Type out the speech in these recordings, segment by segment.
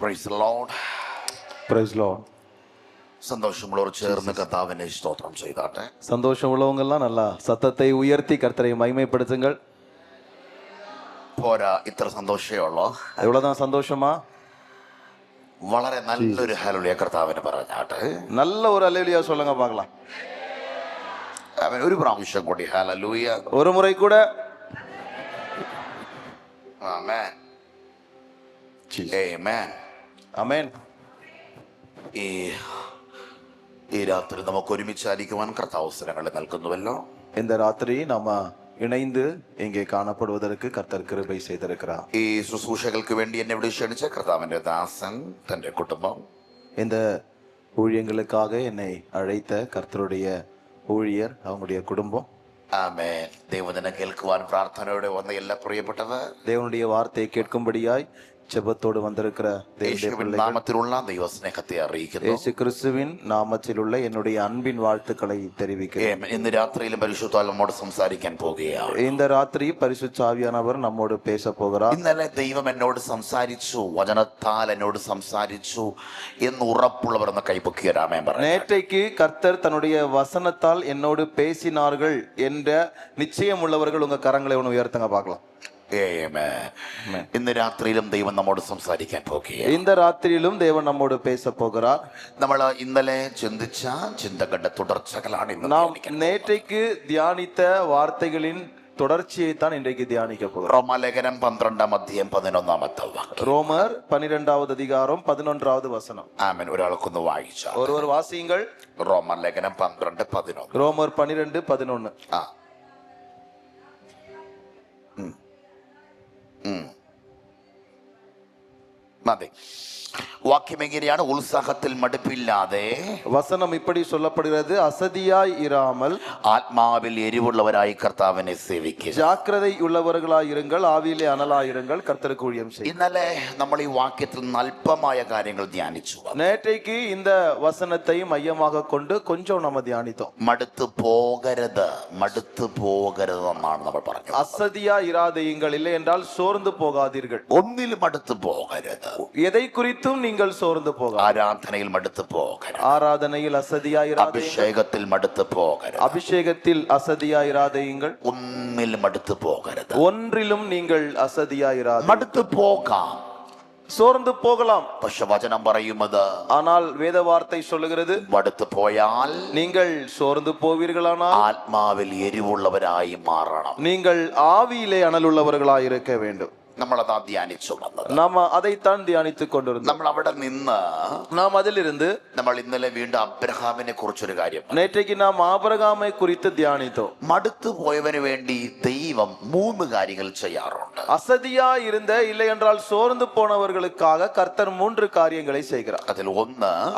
Praise the Lord. Praise Lord. സന്തോഷമുള്ളവർ ചേർന്ന് കർത്താവിനെ സ്തോത്രം ചെയ്താട്ടെ. സന്തോഷമുള്ളവங்கெல்லாம் நல்லா சத்தத்தை உயர்த்தி கர்த்தரை மகிமைப்படுத்துங்கள். പോരാ, ഇത്ര സന്തോഷമേ ഉള്ളോ? இவ்வளவுதான் சந்தோஷமா? വളരെ നല്ലൊരു ഹല്ലേലൂയ കർത്താവിന് പറഞ്ഞാട്ടെ. நல்ல ஒரு அல்லேலூயா சொல்லுங்க பார்க்கலாம். അവൻ ഒരു പ്രാവശ്യം കൂടി ഹല്ലേലൂയ. ஒரு முறை கூட. ആമേൻ. ആമേൻ. ആമേൻ. ഈ രാത്രി നമുക്ക് ഒരുമിച്ചായിരിക്കുവാൻ കർത്താവ് അവസരങ്ങൾ നൽകുന്നുവല്ലോ. இந்த ராத்திரி நாம இணைந்து இங்கே காணப்படுவதற்கு கர்த்தர் கிருபை செய்திருக்கிறார். ഈ ശുശ്രൂഷകൾക്ക് വേണ്ടി എന്നെ ഇവിടെ ക്ഷണിച്ച കർത്താവിന്റെ ദാസൻ, തന്റെ കുടുംബം, இந்த ஊழியங்களுக்காக என்னை அழைத்த கர்த்தருடைய ஊழியர், அவங்களுடைய குடும்பம். ആമേൻ. ദൈവവചനം കേൾക്കുവാൻ പ്രാർത്ഥനയോടെ വന്ന എല്ലാ പ്രിയപ്പെട്ടവർ, தேவனுடைய வார்த்தையை கேட்கும்படியாய் ஜெபத்தோடு வந்திருக்கிற യേശുവിൻ നാമത്തിലുള്ള ദൈവസ്നേഹത്തെ അറിയിക്കുന്നു. இயேசு கிறிஸ்துவின் நாமத்தில் உள்ள என்னுடைய அன்பின் வாழ்த்துக்களை தெரிவிக்கிறேன். ഇന്ന് രാത്രിയിലും പരിശുദ്ധാത്മാവ് നമ്മോട് സംസാരിക്കാൻ പോകുകയാണ്. இந்த ராத்திரி பரிசுத்த ஆவியானவர் நம்மோடு பேச போகிறார். ഇന്നലെ ദൈവം എന്നോട് സംസാരിച്ചു, വചനത്താൽ എന്നോട് സംസാരിച്ചു എന്ന് ഉറപ്പുള്ളവർ എന്ന കൈപൊക്കിയ രാമേൻ പറഞ്ഞു. நேற்றைக்கு கர்த்தர் தன்னுடைய வசனத்தால் என்னோடு பேசினார்கள் என்ற நிச்சயம் உள்ளவர்கள் உங்க கரங்களை ஒன்று உயர்த்துங்க பார்க்கலாம். ഇന്ന് രാത്രിയിലും ദൈവം നമ്മോട് സംസാരിക്കാൻ പോകുകയാണ്. இந்த ராத்திரியிலும் தேவன் நம்மோடு பேச போகிறார். നമ്മൾ ഇന്നലെ ചിന്തിച്ച ചിന്തകളുടെ തുടർച്ചകളാണ് ഇന്ന്. நாம் நேற்றைக்கு தியானித்த வார்த்தைகளின் தொடர்ச்சியை தான் இன்றைக்கு தியானிக்க போகிறோம். റോമാലേഖനം 12-ാം അധ്യായം 11-ാമത്തെ വാക്യം. ரோமர் 12வது அதிகாரம் 11வது வசனம். ആമേൻ. ഒരാൾക്കൊന്ന് വായിച്ചാൽ. ஒருவர் வாசியுங்கள். റോമാലേഖനം 12:11. ரோமர் 12:11. മതി. വാക്യം എങ്ങനെയാണ്? ഉത്സാഹത്തിൽ മടുപ്പില്ലാതെ, வசனம் இப்படி சொல்லப்படுகிறது, அசதியாய் இராமல் ആത്മാവിൽ എരിവുള്ളവരായി കർത്താവിനെ സേവിക്കുക. ஜாக்கிரதை உள்ளவர்களாய் இருங்கள், ஆவியிலே அனலாய் இருங்கள், கர்த்தருக்கு ஊழியம் செய்யுங்கள். ഇന്നലെ നമ്മൾ ഈ വാക്യത്തിൽ നിന്ന് അല്പമായ കാര്യങ്ങൾ ധ്യാനിച്ചു. நேற்றைக்கு இந்த வசனத்தை மையமாக கொண்டு கொஞ்சம் நம்ம தியானித்தோம். മടുത്തു പോകരുത്, മടുത്തു പോകരുത് എന്നാണ് നമ്മൾ പറഞ്ഞത്. அசதியா இராதீங்கள், இல்லை என்றால் சோர்ந்து போகாதீர்கள். ഒന്നിലും മടുത്തു പോകരുത്. எதை குறித்தும் நீங்கள் சோர்ந்து போக. ആരാധനയിൽ മടുത്തു പോകരുത്. ஆராதனையில் அசதியா இராதீங்கள். അഭിഷേകത്തിൽ മടുത്തു പോകരുത്. அபிஷேகத்தில் அசதியா இராதீங்கள். ഒന്നിലും മടുത്തു പോകരുത്. ஒன்றிலும் நீங்கள் அசதியா இராதீர்கள். മടുത്തു പോകാം, சோர்ந்து போகலாம். പക്ഷെ വചനം പറയുന്നത്, ஆனால் வேத வார்த்தை சொல்லுகிறது, മടുത്തു പോയാൽ நீங்கள் சோர்ந்து போவீர்களானால் ആത്മാവിൽ എരിവുള്ളവരായി മാറണം. நீங்கள் ആവിയിலே അനലുള്ളவர்களாய் இருக்க வேண்டும். നമ്മളതാ ധ്യാനിച്ചു വന്നത്. நாம അதைத்தான் தியானித்துக் கொண்டிருந்தோம். നമ്മൾ അവിടെ നിന്ന് நாம் அதிலிருந்து നമ്മൾ ഇന്നലെ വീണ്ടും അബ്രഹാമിനെ കുറിച്ചൊരു കാര്യം, நேற்றைக்கு நாம் ஆபிரகாமை குறித்து தியானித்தோம். മടുത്തു പോയവന് വേണ്ടി ദൈവം 3 കാര്യങ്ങൾ ചെയ്യാറുണ്ട്. அசதியா இருந்த, இல்லை என்றால் சோர்ந்து போனவர்களுக்காக கர்த்தர் 3 காரியங்களை செய்கிறார்.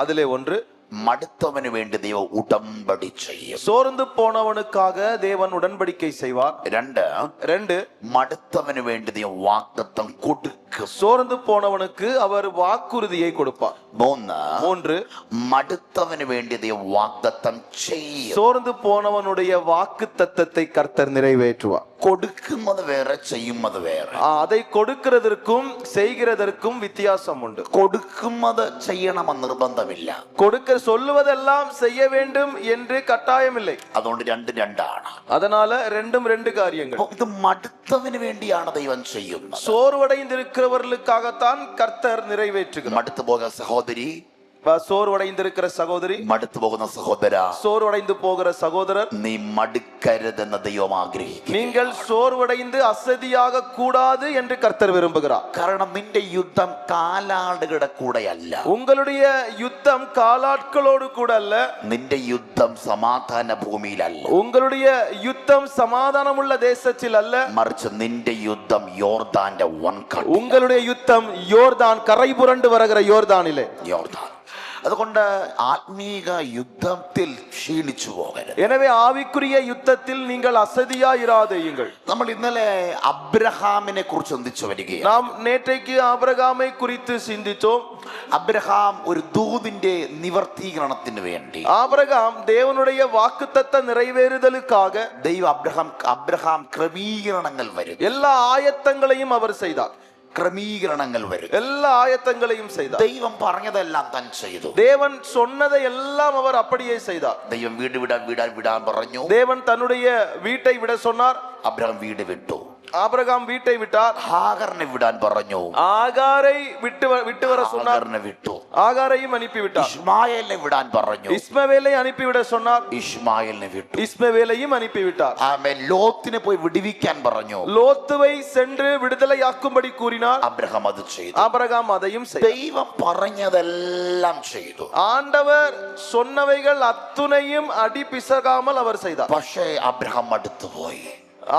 அதிலே ஒன்று, മടുത്തവന് വേണ്ടി ദൈവം ഉടമ്പടി ചെയ്യും. சோர்ந்து போனவனுக்காக தேவன் உடன்படிக்கை செய்வார். 2, മടുത്തവന് വേണ്ടി ദൈവം വാഗ്ദത്തം കൊടുക്കും. சோர்ந்து போனவனுக்கு அவர் வாக்குறுதியை கொடுப்பார். 3, മടുത്തവന് വേണ്ടി ദൈവം വാഗ്ദത്തം ചെയ്യും. சோர்ந்து போனவனுடைய வாக்கு தத்தத்தை கர்த்தர் நிறைவேற்றுவார். കൊടുക്കുന്നത് വേറെ, ചെയ്യുന്നത് വേറെ. அதை കൊടുக்கிறதற்கும் செய்கிறதற்கும் வித்தியாசம் உண்டு. കൊടുക്കുന്നത് ചെയ്യണമെന്ന് നിർബന്ധമില്ല. சொல்லுவதெல்லாம் செய்ய வேண்டும் என்று கட்டாயம் இல்லை. അതുകൊണ്ട് 2-2 அதனால 2 காரியங்கள். ഇത് മടുത്തവന് വേണ്ടിയാണ് ദൈവം ചെയ്യുന്നത്. சோர்வடைந்திருக்கிறவர்களுக்காகத்தான் கர்த்தர் நிறைவேற்றுகிறார். മടുത്തു പോക സഹോദരി, சோர்வடைந்திருக்கிற சகோதரி, മടുത്തു പോകുന്ന സഹോദര, சோர்வடைந்து போகிற சகோதரர், നീ മടുക്കരുതെന്ന് ദൈവം ആഗ്രഹിക്കുന്നു. நீங்கள் சோர்வடைந்து அசதியாக கூடாது என்று கர்த்தர் விரும்புகிறார். കാരണം നിന്റെ യുദ്ധം കാലാളുകളുടെ കൂടെയല്ല. உங்களுடைய யுத்தம் காலாட்களோடு கூட அல்ல. നിന്റെ യുദ്ധം സമാധാന ഭൂമിയിലല്ല. உங்களுடைய யுத்தம் சமாதானமுள்ள தேசத்தில் அல்ல. മറിച്ച് നിന്റെ യുദ്ധം യോർദാന്റെ വൻകടൽ. உங்களுடைய யுத்தம் யோர்தான், கரை புரண்டு வருகிற யோர்தானிலே. യോർദാൻ. അതുകൊണ്ട് ആത്മീക യുദ്ധത്തിൽ ക്ഷീണിച്ചു പോകരുത്. எனவே ஆவிக்குரிய யுத்தத்தில் நீங்கள் அசதியா இராதீங்கள். നമ്മൾ ഇന്നലെ അബ്രഹാമിനെ കുറിച്ച് ചിന്തിച്ചു വരികയാണ്. நாம் நேற்றைக்கு ஆபிரகாமை குறித்து சிந்தித்தோம். അബ്രഹാം ഒരു ദൂതിന്റെ നിവർത്തീകരണത്തിന് വേണ്ടി, ஆபிரகாம் தேவனுடைய வாக்குத்தத்த நிறைவேறுதலுக்காக ദൈവം അബ്രഹാം ക്രമീകരണങ്ങൾ വരും. எல்லா ஆயத்தங்களையும் அவர் செய்தார். ക്രമീകരണങ്ങൾ വരും. எல்லா ஆயத்தங்களையும் செய்தார். ദൈവം പറഞ്ഞതെല്ലാം താൻ ചെയ്തു. தேவன் சொன்னதை எல்லாம் அவர் அப்படியே செய்தார். ദൈവം വീട് വിടാൻ പറഞ്ഞു. தேவன் தன்னுடைய வீட்டை விட சொன்னார். അബ്രഹാം വീട് വിട്ടു. ஆபிரகாம் வீட்டை விட்டார். ഹാഗറിനെ വിടാൻ പറഞ്ഞു. ஆகாரை விட்டு வர சொன்னார். ഹാഗറിനെ വിട്ടു. ஆகாரையும் அனுப்பி விட்டார். ഇശ്മായേലിനെ വിടാൻ പറഞ്ഞു. இஸ்மவேலை அனுப்பிவிட சொன்னார். ഇശ്മായേലിനെ വിട്ടു. இஸ்மவேலையும் அனுப்பி விட்டார். ആമേൻ. ലോത്തിനെ പോയി വിടുവിക്കാൻ പറഞ്ഞു. லோத்துவை சென்று விடுதலையாக்கும்படி கூறினார். അബ്രഹാം അത് ചെയ്തു. ஆபிரகாம் அதையும் செய்தார். ദൈവം പറഞ്ഞതെല്ലാം ചെയ്തു. ஆண்டவர் சொன்னவைகள் அத்துணையும் அடி பிசகாமல் அவர் செய்தார். പക്ഷേ അബ്രഹാം മടുത്തുപോയി.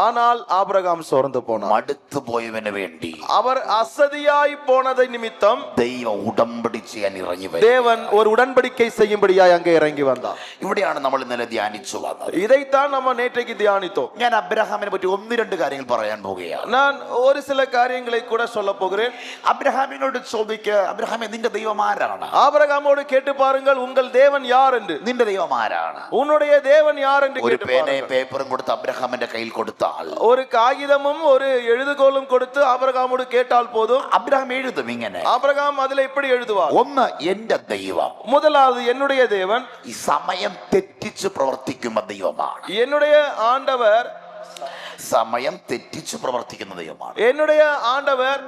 ஆனால் ஆபிரகாம் சோர்ந்து போனார். മടുത്തു പോയവന് വേണ്ടി அவர் அசதியாய் போனதை நிமித்தம் ദൈവം ഉടമ്പടി ചെയ്യാൻ ഇറങ്ങി വരും. தேவன் ஒரு உடன்படிக்கை செய்யும்படியாய் அங்கே இறங்கி வந்தார். ഇവിടെയാണ് നമ്മൾ ഇന്നലെ ധ്യാനിച്ചു വന്നത്. இதைத்தான் நம்ம நேற்றைக்கு தியானித்தோம். ഞാൻ അബ്രഹാമിനെ പറ്റി ഒന്ന് രണ്ട് കാര്യങ്ങൾ പറയാൻ പോവുകയാണ്. நான் ஒரு சில காரியங்களை கூட சொல்ல போகிறேன். അബ്രഹാമിനോട് ചോദിക്ക, അബ്രഹാമേ നിന്റെ ദൈവം ആരാണ്? ஆபிரகாமோடு கேட்டு பாருங்கள், உங்கள் தேவன் யார் என்று. നിന്റെ ദൈവം ആരാണ്? உன்னுடைய தேவன் யார் என்று ഒരു கேட்டு പേനയും பாருங்கள். പേപ്പറും കൊടുത്ത് അബ്രഹാമിന്റെ കയ്യിൽ കൊടുത്താൽ, ஒரு காகிதமும் ஒரு எழுதுகோலும் கொடுத்து ஆபிரகாமோடு கேட்டால் போதும். അബ്രഹാം എഴുതും ഇങ്ങനെ. ஆபிரகாம் அதில் இப்படி எழுதுவார். ഒന്ന്, എന്റെ ദൈവം முதலாவது என்னுடைய தேவன் ഈ സമയം തെറ്റിച്ച് പ്രവർത്തിക്കുന്ന ദൈവമാണ്. என்னுடைய ஆண்டவர் സമയം തെറ്റിച്ച് പ്രവർത്തിക്കുന്ന ദൈവമാണ്. என்னுடைய ஆண்டவர்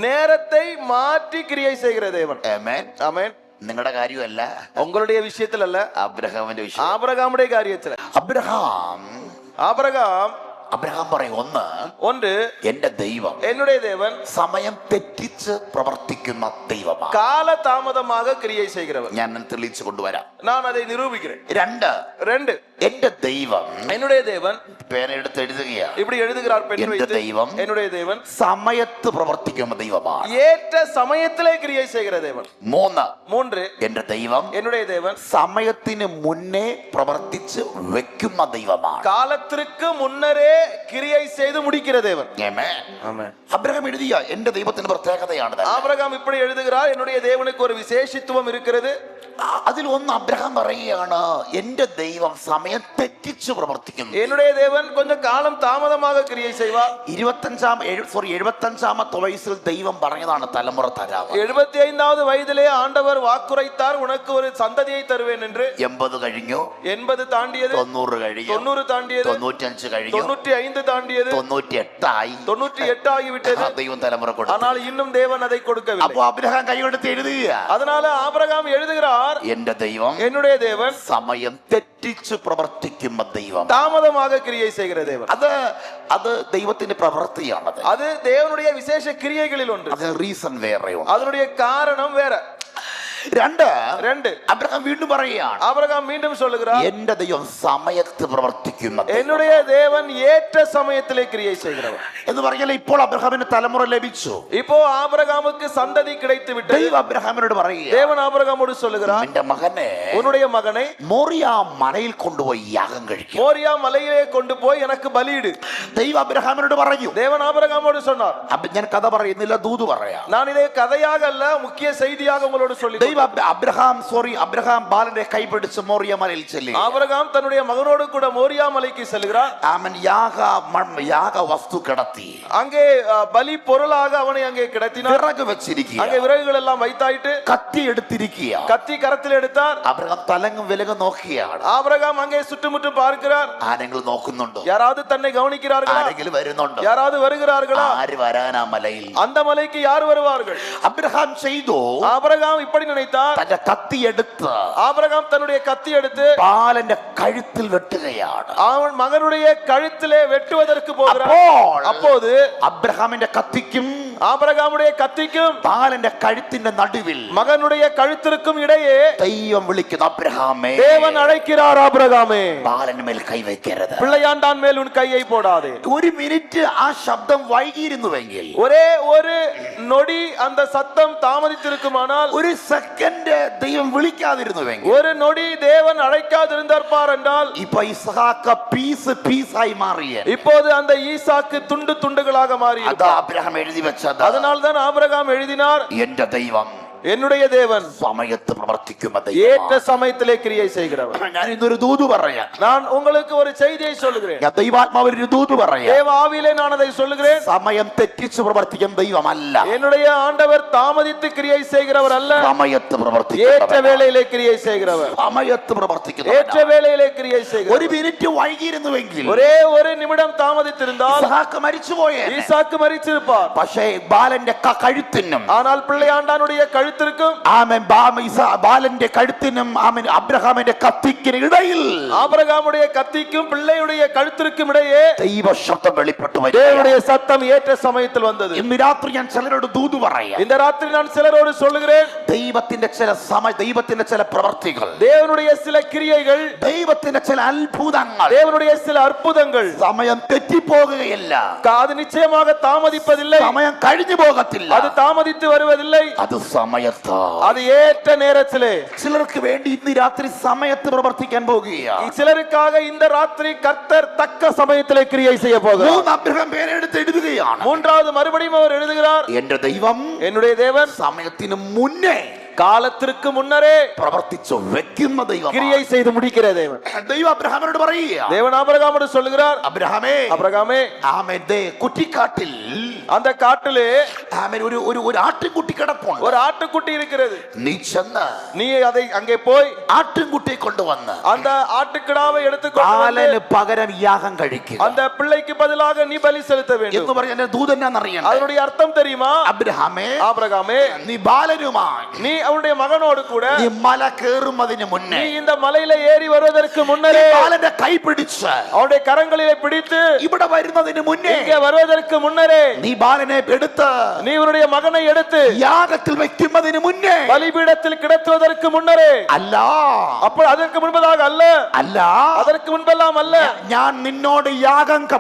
நேரத்தை மாற்றி கிரியை செய்கிற தேவன். ആമേൻ. ஆமென். നിങ്ങളുടെ കാര്യമല്ല, உங்களுடைய விஷயத்தில் அல்ல, അബ്രഹാമിന്റെ വിഷയം. ஆபிரகாமுடைய காரியத்தில். ஆபிரகாம் പറയും, ஒன்று എന്റെ ദൈവം என்னுடைய தேவன் സമയം തെറ്റിച്ച് പ്രവർത്തിക്കുന്ന ദൈവമാണ്. கால தாமதமாக கிரியை செய்கிறவர். ഞാൻ തെളിയിച്ചു കൊണ്ടുവരാം. நான் அதை நிரூபிக்கிறேன். രണ്ട്, എന്റെ ദൈവം, என்னுடைய தேவன் പേന എടുത്ത് എഴുതുകയാണ്. இப்படி எழுதுகிறார் பெண் എന്റെ வைத்து. ദൈവം என்னுடைய தேவன் സമയത്ത് പ്രവർത്തിക്കുന്ന ദൈവമാണ്. ஏற்ற சமயத்திலே கிரியை செய்கிற தேவன். മൂന്ന്, എന്റെ ദൈവം என்னுடைய தேவன் സമയത്തിന് മുന്നേ പ്രവർത്തിച്ച് വെക്കുന്ന ദൈവമാണ്. காலத்திற்கு முன்னரே கிரியை செய்து முடிக்கிற தேவன். ആമേൻ. അബ്രഹാം എഴുതിയ എന്റെ ദൈവത്തിന്റെ പ്രത്യേകതയാണ്. ஆபிரகாம் இப்படி எழுதுகிறார், என்னுடைய தேவனுக்கு ஒரு விசேஷத்துவம் இருக்கிறது. അതിൽ ഒന്ന് അബ്രഹാം പറയുകയാണ്, എന്റെ ദൈവം സമയം തെറ്റിച്ച് പ്രവർത്തിക്കുന്നു. என்னுடைய தேவன் கொஞ்சம் காலம் தாமதமாக கிரியை செய்வார். 75ാമത്തെ വയസ്സിൽ ദൈവം പറഞ്ഞതാണ് തലമുറ തരാം. 75வது വയதிலே ஆண்டவர் வாக்குரைத்தார், உனக்கு ஒரு சந்ததியை தருவேன் என்று. 80 കഴിഞ്ഞു, 80 தாண்டியது, 90 കഴിഞ്ഞു, 90 தாண்டியது, 95 കഴിഞ്ഞു, 95 தாண்டியது, 98 ആയി, 98 ஆகிவிட்டது. ദൈവം തലമുറ കൊടുത്തു. ஆனால் இன்னும் தேவன் அதை கொடுக்கவில்லை. അപ്പോൾ അബ്രഹാം കൈയെടുത്ത് എഴുതുക, அதனால ஆபிரகாம் எழுதுகிறார், എന്റെ ദൈവം என்னுடைய தேவன் സമയം തെറ്റിച്ച് പ്രവർത്തിക്കുന്ന ദൈവം, தாமதமாக கிரியை செய்கிற தேவன். അത് ദൈവത്തിന്റെ പ്രവൃത്തിയാണത്. அது தேவனுடைய விசேஷ கிரியைகளில் ஒன்று. അത് റീസൺ വേറെയുണ്ട്. அதனுடைய காரணம் வேற. രണ്ട്, അബ്രഹാം വീണ്ടും പറയുകയാണ്, ஆபிரகாம் மீண்டும் சொல்லுகிறார், എന്റെ ദൈവം സമയത്ത് പ്രവർത്തിക്കുന്ന என்னுடைய தேவன் ஏற்ற சமயத்திலே கிரியை செய்கிறவர் എന്ന് പറഞ്ഞാൽ ഇപ്പോൾ അബ്രഹാമിന് തലമുറ ലഭിച്ചു. இப்போ ஆபிரகாமுக்கு சந்ததி கிடைத்து விட்டது. ദൈവം അബ്രഹാമിനോട് പറയുക, தேவன் ஆபிரகாமோடு சொல்லுகிறார், നിന്റെ മകനെ உன்னுடைய மகனை മോറിയ മലയിൽ കൊണ്ടുപോയി യാഗം കഴിക്കും. மோரியா மலையிலே கொண்டு போய் எனக்கு பலியிடு. ദൈവം അബ്രഹാമിനോട് പറഞ്ഞു. தேவன் ஆபிரகாமோடு சொன்னார், ഞാൻ കഥ പറയുന്നില്ല, ദൂത് പറയാം. நான் இதை കഥயாக அல்ல, முக்கிய செய்தியாக உங்களோடு சொல்லி. അബ്രഹാം ബാലന്റെ കൈപിടിച്ച് മോറിയ മലയിൽ ചെല്ലുക. ஆபிரகாம் தன்னுடைய மகனோடு கூட மோரியா மலைக்கு செல்கிறார். അവൻ യാഗ വസ്തു കിടത്തി, அங்கே பலி பொருளாக அவனை அங்கே கிடத்தினார். വിറക് വെച്ചിരിക്കുക, அங்கே விறகுகள் எல்லாம் வைத்தாயிட்டு കത്തി എടുത്തിരിക്കുക. கத்தி கரத்தில் எடுத்தார். അബ്രഹാം തലങ്ങും വിലങ്ങും നോക്കിയാണ്. ஆபிரகாம் அங்கே சுற்றுமுற்றும் பார்க்கிறார். ആരെങ്കിലും നോക്കുന്നുണ്ടോ? யாராவது தன்னை கவனிக்கிறார்களா? ആരെങ്കിലും വരുന്നുണ്ടോ? யாராவது வருகிறார்களா? ആര് വരാനാ മലയിൽ? அந்த மலைக்கு யார் வருவார்கள்? അബ്രഹാം ചെയ്തു. ஆபிரகாம் இப்படி நினைத்தார். തന്റെ കത്തി എടുത്ത് ஆபிரகாம் தன்னுடைய கத்தி எடுத்து ബാലന്റെ കഴുത്തിൽ വെട്ടുകയാണ്. அவன் மகனுடைய கழுத்திலே வெட்டுவதற்கு போகிறார். அப்போது അബ്രഹാമിന്റെ കത്തിക്കും ஆபிரகாமுடைய கத்திக்கும் ബാലന്റെ കഴുത്തിന്റെ നടുവിൽ மகனுடைய கழுத்திற்கும் இடையே ദൈവം വിളിക്കുന്നു, അബ്രഹാമേ, தேவன் அழைக்கிறார், ஆபிரகாமே, ബാലന് മേൽ കൈവയ്ക്കരുത്. பிள்ளையாண்டான் மேல் உன் கையை போடாதே. ഒരു മിനിറ്റ് ആ ശബ്ദം വൈകിയിരുന്നുവെങ്കിൽ, ஒரே ஒரு நொடி அந்த சத்தம் தாமதித்திருக்குமானால், ഒരു സെക്കൻഡ് ദൈവം വിളിക്കാതിരുന്നുവെങ്കിൽ, ஒரு நொடி தேவன் அழைக்காதிருந்தார் என்றால், ഇപ്പൊ ഇസ്ഹാക്ക് പീസായി മാറിയ, இப்போது அந்த ஈசாக்கு துண்டு துண்டுகளாக மாறி. അത് അബ്രഹാം എഴുതി വെച്ചത്. அதனால்தான் ஆபிரகாம் எழுதினார், എന്റെ ദൈവം என்னுடைய தேவன் സമയത്ത് പ്രവർത്തിക്കുന്ന ஏற்ற ദൈവമാണ്. സമയத்திலே கிரியை செய்கிறவர். ഞാൻ ഇന്നൊരു ദൂത് പറയാം. நான் உங்களுக்கு ஒரு செய்தியை சொல்லுகிறேன். ഞാൻ ദൈവാത്മാവിൽ ഒരു ദൂത് പറയാം. தேவ ஆவியிலே நான் அதை சொல்லுகிறேன். സമയം തെറ്റിച്ച് പ്രവർത്തിക്കുന്ന ദൈവമല്ല. என்னுடைய ஆண்டவர் தாமதித்து கிரியை செய்கிறவர் அல்ல. സമയത്ത് ஏற்ற പ്രവർത്തിക്കുന്നവൻ. வேளையிலே கிரியை செய்கிறவர். സമയത്ത് ஏற்ற പ്രവർത്തിക്കുന്നവൻ. வேளையிலே கிரியை ഒരു செய்கிறவர். മിനിറ്റ് വൈകിയിരുന്നുവെങ്കിൽ ஒரே ஒரு நிமிடம் தாமதித்திருந்தால் ഇസ്ഹാക്ക് മരിച്ചുപോയേ. ஈசாக்கு மரிச்சிருப்பார். പക്ഷേ ബാലന്റെ കഴുത്തിനും ஆனால் பிள்ளையாண்டானுடைய கழுத்திற்கும் ബാലന്റെ കഴുത്തിനും അബ്രഹാമിന്റെ കത്തിക്കിന് ഇടയിൽ ஆபிரகாமுடைய கத்திக்கும் பிள்ளையுடைய கழுத்திற்கும் இடையே ദൈവശബ്ദം വെളിപ്പെട്ടു വരും. தேவனுடைய சத்தம் ஏற்ற சமயத்தில் வந்தது. ഇന്ന് രാത്രി ഞാൻ ചിലരോട് ദൂത് പറയാം. இந்த ராத்திரி நான் சிலரோடு சொல்லுகிறேன். ദൈവത്തിന്റെ ചില പ്രവർത്തികൾ, தேவனுடைய சில கிரியைகள், ദൈവത്തിന്റെ ചില അത്ഭുതങ്ങൾ தேவனுடைய சில அற்புதங்கள் സമയം തെറ്റിപ്പോകുകയില്ല. அது நிச்சயமாக தாமதிப்பதில்லை. സമയം കഴിഞ്ഞു പോകത്തില്ല. அது தாமதித்து வருவதில்லை. അത് സമയത്താ. அது ஏற்ற நேரத்திலே. ചിലർക്ക് വേണ്ടി ഇന്ന് രാത്രി സമയത്ത് പ്രവർത്തിക്കാൻ പോകുകയാണ്. சிலருக்காக இந்த ராத்திரி கர்த்தர் தக்க சமயத்திலே கிரியை செய்ய போகிறார். അബ്രഹാം പേരെടുത്ത് എഴുതുകയാണ്. மூன்றாவது மறுபடியும் அவர் எழுதுகிறார், എന്റെ ദൈവം என்னுடைய தேவன் സമയത്തിന് മുന്നേ காலத்திற்கு முன்னரே പ്രവർത്തിച്ചു വെക്കുന്ന ദൈവം. கிரியை செய்து முடிக்கிற தேவன். ദൈവം അബ്രഹാമിനോട് പറയുക, தேவன் ஆபிரகாமோடு சொல்லுகிறார், അബ്രഹാമേ ஆபிரகாமே, കുറ്റിക്കാട്ടിൽ அந்த காட்டிலே ഒരു ആട്ടിൻകുട്ടി കിടപ്പുണ്ട്. ஒரு ஆட்டுக்குட்டி இருக்கிறது. നീ ചെന്ന് நீ அதை அங்கே போய் ആട്ടിൻകുട്ടിയെ കൊണ്ടുവന്ന് அந்த ആട്ടുക്കിടാவை എടുത്തുകൊണ്ട് ബാലന് പകരം യാഗം കഴിക്കുക அந்த பிள்ளைக்கு பதிலாக நீ பலி செலுத்த வேண்டும் എന്ന് പറഞ്ഞ എന്റെ ദൂതനാന്നറിയണം. அதனுடைய அர்த்தம் தெரியுமா? അബ്രഹാമേ, ஆபிரகாமே, നീ ബാലനുമായി நீ அவனுடைய மகனோடு கூட നീ മല കയറുന്നതിന് മുന്നേ நீ இந்த மலையில ஏறி வருவதற்கு முன்னரே ബാലന്റെ കൈ പിടിച്ച് அவனுடைய கரங்களிலே பிடித்து ഇവിടെ വരുന്നതിന് മുന്നേ இங்கே வருவதற்கு முன்னரே നീ ബാലനെ എടുത്ത് நீ உன்னுடைய மகனை எடுத்து യാഗത്തിൽ വെക്കുന്നതിന് മുന്നേ பலிபீடத்தில் கிடத்துவதற்கு முன்னரே അല്ല அப்ப அதற்கு முன்பதாக அல்ல അല്ല அதற்கு முன்பெல்லாம் அல்ல ഞാൻ നിന്നോട്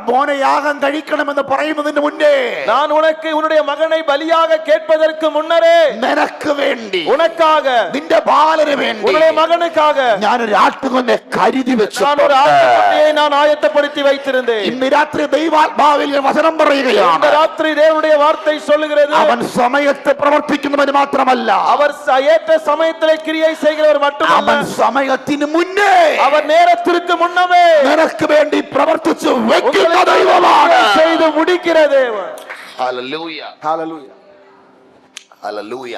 മോനെ യാഗം കഴിക്കണമെന്ന് പറയുന്നതിന് മുന്നേ நான் உனக்கு உன்னுடைய மகனை பலியாக கேட்பதற்கு முன்னரே നിനക്ക് വേണ്ടി உனக்காக നിന്റെ ബാലന് വേണ്ടി உன்னுடைய மகனுக்காக ഞാനൊരു ആട്ടുകൊന്നെ കരുതി വെച്ചു. நான் ஒரு ஆட்டுக்குட்டியை நான் ஆயத்தப்படுத்தி வைத்திருந்தேன். ഇന്ന് രാത്രി ദൈവാത്മാവിൽ വചനം പറയുകയാണ്. இந்த ராத்திரி தேவனுடைய வார்த்தை சொல்லுகிறது, അവൻ സമയത്ത് പ്രവർത്തിക്കുന്നവന് മാത്രമല്ല, அவர் ஏற்ற சமயத்திலே கிரியை செய்கிறவர் மட்டுமல்ல, അവൻ സമയത്തിന് മുന്നേ அவர் நேரத்திற்கு முன்னமே നിനക്ക് വേണ്ടി പ്രവർത്തിച്ചു വെക്കുന്ന ദൈവമാണ്. செய்து முடிக்கிற தேவன். ഹല്ലേലൂയ, ஹalleluya, ഹല്ലേലൂയ.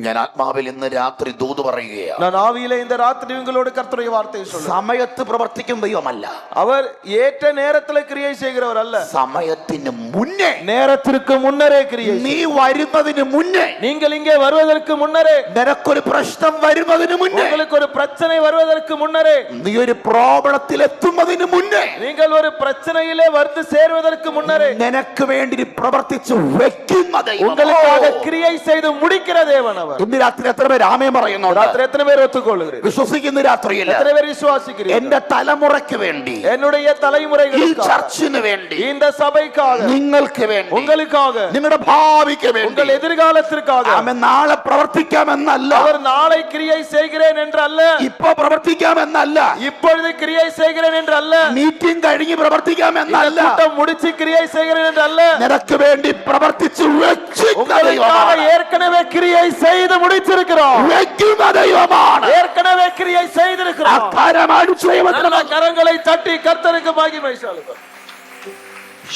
ഞാൻ ആത്മാവിൽ ഇന്ന് രാത്രി ദൂത് പറയുകയാണ്. நான் ஆவியிலே இந்த ராத்திரி உங்களோடு கர்த்தருடைய வார்த்தையை சொல்றேன். സമയത്ത് പ്രവർത്തിക്കുന്ന ദൈവമല്ല, அவர் ஏற்ற நேரத்திலே கிரியை செய்கிறவர் அல்ல, സമയത്തിന് മുന്നേ, நேரத்திற்கு முன்னரே கிரியை. നീ വരുന്നതിന് മുന്നേ, நீங்கள் இங்கே வருவதற்கு முன்னரே, നിനക്കൊരു പ്രശ്നം വരുന്നതിന് മുന്നേ, உங்களுக்கு ஒரு பிரச்சனை வருவதற்கு முன்னரே, നീ ഒരു പ്രോബ്ലത്തിൽ എത്തുന്നതിന് മുന്നേ, நீங்கள் ஒரு பிரச்சனையிலே வந்து சேர்வதற்கு முன்னரே നിനക്ക് വേണ്ടി പ്രവർത്തിച്ചു വെക്കുന്ന ദൈവം, உங்களுக்காக கிரியை செய்து முடிக்கிற தேவன் அவர். ഇന്ന് രാത്രി എത്ര പേര് ആമേൻ പറയുന്നുണ്ട്? ராத்திரி எத்தனை பேர் ஒத்துக்கொள்கிறீர்கள்? വിശ്വസിക്കുന്ന രാത്രിയിൽ எத்தனை பேர் விசுவாசிக்கிறீர்கள்? എന്റെ തലമുറയ്ക്ക് വേണ്ടി, என்னுடைய ഈ தலைமுறைகளுக்காக, ചർച്ചിന് വേണ്ടി, இந்த சபைக்காக, നിങ്ങൾക്ക് വേണ്ടി, உங்களுக்காக, നിങ്ങളുടെ ഭാവിക്ക് വേണ്ടി, உங்கள் எதிர்காலத்திற்காக. ആമേൻ നാളെ പ്രവർത്തിക്കാമെന്നല്ല, அவர் நாளை கிரியை செய்கிறேன் என்று அல்ல, ഇപ്പൊ പ്രവർത്തിക്കാമെന്നല്ല, இப்பொழுது கிரியை செய்கிறேன் என்று அல்ல, മീറ്റിംഗ് കഴിഞ്ഞ് പ്രവർത്തിക്കാമെന്നല്ല, கூட்டம் முடிச்சு கிரியை செய்கிறேன் என்று அல்ல, നിനക്ക് വേണ്ടി പ്രവർത്തിച്ചു വെക്കുന്ന உங்களுக்காக ദൈവമാണ്. ஏற்கனவே கிரியை செய்து முடிச்சிருக்கிறோம். വെക്കുന്ന ദൈവമാണ്. ஏற்கனவே கிரியை செய்திருக்கிறோம். അക്കാരമടിച്ചു ദൈവത്തിന് கரங்களை தட்டி கர்த்தருக்கு மகிமை செலுத்தும்.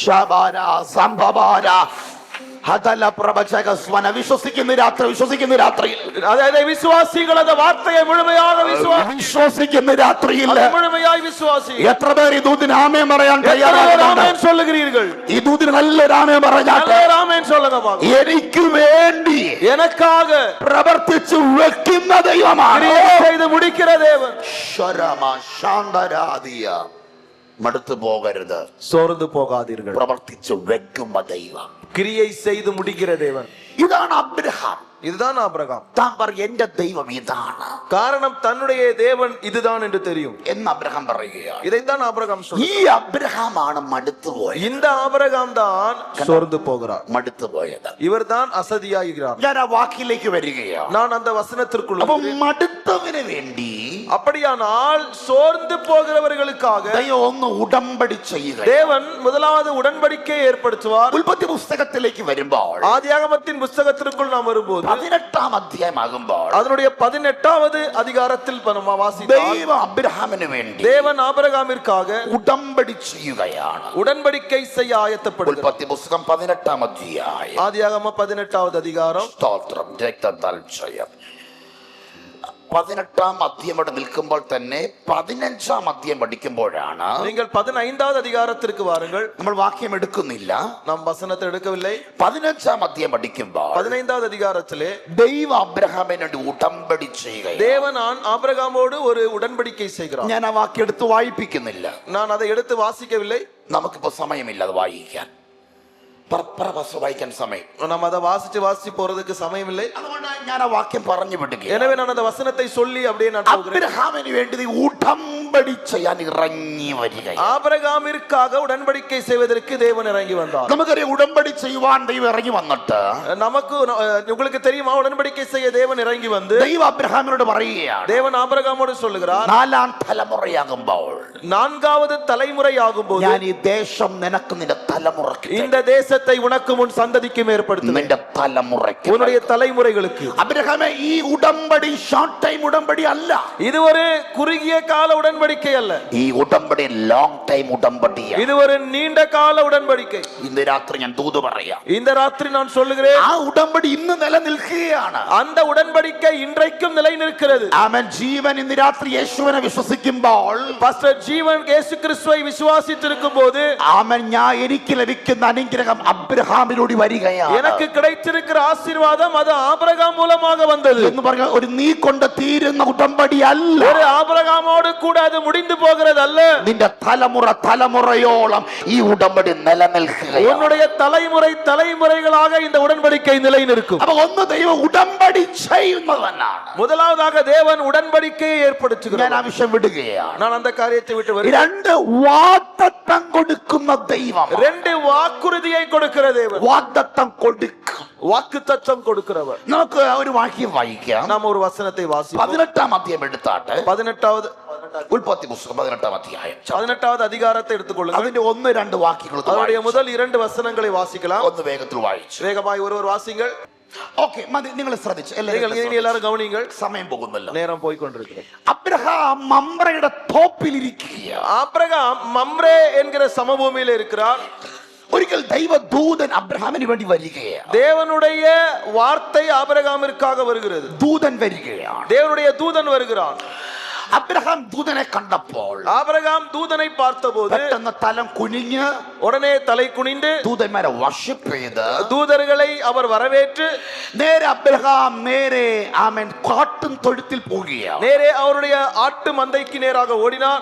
ശബാന സംഭവാന ഹദല പ്രവചകസ്വന. വിശ്വസിക്കുന്ന രാത്രിയിൽ, அதாவது விசுவாசிகள் அந்த வார்த்தையை முழுமையாக വിശ്വസിക്കുന്ന രാത്രിയിൽ முழுமையாய் விசுவாசி. എത്ര പേർ ഈ ദൂതിന് ആമേൻ പറയാൻ ஆமென் തയ്യാറാണ്? சொல்லுகிறீர்கள்? ഈ ദൂതിന് നല്ലൊരു ആമേൻ പറഞ്ഞാൽ, ஆமென் சொல்லுங்க பாப்போம். എനിക്ക് വേണ്ടി எனக்காக പ്രവർത്തിച്ചു വെക്കുന്ന ദൈവമാണ്. கிரியை செய்து முடிக்கிற தேவன். ശരമ ശാന്തരാദിയ. മടുത്തു പോകരുത്, சோர்ந்து போகாதீர்கள். പ്രവർത്തിച്ചു വെക്കുന്ന ദൈവം, கிரியை செய்து முடிக்கிற தேவன். ഇതാണ് അബ്രഹാം. இதுதான் ஆபிரகாம். താൻ പറയും എന്റെ ദൈവം ഇതാണ്. காரணம் தன்னுடைய தேவன் இதுதான் என்று தெரியும். എന്ന് അബ്രഹാം പറയുകയാണ്. இதைத்தான் ஆபிரகாம் ഈ சொல்றார். അബ്രഹാമാണ് മടുത്തു പോയത്. இந்த ஆபிரகாம் தான் சோர்ந்து போகிறார். മടുത്തു പോയത്. இவர்தான் அசதியாகிறார். ഞാൻ ആ വാക്കിലേക്ക് വരികയാണ്. நான் அந்த வசனத்திற்குள் അപ്പൊ മടുത്തവന് വേണ്ടി அப்படியானால் சோர்ந்து போகிறவர்களுக்காக ദൈവം ഒന്ന് ഉടമ്പടി ചെയ്യുക. தேவன் முதலாவது உடன்படிக்கை ஏற்படுத்துவார். ഉൽപ്പത്തി പുസ്തകത്തിലേക്ക് വരുമ്പോൾ ஆதியாகமத்தின் புஸ்தகத்திற்குள் நாம் வரும்போது 18-ാം അധ്യായമാകുമ്പോൾ அதனுடைய 18வது அதிகாரத்தில் நம்ம வாசித்தால் ദൈവം അബ്രഹാമിന് വേണ്ടി தேவன் ஆபிரகாமிற்காக ഉടമ്പടി ചെയ്യുകയാണ്. உடன்படிக்கை செய்ய ஆயத்தப்படுகிறார். ഉൽപ്പത്തി പുസ്തകം 18-ാം അധ്യായം. ஆதியாகம 18வது அதிகாரம். സ്തോത്രം. രക്തത്താൽ ജയം. 18-ാം അധ്യായം അവിടെ നിൽക്കുമ്പോൾ തന്നെ 15-ാം അധ്യായം പഠിക്കുമ്പോഴാണ് நீங்கள் 15வது அதிகாரத்திற்கு வாருங்கள். നമ്മൾ വാക്യം എടുക്കുന്നില്ല. நாம் வசனத்தை எடுக்கவில்லை. 15-ാം അധ്യായം പഠിക്കുമ്പോൾ 15வது அதிகாரத்திலே ദൈവ അബ്രഹാമിനോട് ഉടമ്പടി ചെയ്യുക. தேவன் ஆபிரகாமோடு ஒரு உடன்படிக்கை செய்கிறார். ഞാൻ ആ വാക്യം എടുത്ത് വായിപ്പിക്കുന്നില്ല. நான் அதை எடுத்து வாசிக்கவில்லை. നമുക്കിപ്പോ സമയമില്ല അത് വായിക്കാൻ. വായിക്കാൻ സമയം. நம்ம அதை வாசிச்சு போறதுக்கு சமயம் இல்லை. അതുകൊണ്ട് ഞാൻ ആ വാക്യം പറഞ്ഞു വിടുക. எனவே நான் அந்த வசனத்தை சொல்லி அப்படியே நான் போகிறேன். അബ്രഹാമിന് വേണ്ടി ഉടമ്പടി ചെയ്യാൻ ഇറങ്ങി വരിക. ஆபிரகாமிற்காக உடன்படிக்கை செய்வதற்கு தேவன் இறங்கி வந்தார். നമുക്കറിയാം ഉടമ്പടി ചെയ്യുവാൻ ദൈവം ഇറങ്ങി വന്നിട്ട് நமக்கு உங்களுக்கு தெரியுமா உடன்படிக்கை செய்ய தேவன் இறங்கி வந்து ദൈവം അബ്രഹാമിനോട് പറയുകയാണ്. தேவன் ஆபிரகாமோடு சொல்லுகிறார், 4-ാം തലമുറയാകുമ്പോൾ 4வது தலைமுறையாகும்போது ഞാൻ ഈ ദേശം നിനക്ക് നിന്റെ തലമുറയ്ക്ക് இந்த தேசத்தை உனக்கு முன் சந்ததிக்கும் ஏற்படுத்துவேன். നിന്റെ തലമുറയ്ക്ക് உன்னுடைய தலைமுறைகளுக்கு. അബ്രഹാമേ ഈ ഉടമ്പടി ഷോർട്ട് ടൈം ഉടമ്പടി അല്ല. இது ஒரு குறுகிய கால உடன்படிக்கை அல்ல. ഈ ഉടമ്പടി ലോങ് ടൈം ഉടമ്പടിയാണ്. இது ஒரு நீண்ட கால உடன்படிக்கை. ഇന്ന് രാത്രി ഞാൻ ദൂത് പറയാം. இந்த ராத்திரி நான் சொல்லுகிறேன், ആ ഉടമ്പടി ഇന്ന് നിലനിൽക്കുകയാണ്. அந்த உடன்படிக்கை இன்றைக்கும் நிலை நிற்கிறது. ആമേൻ. ജീവൻ ഇന്ന് രാത്രി യേശുവിനെ വിശ്വസിക്കുമ്പോൾ பாஸ்டர் ஜீவன் இயேசு கிறிஸ்துவை விசுவாசித்திருக்கும் போது ആമേൻ ഞാൻ എനിക്ക് ലഭിക്കുന്ന അനുഗ്രഹം അബ്രഹാമിലൂടെ വരികയാണ്. எனக்கு கிடைத்திருக்கிற ஆசீர்வாதம் அது ஆபிரகாம் மூலமாக வந்தது എന്ന് പറഞ്ഞ ഒരു നീ കൊണ്ട് തീരുന്ന ഉടമ്പടി അല്ല. ஒரு ஆபிரகாமோடு கூட அது முடிந்து போகிறது அல்ல. നിന്റെ തലമുറയോളം ഈ ഉടമ്പടി നിലനിൽക്കുകയാണ്. உன்னுடைய தலைமுறைகளாக இந்த உடன்படிக்கை நிலை நிற்கும். അപ്പൊ ഒന്ന് ദൈവം ഉടമ്പടി ചെയ്യുന്നവനാണ്. முதலாவதாக தேவன் உடன்படிக்கையை ഞാൻ ஏற்படுத்துகிறார். ആവശ്യം വിടുകയാണ്. நான் அந்த காரியத்தை விட்டு வருகிறேன். 2 വാഗ്ദത്തം കൊടുക്കുന്ന ദൈവം. 2 வாக்குறுதியை கொடுக்கிற தேவன். വാഗ്ദത്തം കൊടുക്കും. வாக்குத்தத்தம் கொடுக்கிறவர். നമുക്ക് ഒരു വാക്യം വായിക്കാം. நாம் ஒரு வசனத்தை வாசிப்போம். 18-ാം അധ്യായം എടുത്താട്ടെ. 18வது ഉൽപ്പത്തി പുസ്തകം 18-ാം അധ്യായം. 18வது அதிகாரத்தை எடுத்துக்கொள்ளுங்கள். അതിന്റെ 1-2 വാക്യങ്ങൾ அதனுடைய முதல் 2 வசனங்களை வாசிக்கலாம். ഒന്ന് വേഗത്തിൽ വായിച്ചു. வேகமாய் ஒருவர் வாசிங்கள். ഓക്കേ, മതി. നിങ്ങൾ ശ്രദ്ധിച്ചു. நீங்கள் எல்லாரும் கவனிங்கள். സമയം പോകുന്നല്ലോ. நேரம் போய் கொண்டிருக்கிறது. അബ്രഹാം മമ്രയുടെ തോപ്പിലിരിക്കുകയാണ്. ஆபிரகாம் மம்ரே என்கிற சமபூமியில இருக்கிறார். ഒരിക്കൽ ദൈവദൂതൻ അബ്രഹാമിന് വേണ്ടി വരികയാണ്. தேவனுடைய வார்த்தை ஆபிரகாமிற்காக வருகிறது. ദൂതൻ വരികയാണ്. தேவனுடைய தூதன் வருகிறான். അബ്രഹാം ദൂതനെ കണ്ടപ്പോൾ ஆபிரகாம் தூதனை பார்த்தபோது പെട്ടെന്ന് തലം കുനിഞ്ഞ് உடனே തலை കുനിந்து ദൂതന്മാരെ വർഷിപ്പ് ചെയ്ത് தூதர்களை அவர் வரவேற்று നേരെ അബ്രഹാം ആമേൻ കാട്ടും തൊഴുത്തിൽ പോവുകയാണ്. நேரே அவருடைய ஆட்டு மந்தைக்கு நேராக ஓடினார்.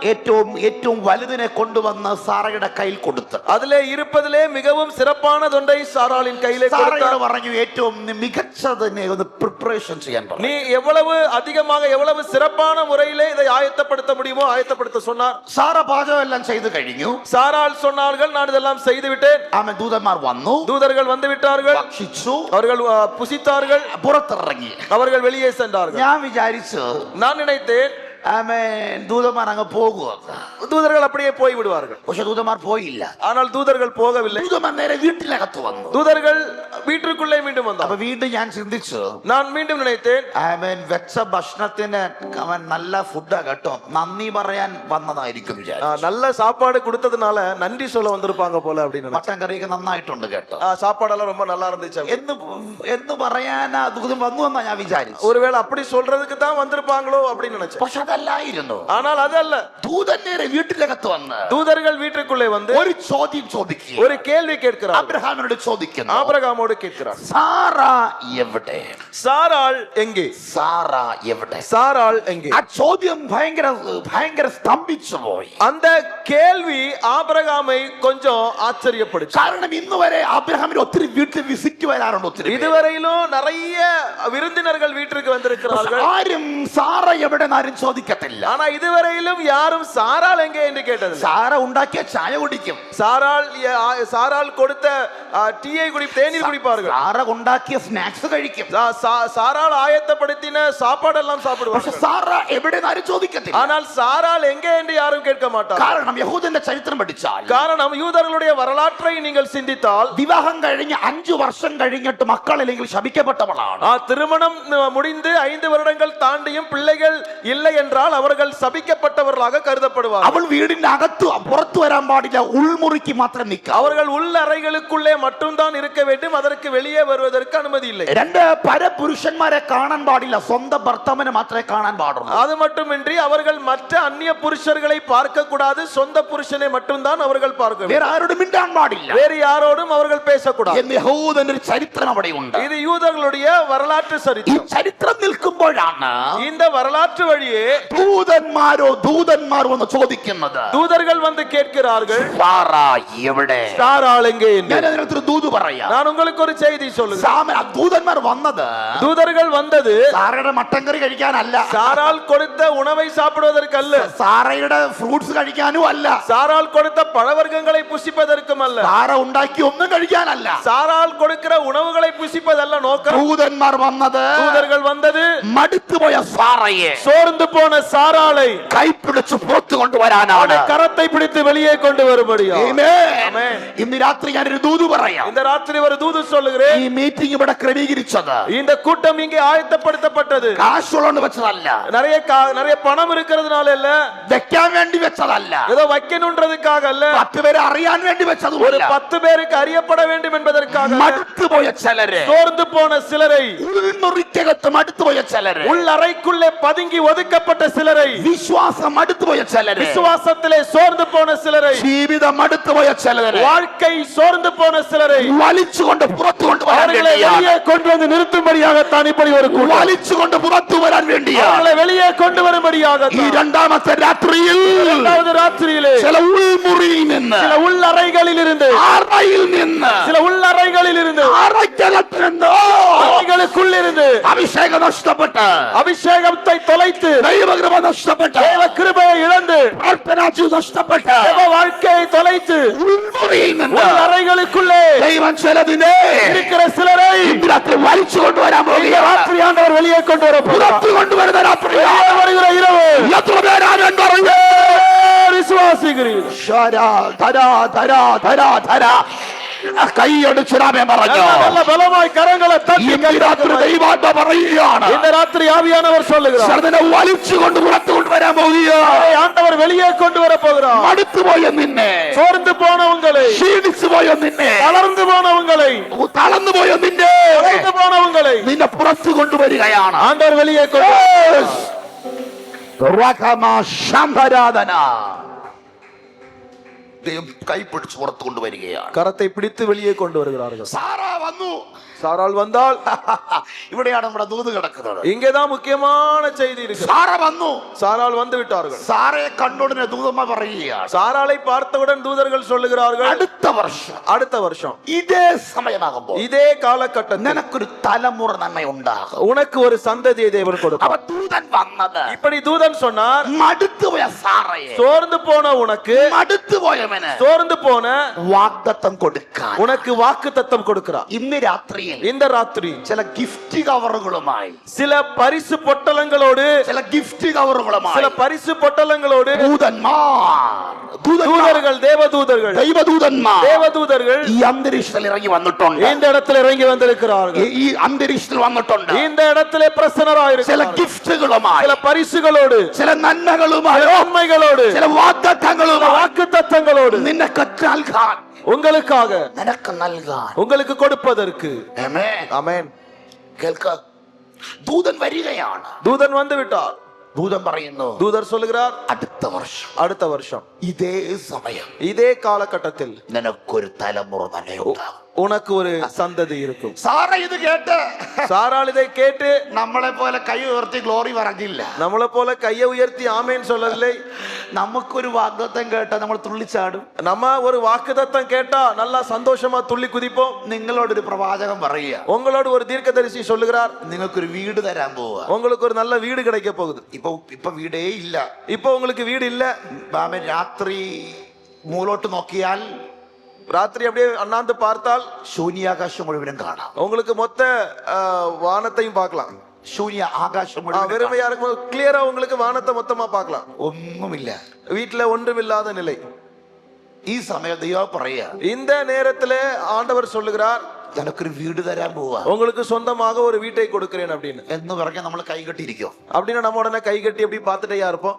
ഏറ്റവും വലുതിനെ കൊണ്ടുവന്ന് സാറയുടെ കയ്യിൽ കൊടുത്തു. அதிலே இருப்பதிலே மிகவும் சிறப்பானதொன்றை சாராளின் கையிலே கொடுத்தார். പറഞ്ഞു ഏറ്റവും മികച്ചതിനെ ഒന്ന് പ്രിപ്പറേഷൻ ചെയ്യാൻ പറഞ്ഞു. நீ எவ்வளவு அதிகமாக எவ்வளவு சிறப்பான முறையிலே இதை ஆயத்தப்படுத்த முடியுமோ ஆயத்தப்படுத்த சொன்னார். സാറ പാചകം എല്ലാം ചെയ്തു കഴിഞ്ഞു. சாராள் சொன்னார்கள், நான் இதெல்லாம் செய்து விட்டேன். ആമേൻ. ദൂതന്മാർ വന്നു. தூதர்கள் வந்து விட்டார்கள். ഭക്ഷിച്ചു. அவர்கள் புசித்தார்கள். പുറത്തിറങ്ങി. அவர்கள் வெளியே சென்றார்கள். ഞാൻ വിചാരിച്ചു, நான் நினைத்தேன் ആമേൻ, ദൂതന്മാർ അങ്ങ് പോകുക. தூதர்கள் அப்படியே போய் விடுவார்கள். പക്ഷെ ദൂതന്മാർ പോയില്ല. ஆனால் தூதர்கள் போகவில்லை. ദൂതന്മാർ നേരെ വീട്ടിനകത്ത് വന്നു. தூதர்கள் வீட்டிற்குள்ளே மீண்டும் അപ്പൊ வந்தார். വീണ്ടും ഞാൻ ചിന്തിച്ചു, நான் மீண்டும் நினைத்தேன், ആമേൻ, വെച്ച ഭക്ഷണത്തിന് അവൻ നല്ല ഫുഡാ കേട്ടോ, നന്ദി പറയാൻ വന്നതായിരിക്കും വിചാരിച്ചു. நல்ல சாப்பாடு கொடுத்ததுனால நன்றி சொல்ல வந்திருப்பாங்க போல அப்படின்னு நினைச்சேன். മട്ടൻ കറിയൊക്കെ നന്നായിട്ടുണ്ട് കേട്ടോ சாப்பாடெல்லாம் ரொம்ப நல்லா இருந்துச்சு എന്ന് പറയാനാ ദൂതൻ വന്നു എന്നാ ഞാൻ വിചാരിച്ചു. ஒருவேளை அப்படி சொல்றதுக்கு தான் வந்திருப்பாங்களோ அப்படின்னு நினைச்சேன். പക്ഷെ അതല്ലായിരുന്നു. ஆனால் അതല്ല. ദൂതൻ നേരെ വീട്ടിനകത്ത് വന്ന് தூதர்கள் வீட்டுக்குள்ளே வந்து ഒരു ചോദ്യം ചോദിക്കുക. ஒரு கேள்வி கேட்கிறார். അബ്രഹാമിനോട് ചോദിക്കുന്നു, ஆபிரகாமோடு கேட்கிறார், സാറ എവിടെ? சாராள் எங்கே? സാറ എവിടെ? சாராள் எங்கே? ആ ചോദ്യം ഭയങ്കര സ്തംഭിച്ചു പോയി. அந்த கேள்வி ஆபிரகாமை கொஞ்சம் ஆச்சரியப்படுச்சு. കാരണം ഇന്ന് വരെ അബ്രഹാമിന് ഒത്തിരി വീട്ടിൽ വിസിറ്റ് വരാറുണ്ട്. ഒത്തിരി இதுவரையிலும் நிறைய விருந்தினர்கள் வீட்டிற்கு வந்திருக்கிறார்கள். ആരും സാറ എവിടെ ആരും ചോദിക്കത്തില്ല. ஆனா இதுவரையிலும் யாரும் சாராள் எங்கே என்று கேட்டது. സാറ ഉണ്ടാക്കിയ ചായ കുടിക്കും. சாராள் கொடுத்த டீயை தேநீர் குடிப்பார்கள். സാറ ഉണ്ടാക്കിയ സ്നാക്സ് കഴിക്കും. சாராள் ஆயத்தப்படுத்தின சாப்பாடெல்லாம் சாப்பிடுவார்கள். പക്ഷെ സാറ എവിടെ ആരും ചോദിക്കത്തില്ല. ஆனால் சாராள் எங்கே என்று யாரும் கேட்க மாட்டார்கள். കാരണം യഹൂദന്റെ ചരിത്രം പഠിച്ചാൽ, காரணம் யூதர்களுடைய வரலாற்றை நீங்கள் சிந்தித்தால், വിവാഹം കഴിഞ്ഞ് 5 വർഷം കഴിഞ്ഞിട്ട് മക്കളില്ലെങ്കിൽ ശപിക്കപ്പെട്ടവളാണ്. திருமணம் முடிந்து 5 வருடங்கள் தாண்டியும் பிள்ளைகள் இல்லை என்றால் அவர்கள் சபிக்கப்பட்டவர்களாக கருதப்படுவார்கள். അവൾ വീടിന്റെ അകത്ത് പുറത്തു വരാൻ പാടില്ല, ഉൾമുറിക്ക് മാത്രം നിൽക്കാം. அவர்கள் உள் அறைகளுக்குள்ளே மட்டும்தான் இருக்க வேண்டும், அதற்கு வெளியே வருவதற்கு அனுமதி இல்லை. 2 പരപുരുഷന്മാരെ കാണാൻ പാടില്ല, സ്വന്തം ഭർത്താവിനെ മാത്രമേ കാണാൻ പാടുള്ളൂ. அது மட்டுமின்றி அவர்கள் மற்ற அந்நிய புருஷர்களை பார்க்க கூடாது, சொந்த புருஷனை மட்டும்தான் அவர்கள் பார்க்க வேண்டும். വേറെ ആരോടും മിണ്ടാൻ പാടില്ല, வேறு யாரோடும் அவர்கள் பேசக்கூடாது. എന്ന് യഹൂദന്റെ ഒരു ചരിത്രം അവിടെ ഉണ്ട്. இது யூதர்களுடைய வரலாற்று ഈ சரித்திரம். ചരിത്രം നിൽക്കുമ്പോഴാണ് இந்த வரலாற்று வழியே ദൂതന്മാരോ എന്ന് ചോദിക്കുന്നത്. தூதர்கள் வந்து கேட்கிறார்கள், സാറ എവിടെ? சாராள் எங்கே என்று. ഞാൻ അതിനകത്തൊരു ദൂത് പറയാം. நான் உங்களுக்கு ஒரு செய்தி சொல்லுகிறேன். ദൂതന്മാർ വന്നത് தூதர்கள் வந்தது സാറയുടെ മട്ടൻ കറി കഴിക്കാനല്ല, சாராள் கொடுத்த உணவை சாப்பிடுவதற்கு அல்ல, സാറയുടെ ഫ്രൂട്ട്സ് കഴിക്കാനും അല്ല, சாராள் கொடுத்த பழவர்க்கங்களை புசிப்பதற்கும் அல்ல, സാറ ഉണ്ടാക്കി ഒന്നും കഴിക്കാനല്ല. சாராள் கொடுக்கிற உணவுகளை புசிப்பதல்ல நோக்கம். ദൂതന്മാർ വന്നത്, தூதர்கள் வந்தது മടുത്തുപോയ സാറയെ சோர்ந்து போன சாராளை കൈപിടിച്ച് പുറത്തു കൊണ്ടുവരാനാണ്, கரத்தை பிடித்து வெளியே கொண்டு வரும்படியா. ആമേൻ. ഇന്ന് രാത്രി ഞാനൊരു ദൂത് പറയാം. இந்த ராத்திரி ஒரு தூது சொல்லுகிறேன். ഈ മീറ്റിംഗ് ഇവിടെ ക്രമീകരിച്ചത് இந்த கூட்டம் இங்கே ஆயத்தப்படுத்தப்பட்டது കാശുള്ളോണ്ട് വെച്ചതല്ല, நிறைய பணம் இருக்கிறதுனால இல்ல, വെക്കാൻ വേണ്ടി വെച്ചതല്ല, ஏதோ வைக்கணும்ன்றதுக்காக அல்ல, 10 പേരെ അറിയാൻ വേണ്ടി വെച്ചതും ஒரு അല്ല. 10 பேருக்கு அறியப்பட வேண்டும் என்பதற்காக அல்ல. മടുത്തുപോയ ചിലരെ, சோர்ந்து போன சிலரை, ഉൾമുറിക്കകത്ത് മടുത്തുപോയ ചിലരെ, உள் அறைக்குள்ளே பதுங்கி ஒதுக்கப்பட்ட சிலரை, വിശ്വാസം മടുത്തുപോയ ചിലരെ, விசுவாசத்திலே சோர்ந்து போன சிலரை, ജീവിതം മടുത്തുപോയ ചിലരെ, வாழ்க்கை சோர்ந்து போன சிலரை വലിച്ചുകൊണ്ട് പുറത്തു കൊണ്ടുവരാൻ அவர்களை വേണ്ടിയാണ്. வெளியே கொண்டு வந்து நிறுத்தும்படியாகத்தான் இப்படி ஒரு கூட்டம். വലിച്ചുകൊണ്ട് പുറത്തു വരാൻ വേണ്ടിയാണ്. அவர்களை வெளியே கொண்டு வரும்படியாக ഈ രണ്ടാമത്തെ രാത്രിയിൽ இரண்டாவது ராத்திரியிலே ചില ഉൾമുറിയിൽ നിന്ന്, சில உள்ளறைகளில் இருந்து, അറയിൽ നിന്ന്, சில உள்ளறைகளில் இருந்து, അറയ്ക്കകത്ത് നിന്ന് அறைகளுக்குள் இருந்து അഭിഷേകം നഷ്ടപ്പെട്ട്, அபிஷேகத்தை தொலைத்து, ദൈവകൃപ നഷ്ടപ്പെട്ട്, தேவ கிருபையை இழந்து, പ്രാർത്ഥനാജീവിതം നഷ്ടപ്പെട്ട്, தேவ வாழ்க்கையை தொலைத்து, ഉൾമുറിയിൽ നിന്ന് அறைகளுக்குள்ளே ദൈവം ചിലതിനെ இருக்கிற சிலரை ഇന്ന് രാത്രി വലിച്ചു കൊണ്ടുവരാൻ இந்த പോകുകയാണ്. ராத்திரி ஆண்டவர் வெளியே கொண்டு வர போகிறார். പുറത്തു കൊണ്ടുവരുന്ന രാത്രി வெளியே வருகிற இரவு എത്ര പേരാണ് പറഞ്ഞു? விசுவாசிக்கிறீர். കൈയടിച്ചിടാമേ പറഞ്ഞു. நல்ல பலமாய் കരങ്ങളെ തട്ടി ഇന്ന് രാത്രി ദൈവാത്മ പറയുകയാണ്, இந்த ராத்திரி ஆவியானவர் சொல்லுகிறார், ചിലതിനെ വലിച്ചുകൊണ്ട് പുറത്തു കൊണ്ടുവരാൻ പോകുകയാണ്. ஆண்டவர் வெளியே கொண்டு வர போகிறார். മടുത്തുപോയ നിന്നെ, சோர்ந்து போன உங்களை, ക്ഷീണിച്ചു പോയ നിന്നെ, தளர்ந்து போன உங்களை, തളർന്നു പോയ നിന്നെ, தளர்ந்து போன உங்களை നിന്നെ പുറത്തു കൊണ്ടുവരികയാണ്. ஆண்டவர் வெளியே கொண்டு ദൈവം കൈപിടിച്ച് പുറത്തു കൊണ്ടുവരികയാണ്. கரத்தை பிடித்து வெளியே கொண்டு வருகிறார்கள். സാറ വന്നു. சாராள் வந்தால் ഇവിടെയാണ് നമ്മുടെ ദൂത് കിടക്കുന്നത്. இங்கேதான் முக்கியமான செய்தி இருக்கு. സാറ വന്നു. சாராள் வந்து விட்டார்கள். സാറയെ കണ്ടുടനെ ദൂതന്മാർ പറയുകയാണ്, சாராளை பார்த்தவுடன் தூதர்கள் சொல்லுகிறார்கள், അടുത്ത വർഷം இதே சமயமாகுമ്പോൾ, இதே காலகட்டத்தில் നിനക്കൊരു തലമുറ നന്മ ഉണ്ടാകും, உனக்கு ஒரு சந்ததியை தேவன் கொடுப்பார். അവ ദൂതൻ വന്നത് இப்படி தூதன் சொன்னார், മടുത്തുപോയ സാറയെ, சோர்ந்து போன உனக்கு, മടുത്തുപോയവന് சோர்ந்து போன വാഗ്ദത്തം കൊടുക്കാൻ உனக்கு வாக்குத்தத்தம் கொடுக்கிறார். ഇന്ന് രാത്രിയിൽ இந்த ராத்திரி ചില ഗിഫ്റ്റ് കവറുകളുമായി, சில பரிசு பொட்டலங்களோடு, ചില ഗിഫ്റ്റ് കവറുകളുമായി, சில பரிசு பொட்டலங்களோடு ദൂതന്മാർ, தேவதூதர்கள், தேவதூதர்கள் ഈ അന്തരീക്ഷത്തിൽ ഇറങ്ങി വന്നിട്ടുണ്ട്. இந்த இடத்துல இறங்கி வந்திருக்கிறார்கள். ഈ അന്തരീക്ഷത്തിൽ വന്നിട്ടുണ്ട്. இந்த இடத்திலே பிரசன்னராயிருக்கிறார்கள். ചില ഗിഫ്റ്റുകളുമായി, சில பரிசுகளோடு, ചില നന്മകളുമായി, நன்மைகளோடு, ചില വാഗ്ദത്തങ്ങളുമായി வாக்குத்தத்தங்களோடு നിനക്ക് നൽകാൻ, உங்களுக்காக, നിനക്ക് നൽകാൻ, உங்களுக்கு கொடுப்பதற்கு. ആമേൻ. ஆமென். കേൾക്ക, ദൂതൻ വരികയാണ്. தூதன் வந்து விட்டார். ദൂതൻ പറയുന്നു, தூதர் சொல்லுகிறார், அடுத்த வருஷம் ഇതേ സമയം இதே காலகட்டத்தில் നിനക്കൊരു തലമുറ തന്നെ ഉണ്ടാകും. உனக்கு ஒரு சந்ததி இருக்கும். സാറ ഇത് കേട്ട് சாராள் இதை கேட்டு നമ്മളെ പോലെ കൈ ഉയർത്തി ഗ്ലോറി പറഞ്ഞില്ല. நம்மளை போல கையை உயர்த்தி ஆமேன்னு சொல்லவில்லை. നമുക്കൊരു വാഗ്ദത്തം കേട്ടാ നമ്മൾ തുള്ളിച്ചാടും. நம்ம ஒரு வாக்குத்தத்தம் கேட்டா நல்லா சந்தோஷமா துள்ளி குதிப்போம். നിങ്ങളോടൊരു പ്രവാചകൻ പറയുക, உங்களோட ஒரு தீர்க்கதரிசி சொல்லுகிறார், നിങ്ങൾക്കൊരു വീട് തരാൻ പോവുക. உங்களுக்கு ஒரு நல்ல வீடு கிடைக்க போகுது. ഇപ്പൊ വീടേ ഇല്ല. இப்போ உங்களுக்கு வீடு இல்ல. രാത്രി മൂലോട്ട് നോക്കിയാൽ, ராத்திரி அப்படியே அண்ணாந்து பார்த்தால் ശൂന്യാകാശം മുഴുവനും കാണാം. உங்களுக்கு மொத்த வானத்தையும் பார்க்கலாம். ശൂന്യ ആകാശം മുഴുവൻ வெறுமையா இருக்கும். கிளியரா உங்களுக்கு வானத்தை மொத்தமா பார்க்கலாம். ഒന്നുമില്ല, வீட்டுல ஒன்றுமில்லாத நிலை. ഈ സമയം ദൈവം പറയാ, இந்த நேரத்திலே ஆண்டவர் சொல்லுகிறார், எனക്കൊരു வீடு തരാൻ പോവാ, உங்களுக்கு சொந்தமாக ஒரு வீட்டை கொடுக்கிறேன் அப்படின்னு. എന്ന് പറഞ്ഞാൽ നമ്മൾ കൈകെട്ടിയിരിക്കും. அப்படின்னா நம்ம உடனே கை கட்டி அப்படி பார்த்துட்டே இருப்போம்.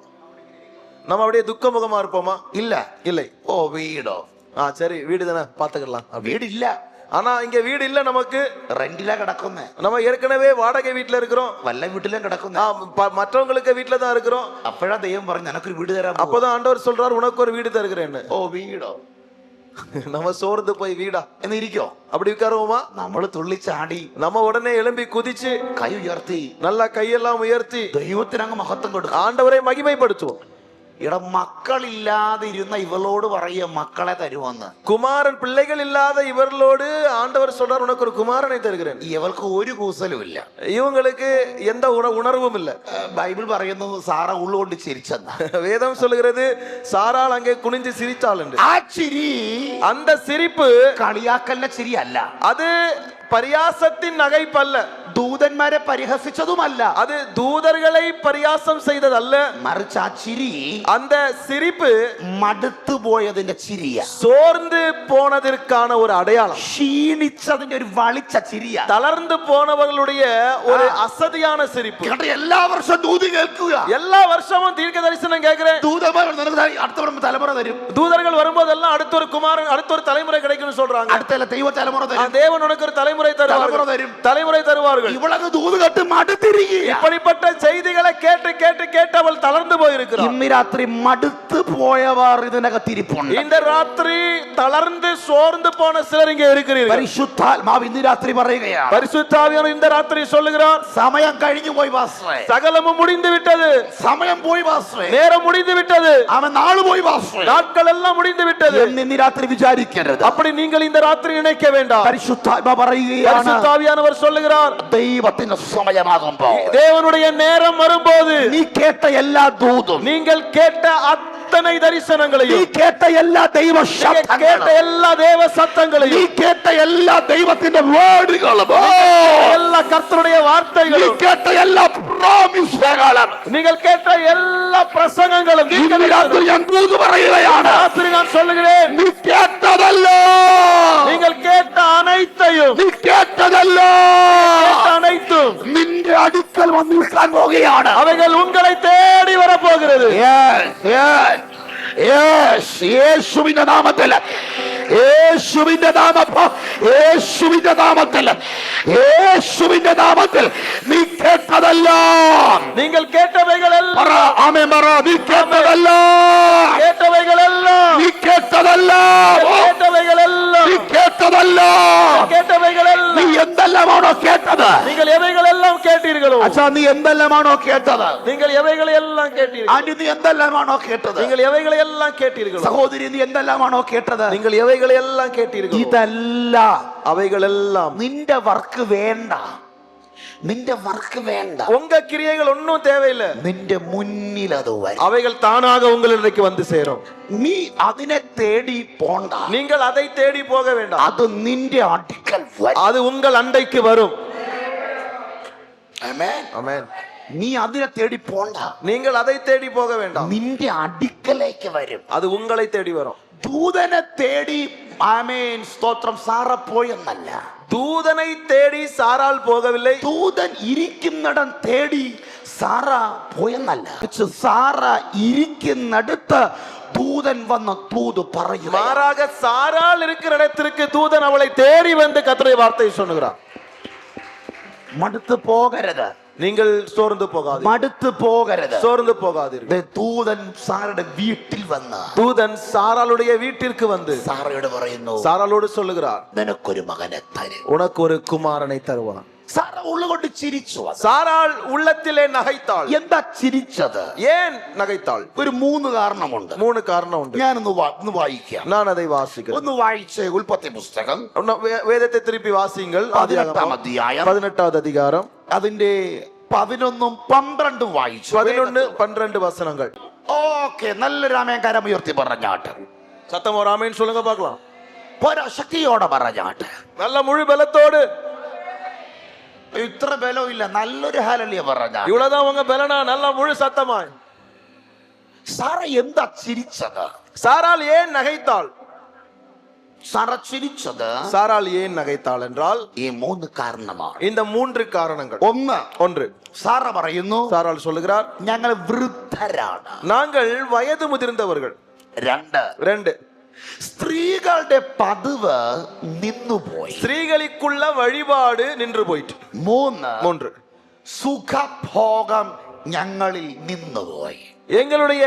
நம்ம அப்படியே துக்கமுகமா இருப்போமா? இல்ல, இல்லை. ஓ வீடோ, சரி வீடு தானே பாத்துக்கலாம். வீடில்ல. ஆனா இங்க வீடு இல்ல, நமக்கு ரெண்டில கிடக்குமே. நம்ம ஏற்கனவே வாடகை வீட்டுல இருக்கிறோம். வல்ல வீட்டுல கிடக்கும். மற்றவங்களுக்கு வீட்டுல தான் இருக்கிறோம். அப்பதான் தெய்வம் പറഞ്ഞു எனക്കൊരു வீடு தரான். அப்பதான் ஆண்டவர் சொல்றார், உனக்கு ஒரு வீடு தருகிறேன்னு. ஓ வீடோ. நம்ம சோர்ந்து போய் வீடா എന്ന് ഇരിക്കോ? அப்படி உட்காருவோமா? നമ്മള് തുള്ളിച്ചാടി, நம்ம உடனே எழும்பி குதிச்சு കൈ ഉയർത്തി நல்லா கையெல்லாம் உயர்த்தி ദൈവത്തിനങ്ങ് മഹത്വം കൊടുക്കും, ஆண்டவரை மகிமைப்படுத்துவோம். മക്കളില്ലാതെ ഇരുന്ന ഇവളോട് പറയുക മക്കളെ തരുമെന്ന്. குமாரன் பிள்ளைகள் இல்லாத இவர்களோடு ஆண்டவர் சொல்றார், உனக்கு ஒரு குமாரனை தருகிறேன். ഇവൾക്ക് ഒരു കൂസലും ഇല്ല, இவங்களுக்கு எந்த உணர்வும் இல்ல. ബൈബിൾ പറയുന്നു സാറ ഉള്ളുകൊണ്ട് ചിരിച്ചെന്ന. வேதம் சொல்லுகிறது, சாராள் அங்கே குனிஞ்சு சிரித்தாள் என்று. ആ ചിരി, அந்த சிரிப்பு കളിയാക്കലിന്റെ ചിരിയല്ല, அது பரியாசத்தின் நகைப்பல்ல, ദൂതന്മാരെ പരിഹസിച്ചതുമല്ല, அது தூதர்களை பரியாசம் செய்ததல்ல. മറിച്ച് ആ ചിരി, அந்த சிரிப்பு മടുത്തു പോയതിന്റെ ചിരിയ, சோர்ந்து போனதற்கான ஒரு அடையாளம், ക്ഷീണിച്ചതിന്റെ ഒരു വളിച്ച ചിരിയ, தளர்ந்து போனவர்களுடைய ஒரு அசதியான சிரிப்பு. എല്ലാ വർഷവും ദൂത് കേൾക്കുക, எல்லா வருஷமும் தீர்க்க தரிசனம் கேட்கிறேன். ദൂതന്മാർ അടുത്ത തലമുറ തരും, தூதர்கள் வரும்போதெல்லாம் அடுத்த ஒரு குமாரன், அடுத்த ஒரு தலைமுறை கிடைக்கும்னு சொல்றாங்க. അടുത്ത ദൈവ തലമുറ തരും, தேவன் உனக்கு ஒரு தலைமுறை தருவார்கள், தலைமுறை தருவார்கள். இவ்வளவு தூது கட்டு மடுத்திருக்கீங்க. இப்படிப்பட்ட செய்திகளை கேட்டு கேட்டு கேட்டு அவள் தளர்ந்து போயிருக்கிறாள். ഇന്ന് രാത്രി മടുത്തു പോയവർ ഇതിനകത്തിരിപ്പുണ്ട്. இந்த ராத்திரி தளர்ந்து சோர்ந்து போன சிலர் இங்கே இருக்கிறீர்கள். പരിശുദ്ധാത്മാവ് ഇന്ന് രാത്രി പറയുകയാണ്, பரிசுத்தாவியானவர் இந்த ராத்திரி சொல்லுகிறார், സമയം കഴിഞ്ഞു പോയി പാസ്റ്ററേ, சகலமும் முடிந்து விட்டது, സമയം പോയി പാസ്റ്ററേ, நேரம் முடிந்து விட்டது, അവൻ നാൾ പോയി പാസ്റ്ററേ, நாட்கள் எல்லாம் முடிந்து விட்டது ഇന്ന് രാത്രി വിചാരിക്കരുത്. அப்படி நீங்கள் இந்த ராத்திரி நினைக்க வேண்டாம். പരിശുദ്ധാത്മാവ് പറയുകയാണ്, பரிசுத்தாவியானவர் சொல்லுகிறார், ദൈവത്തിന്റെ സമയമാകുമ്പോൾ, தேவனுடைய நேரம் வரும்போது, നീ കേട്ട എല്ലാ ദൂതും, நீங்கள் கேட்ட அத்தனை നീ தரிசனங்களையும், കേട്ട എല്ലാ ദൈവ கேட்ட ശബ്ദങ്ങളും, எல்லா தேவ നീ சத்தங்களையும், കേട്ട എല്ലാ ദൈവത്തിന്റെ വേർഡുകളും, எல்லா கர்த்தருடைய നീ வார்த்தைகளும், കേട്ട എല്ലാ പ്രോമിസുകളും, நீங்கள் கேட்ட எல்லா பிரசங்கங்களும், ഇന്ന് രാത്രി ഞാൻ ദൂത് പറയുകയാണ്, ராத்திரி நான் சொல்லுகிறேன், നീ കേട്ടതല്ല, நீங்கள் கேட்ட அனைத்தையும், നീ കേട്ടതല്ല, அனைத்தும் നിന്റെ അടുക്കൽ വന്ന് നിൽക്കാൻ പോകുകയാണ്. அவைகள் உங்களை தேடி வர போகிறது. യേശുവിന്റെ നാമത്തിൽ, യേശുവിന്റെ നാമത്തിൽ, യേശുവിന്റെ നാമത്തിൽ, യേശുവിന്റെ നാമത്തിൽ നീ കേട്ടതല്ല, நீங்கள் கேட்டவைகள் எல்லாம், പറ ആമേൻ പറ, നീ കേട്ടതല്ല, கேட்டவைகள் எல்லாம், നീ കേട്ടതല്ല, கேட்டவைகள் எல்லாம், നീ കേട്ടതല്ല, கேட்டவைகள் எல்லாம், നീ എന്തെല്ലാമാണോ കേട്ടത്? நீங்கள் எவைகள் எல்லாம் கேட்டீர்களோ, അച്ഛാ നീ എന്തെല്ലാമാണോ കേട്ടത്? நீங்கள் எவைகளை எல்லாம் கேட்டீர்கள், ആന്റി നീ എന്തെല്ലാമാണോ കേട്ടത്? நீங்கள் எவைகளை எல்லாம் கேட்டீர்களோ, സഹോദരി നീ എന്തെല്ലാമാണോ കേട്ടത്? நீங்கள் எவைகளை எல்லாம் கேட்டீர்களோ, ഇതല്ല அவைகள் எல்லாம் നിന്റെ വർക്ക് വേണ്ട, നിന്റെ വർക്ക് വേണ്ട, உங்க கிரியைகள் ஒன்னும் தேவையில்லை, നിന്റെ മുന്നിൽ അത് വരും. அவைகள் தானாக உங்களிடக்கு வந்து சேரும். നീ അതിനെ തേടി പോണ്ട, நீங்கள் அதை தேடி போக வேண்டாம், അത് നിന്റെ അടുക്കൽ വരും. அது உங்கள் அண்டைக்கு வரும். ആമേൻ. ஆமென். നീ അതിനെ തേടി പോണ്ട, நீங்கள் அதை தேடி போக வேண்டாம், നിന്റെ അടുക്കലേക്ക് വരും. அது உங்களை தேடி வரும். ദൂതനെ തേടി ആമേൻ സ്തോത്രം സാറ പോയെന്നല്ല, தூதனை தேடி சாராள் போகவில்லை, ദൂതൻ ഇരിക്കുന്നിടം തേടി സാറ പോയെന്നല്ല, സാറ ഇരിക്കുന്നിടത്ത് ദൂതൻ വന്ന് தூது പറയും. மாறாக சாராள் இருக்கிற இடத்திற்கு தூதன் அவளை தேடி வந்து கர்த்தருடைய வார்த்தையை சொல்லுகிறார். മടുത്തു പോകരുത്, நீங்கள் சோர்ந்து போகாதீர்கள். മടുത്തു പോകരുത്. சோர்ந்து போகாதீர்கள். ദൂതൻ സാറയുടെ വീട്ടിൽ വന്ന് தூதன் சாராளுடைய வீட்டிற்கு வந்து സാറയോട് പറയുന്നു, சாராளோடு சொல்லுகிறார், നിനക്കൊരു മകനെ തരും. உனக்கு ஒரு குமாரனை தருவான். സാറ ഉള്ളുകൊണ്ട് ചിരിച്ചു. சாராள் உள்ளத்திலே நகைத்தாள். എന്താ ചിരിച്ചത്? ஏன் நகைத்தாள்? ഒരു 3 കാരണമുണ്ട്. 3 காரணம் உண்டு. ഞാനൊന്ന് വായിക്കാം. நான் அதை வாசிக்கிறேன். ഒന്ന് വായിച്ചേ ഉൽപ്പത്തി പുസ്തകം வேதத்தை திருப்பி வாசிங்கள். 18-ാം അധ്യായം 18வது அதிகாரம் അതിന്റെ 11ഉം 12ഉം വായിച്ചു. 11, 12 வசனங்கள். ഓക്കെ, നല്ലൊരു ആമേൻ കരം ഉയർത്തി പറഞ്ഞാട്ട്. சத்தம் ஒரு ஆமென் சொல்லுங்க பார்க்கலாம். ശക്തിയോടെ പറഞ്ഞാട്ട്. நல்ல முழு பலத்தோடு. ഇത്ര ബലമില്ല, നല്ലൊരു ഹല്ലേലൂയ പറഞ്ഞാട്ട്. இவ்வளவுதான் உங்க பலனா? நல்ல முழு சத்தமாய். സാറ എന്താ ചിരിച്ചത്? சாராள் ஏன் நகைத்தாள்? സാറ ചിരിച്ചത്, சாராள் ஏன் நகைத்தாள் என்றால் ഈ 3 കാരണമാണ്. இந்த 3 காரணங்கள். ஒன்று, സാറ പറയുന്നു, சாராள் சொல்லுகிறார், ഞങ്ങൾ വൃദ്ധരാണ്. நாங்கள் வயது முதிர்ந்தவர்கள். 2, സ്ത്രീകളുടെ പതിവ് നിന്നുപോയി. ஸ்திரீகளுக்குள்ள வழிபாடு நின்று போயிட்டு. 3, സുഖഭോഗം ഞങ്ങളിൽ നിന്നുപോയി. எங்களுடைய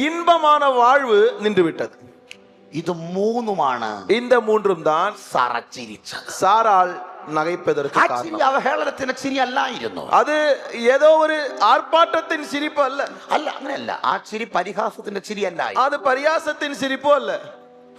இன்பமான வாழ்வு நின்று விட்டது. ഇത് 3മാണ്. இந்த 3ம் தான் സാറ ചിരിച്ചത്. சாராள் நகைப்பதற்கு ആ காரணம். ചിരി അവഹേളനത്തിന്റെ ചിരി അല്ലായിരുന്നു. அது ஏதோ ஒரு ஆர்ப்பாட்டத்தின் சிரிப்பு அல்ல. അല്ല, അങ്ങനെയല്ല. ആ ചിരി പരിഹാസത്തിന്റെ ചിരി അല്ല. அது பரியாசத்தின் சிரிப்பு அல்ல.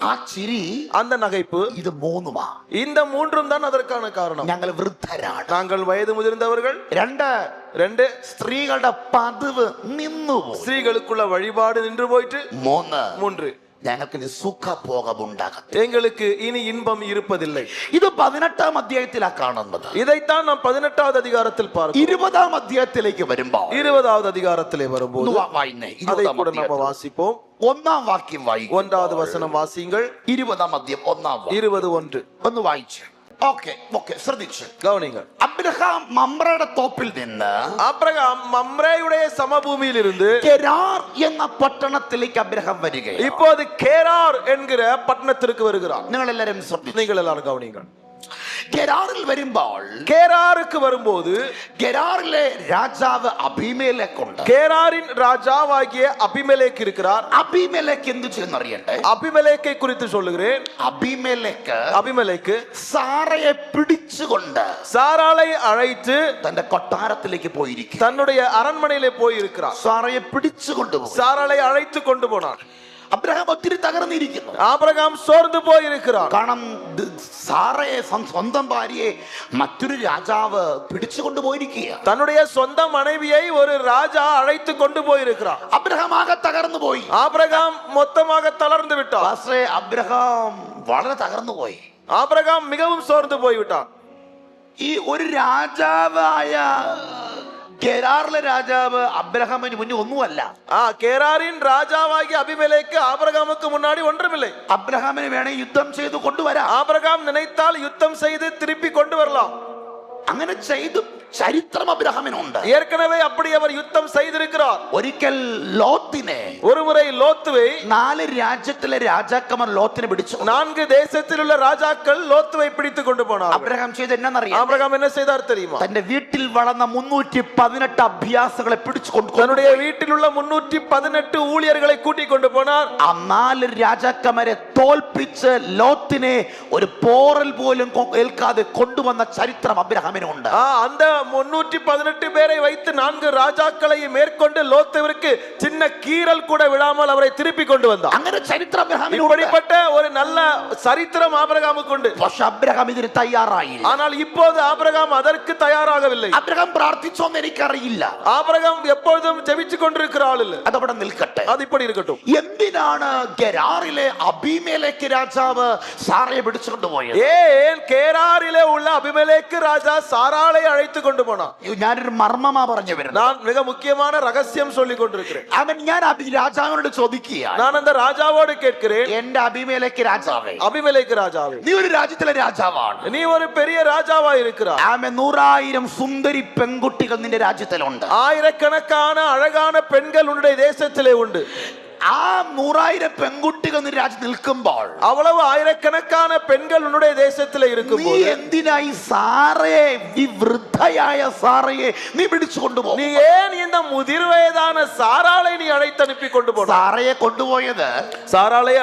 ആ ചിരി, அந்த நகைப்பு, ഇത് 3மா. இந்த 3ம் தான் அதற்கான காரணம். ഞങ്ങൾ വൃദ്ധരാണ്. நாங்கள் வயது முதிர்ந்தவர்கள். 2, സ്ത്രീകളുടെ പതിവ് നിന്നുപോയി. ஸ்திரீகளுக்குள்ள வழிபாடு நின்று போயிட்டு. 3, ഞങ്ങൾക്ക് ഇനി സുഖഭോഗം ഉണ്ടാകും. எங்களுக்கு இனி இன்பம் இருப்பதில்லை. ഇത് 18-ാം അധ്യായത്തിലാണ് കാണുന്നത്. இதைத்தான் நாம் 18வது அதிகாரத்தில் பார்க்கிறோம். 20-ാം അധ്യായത്തിലേക്ക് വരുമ്പോൾ 20வது அதிகாரத்திலே வரும்போது அதை கூட நம்ம வாசிப்போம். 1-ാം വാക്യം വായിക്കും. 1வது வசனம் வாசியுங்கள். 20-ാം അധ്യായം 1-ാം വാക്യം. 21 ഒന്ന് വായിച്ചു. ഓക്കെ, ശ്രദ്ധിച്ചു கவனிங்கள். അബ്രഹാം മമ്രയുടെ തോപ്പിൽ നിന്ന് ஆபிரகாம் மம்ரேயுடைய சமபூமியில் இருந்து കെരാർ എന്ന പട്ടണത്തിലേക്ക് അബ്രഹാം വരികയാണ്. இப்போது கேரார் என்கிற பட்டணத்திற்கு வருகிறார். നിങ്ങൾ എല്ലാവരും ശ്രദ്ധിച്ചു. நீங்கள் எல்லாரும் கவனிங்கள். കെരാറിൽ വരുമ്പോൾ, கேராருக்கு வரும்போது കെരാറിലെ രാജാവ് അബീമേലെക്ക് ഉണ്ട്. கேராரின் ராஜாவாகிய அபிமெலேக் இருக்கிறார். അബീമേലെക്ക് എന്തു ചെയ്യുന്നറിയണ്ടേ? அபிமெலேக்கை குறித்து சொல்லுகிறேன். അബീമേലെക്ക് സാറയെ പിടിച്ചുകൊണ്ട് சாராளை அழைத்து തന്റെ കൊട്ടാരത്തിലേക്ക് പോയിരിക്കും. தன்னுடைய அரண்மனையிலே போய் இருக்கிறார். സാറയെ പിടിച്ചുകൊണ്ട് சாராளை அழைத்து கொண்டு போனார். അബ്രഹാം ഒത്തിരി തകർന്നിരിക്കുന്നു. ஆபிரகாம் சோர்ந்து போய் இருக்கிறார். കാരണം സാറയെ, സ്വന്തം ഭാര്യയെ മറ്റൊരു രാജാവ് പിടിച്ചുകൊണ്ട് പോയിരിക്കുക. தன்னுடைய சொந்த மனைவியை ஒரு ராஜா அழைத்து கொண்டு போயிருக்கிறார். അബ്രഹാം ആകെ തകർന്നു പോയി. ஆபிரகாம் மொத்தமாக தளர்ந்து விட்டார். പക്ഷേ അബ്രഹാം വളരെ തകർന്നു പോയി. ஆபிரகாம் மிகவும் சோர்ந்து போய்விட்டார். ഈ ഒരു രാജാവായ കെരാറിലെ രാജാവ് അബ്രഹാമിന് മുന്നിൽ ഒന്നുമല്ല. കേരാറിൻ രാജാവാകിയ അബിമെലേക്ക് ആബ്രഹാമുக்கு முன்னாடி ஒன்றுமில்லை. അബ്രഹാമിന് വേണേ യുദ്ധം ചെയ്തു കൊണ്ടുവരാം. ஆபிரகாம் நினைத்தால் யுத்தம் செய்து திருப்பி கொண்டு வரலாம். അങ്ങനെ ചെയ്തു ചരിത്രം അബ്രഹാമിനുണ്ട്. ஏற்கனவே அப்படி அவர் யுத்தம் செய்திருக்கிறார். ഒരിക്കൽ ലോത്തിനെ, ஒருமுறை லோத்துவை 4 രാജ്യത്തിലെ രാജാക്കന്മാർ ലോത്തിനെ പിടിച്ചു. 4 தேசத்திலுள்ள ராஜாக்கள் லோத்துவை பிடித்து கொண்டு போனார். അബ്രഹാം ചെയ്ത എന്നറിയാം? ஆபிரகாம் என்ன செய்தார் தெரியுமா? തന്റെ വീട്ടിൽ വളർന്ന 318 അഭ്യാസങ്ങളെ പിടിച്ചുകൊണ്ട് தன்னுடைய വീട്ടിലുള്ള 318 ஊழியர்களை கூட்டி கொண்டு போனார். ആ 4 രാജാക്കന്മാരെ തോൽപ്പിച്ച് ലോത്തിനെ ഒരു പോറൽ പോലും ഏൽക്കാതെ കൊണ്ടുവന്ന ചരിത്രം അബ്രഹാമിനുണ്ട്. அந்த 318 பேரை வைத்து 4 ராஜாக்களை மேற்கொண்டு லோத்துவிற்கு சின்ன கீறல் கூட விழாமல் அவரை திருப்பி கொண்டு வந்தார். അങ്ങനെ ചരിത്രം അബ്രഹാമിനുണ്ട്. இப்படிப்பட்ட ஒரு நல்ல சரித்திரம் ஆபிரகாமுக்கு உண்டு. പക്ഷേ അബ്രഹാം ഇതിന് തയ്യാറായില്ല. ஆனால் இப்போது ஆபிரகாம் அதற்கு தயாராகவில்லை. അബ്രഹാം പ്രാർത്ഥിച്ചോന്ന് എനിക്കറിയില്ല. ஆபிரகாம் எப்பொழுதும் ஜெபிச்சு கொண்டிருக்கிற ஆள் இல்ல. അതവിടെ നിൽക്കട്ടെ. அது இப்படி இருக்கட்டும். എന്തിനാണ് ഗെരാറിലെ അബീമേലെക്ക് രാജാവ് സാറയെ പിടിച്ചുകൊണ്ട് പോയത്? ஏன் கேராரிலே உள்ள அபிமெலேக்கு ராஜா சாராளை அழைத்து கொண்டு போனான்? ഞാനൊരു മർമ്മമാ പറഞ്ഞു വരുന്നത്. நான் மிக முக்கியமான ரகசியம் சொல்லிக் கொண்டிருக்கிறேன். ഞാൻ രാജാവിനോട് ചോദിക്കുക, நான் அந்த ராஜாவோடு கேட்கிறேன், എന്റെ അബീമേലെക്ക് രാജാവേ, அபிமெலேக்கு ராஜாவே, നീ ഒരു രാജ്യത്തിലെ രാജാവാണ്. நீ ഒരു பெரிய ராஜாவா இருக்கிறாய். 100,000 സുന്ദരി പെൺകുട്ടികൾ നിന്റെ രാജ്യത്തിലുണ്ട്. ஆயிரக்கணக்கான அழகான பெண்கள் உன்னுடைய தேசத்திலே உண்டு. ആ 100,000 പെൺകുട്ടികൾ നിന്റെ രാജ്യത്ത് നിൽക്കുമ്പോൾ அவ்வளவு ஆயிரக்கணக்கான பெண்கள் உன்னுடைய தேசத்துல നീ இருக்கும்போது എന്തിനായി സാറയെ, ഈ വൃദ്ധയായ സാറയെ നീ പിടിച്ചു കൊണ്ടുപോകും? நீ ஏன் இந்த முதிர் வயதான சாராளை நீ அழைத்து அனுப்பி கொண்டு போன? സാറയെ കൊണ്ടുപോയത് சாராளை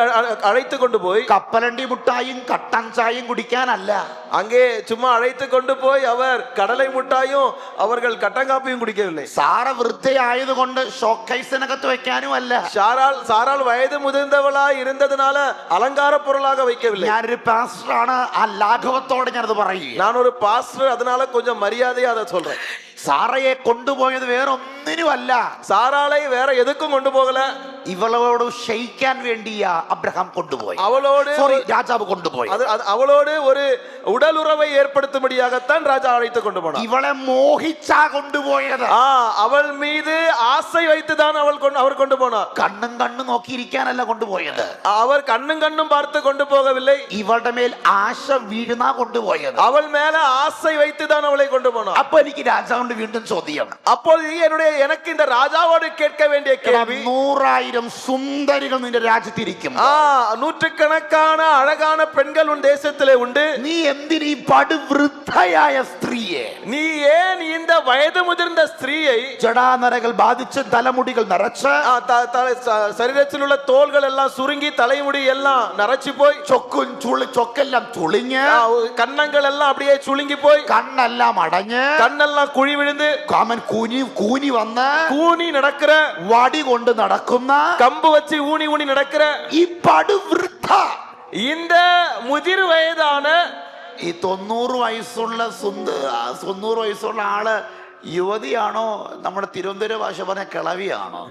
அழைத்து கொண்டு போய் കപ്പലണ്ടി മുട്ടായും കട്ടൻ ചായയും കുടിക്കാനല്ല. அங்கே சும்மா அழைத்து கொண்டு போய் அவர் கடலை முட்டாயும் அவர்கள் கட்டங்காப்பியும் குடிக்கவில்லை. സാറ വൃദ്ധയായതുകൊണ്ട് ഷോക്കേസിനകത്ത് വെക്കാനും അല്ല. சாராள் வயது முதிர்ந்தவளாய் இருந்ததுனால அலங்கார பொருளாக வைக்கவில்லை. ഞാനൊരു പാസ്റ്ററാണ്, ആ ലാഘവത്തോടെ ഞാനത് പറയും. நான் ஒரு பாஸ்டர், அதனால கொஞ்சம் மரியாதையா அதை சொல்றேன். സാറയെ കൊണ്ടുപോയത് വേറെ ഒന്നിനുമല്ല. சாராளை வேற எதுக்கும் கொண்டு போகல. ഇവളോട് ക്ഷയിക്കാൻ വേണ്ടിയാ അബ്രഹാം കൊണ്ടുപോയി. அவளோடு രാജാവ് കൊണ്ടുപോയി. அவளோடு ஒரு உடல் உறவை ஏற்படுத்தும்படியாகத்தான் ராஜா அழைத்து கொண்டு போனார். ഇവളെ മോഹിച്ചാ കൊണ്ടുപോയത്. அவள் மீது ஆசை வைத்துதான் அவர் கொண்டு போனார். കണ്ണും കണ്ണും നോക്കിയിരിക്കാനല്ല കൊണ്ടുപോയത്. அவர் கண்ணும் கண்ணும் பார்த்து கொண்டு போகவில்லை. ഇവളുടെ മേൽ ആശ വീഴുന്നാ കൊണ്ടുപോയത്. அவள் மேல ஆசை வைத்துதான் அவளை கொண்டு போனார். അപ്പൊ എനിക്ക് രാജാവിന്റെ വീണ്ടും ചോദ്യം. അപ്പോൾ எனக்கு இந்த ராஜாவோடு கேட்க வேண்டிய கேள்வி, 100,000 സുന്ദരികൾ നിന്റെ രാജ്യത്തിരിക്കും, நூற்றுக்கணக்கான அழகான பெண்கள் உன் தேசத்திலே உண்டு, നീ എന്തിനീ പടുവൃദ്ധയായ സ്ത്രീയെ, நீ ஏன் இந்த வயது முதிர்ந்த ஸ்திரீயை, ജടാനരകൾ ബാധിച്ച് തലമുടികൾ നിറച്ച്, ശരീരത്തിൽ ഉള്ള തോൾകൾ എല്ലാം സുരുങ്ങി തലമുടി എല്ലാം നരച്ചു പോയി, ചൊക്കെല്ലാം ചുളിഞ്ഞ്, കണ്ണങ്ങൾ എല്ലാം அப்படியே ചുളുങ്ങി പോയി, കണ്ണെല്ലാം അടഞ്ഞ്, കണ്ണെല്ലാം കുഴി വിഴുந்து, കാമൻ കൂനി വന്ന് കൂനി നടക്കുന്ന, വടി കൊണ്ട് നടക്കുന്ന, കമ്പ് വെച്ച് ഊണി ഊണി നടക്കുന്ന ഈ പടുവൃദ്ധ, இந்த മുതിർ വയതാണ് ഈ 90 വയസ്സുള്ള ആള് യുവതിയാണോ, നമ്മുടെ തിരുവനന്തപുരം ഭാഷ പറഞ്ഞ കിളവിയാണോ?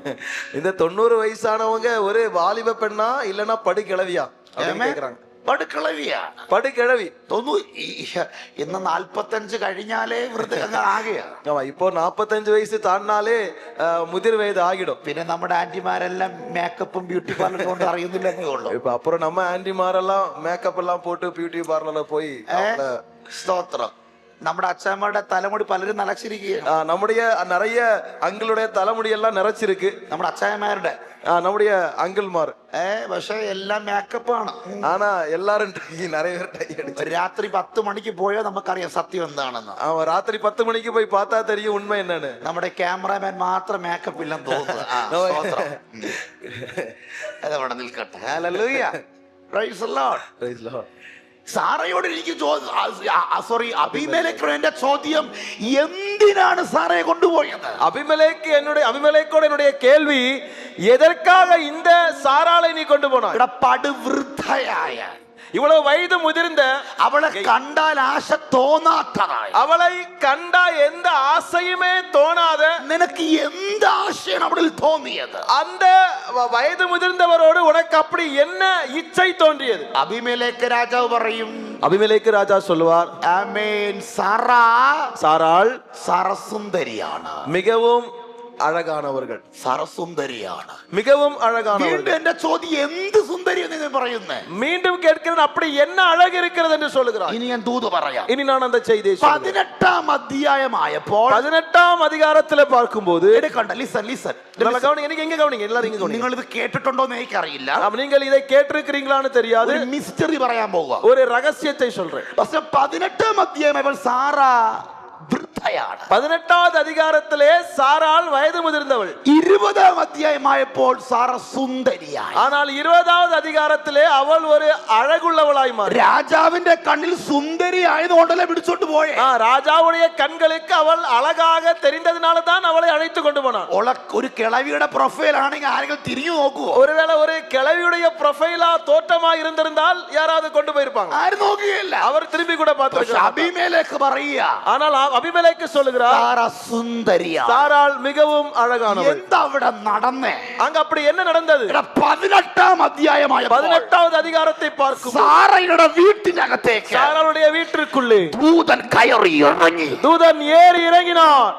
இந்த 90 വയസ്സാണവங்க ഒരു വാലിബ പെണ്ണാ இல்லனா പടി കിളവിയാ കേக்குறாங்க. പടുക്കിളവിയാണ്, പടുകിഴവി. ഇന്ന് 45 കഴിഞ്ഞാലേ വൃദ്ധ ആകെയാണ്. ഇപ്പോ 45 വയസ്സ് താഴ്ന്നാലേ മുതിർ വയത് ആകിടും. പിന്നെ നമ്മുടെ ആന്റിമാരെല്ലാം മേക്കപ്പും ബ്യൂട്ടി പാർലറും കൊണ്ട് അറിയുന്നില്ലെന്നേ ഉള്ളൂ. ഇപ്പൊ അപ്പുറം നമ്മ ആന്റിമാരെല്ലാം മേക്കപ്പ് എല്ലാം പോട്ട് ബ്യൂട്ടി പാർലറിൽ പോയി. സ്തോത്രം. നമ്മുടെ അച്ഛന്മാരുടെ തലമുടി പലരും നനച്ചിരിക്കുകയാണ്. നമ്മുടെ നിറയെ അങ്കിളുടെ തലമുടി എല്ലാം നിറച്ചിരിക്ക്. നമ്മുടെ അച്ഛന്മാരുടെ നമ്മുടെ അങ്കിൾമാർ പക്ഷെ എല്ലാം മേക്കപ്പാണ്. ആണാ എല്ലാരും നിറയെ രാത്രി 10 മണിക്ക് പോയോ നമുക്കറിയാം സത്യം എന്താണെന്ന്. രാത്രി 10 മണിക്ക് പോയി പാത്താ തെരിയും ഉണ്മ എന്നാണ്. നമ്മുടെ ക്യാമറാമാൻ മാത്രം മേക്കപ്പ് ഇല്ലെന്ന് തോന്നുന്നു. അതവിടെ നിൽക്കട്ടെ. Hallelujah, praise the lord. Praise the lord. സാറയോട് എനിക്ക് അബീമേലെക്കിന്റെ ചോദ്യം, എന്തിനാണ് സാറയെ കൊണ്ടുപോയത്? അബിമേലെക്കോട് என்னுடைய கேள்வி, எதற்காக இந்த சாராளை நீ கொண்டு போனாய்? പടുവൃദ്ധയായ, இவ்வளவு வயது முதிர்ந்த, അവളെ കണ്ടാൽ ആശ തോന്നാത്തതായി, அவளை கண்டா எந்த ஆசையுமே தோணாத, നിനക്ക് എന്ത് ആശയാണ് അവളിൽ തോന്നിയത്? அந்த வயது முதிர்ந்தவரோடு உனக்கு அப்படி என்ன இச்சை தோன்றியது? അബീമേലെക്ക് രാജാവ് പറയും, അബിമേലെക്ക് രാജാ சொல்லுவார், ആമേൻ, സാറാൾ സരസുന്ദരിയാണ്, மிகவும் അഴകാണവர்கள், സരസുന്ദരിയാണ്, மிகவும் அழகானவர்கள். എന്റെ ചോദ്യം, എന്ത് സുന്ദരി എന്ന് പറയുന്നേ? மீண்டும் கேட்கிறேன், அப்படி என்ன அழகு இருக்கிறது என்று சொல்லுகிறார். ഇനി ഞാൻ ദൂത് പറയാം. இனி நான் அந்த செய்தியை 18-ാം അധ്യായമായപ്പോൾ 18-ാം അധികാരത്തിലെ പാർക്കുம்போது നിങ്ങൾ ഇത് കേട്ടിട്ടുണ്ടോ എന്ന് എനിക്കറിയില്ല. நீங்கள் இதை கேட்டிருக்கிறீங்களான்னு தெரியாது. ഒരു മിസ്റ്ററി പറയാൻ പോവുക, ஒரு ரகசியத்தை சொல்றேன். പക്ഷെ 18-ാം അധ്യായമായപ്പോൾ സാറാ വൃദ്ധയാണ്. 18-ാவது அதிகாரத்திலே சாராள் வயது முதிர்ந்தவள். 20-ാം അധ്യായമായപ്പോൾ സാറ സുന്ദരിയായി. ஆனால் 20-வது அதிகாரத்திலே அவள் ஒரு അഴകുള്ളവളായി മാറി. രാജാവിന്റെ കണ്ണിൽ സുന്ദരി ആയതുകൊണ്ടല്ലേ പിടിച്ചോണ്ട് പോയേ. ராஜாவுடைய கண்களுக்கு அவள் அழகாக தெரிந்ததனால தான் அவளை அழைத்து கொண்டு போனான். ഒരു കിളവിയുടെ പ്രൊഫൈൽ ആണെങ്കിൽ ആരെങ്കിലും തിരിഞ്ഞു നോക്കുവോ? ஒருவேளை ஒரு கிழவியுடைய ப்ரொஃபைலா தோற்றமா இருந்திருந்தால் யாராவது கொண்டு போயிருப்பாங்க. ആരും നോക്കുകയില്ല. அவர் திரும்பி கூட பார்த்து അബീമേലെക്ക് പറയുക, ஆனால் அபிமெலேக்கு சொல்லுகிறார், സാറ സുന്ദരിയാ, சாராள் மிகவும் அழகானவள். എന്താ അവിടെ നടന്നേ? அங்க அப்படி என்ன நடந்தது? 18-ാം അധ്യായമായ 18-வது அதிகாரத்தை பார்க்கும் സാറയുടെ വീട്ടിനകത്തേക്ക് சாராளுடைய வீட்டிற்குள்ளே ദൂതൻ കയറി ഇറങ്ങി. தூதன் ஏறி இறங்கினார்.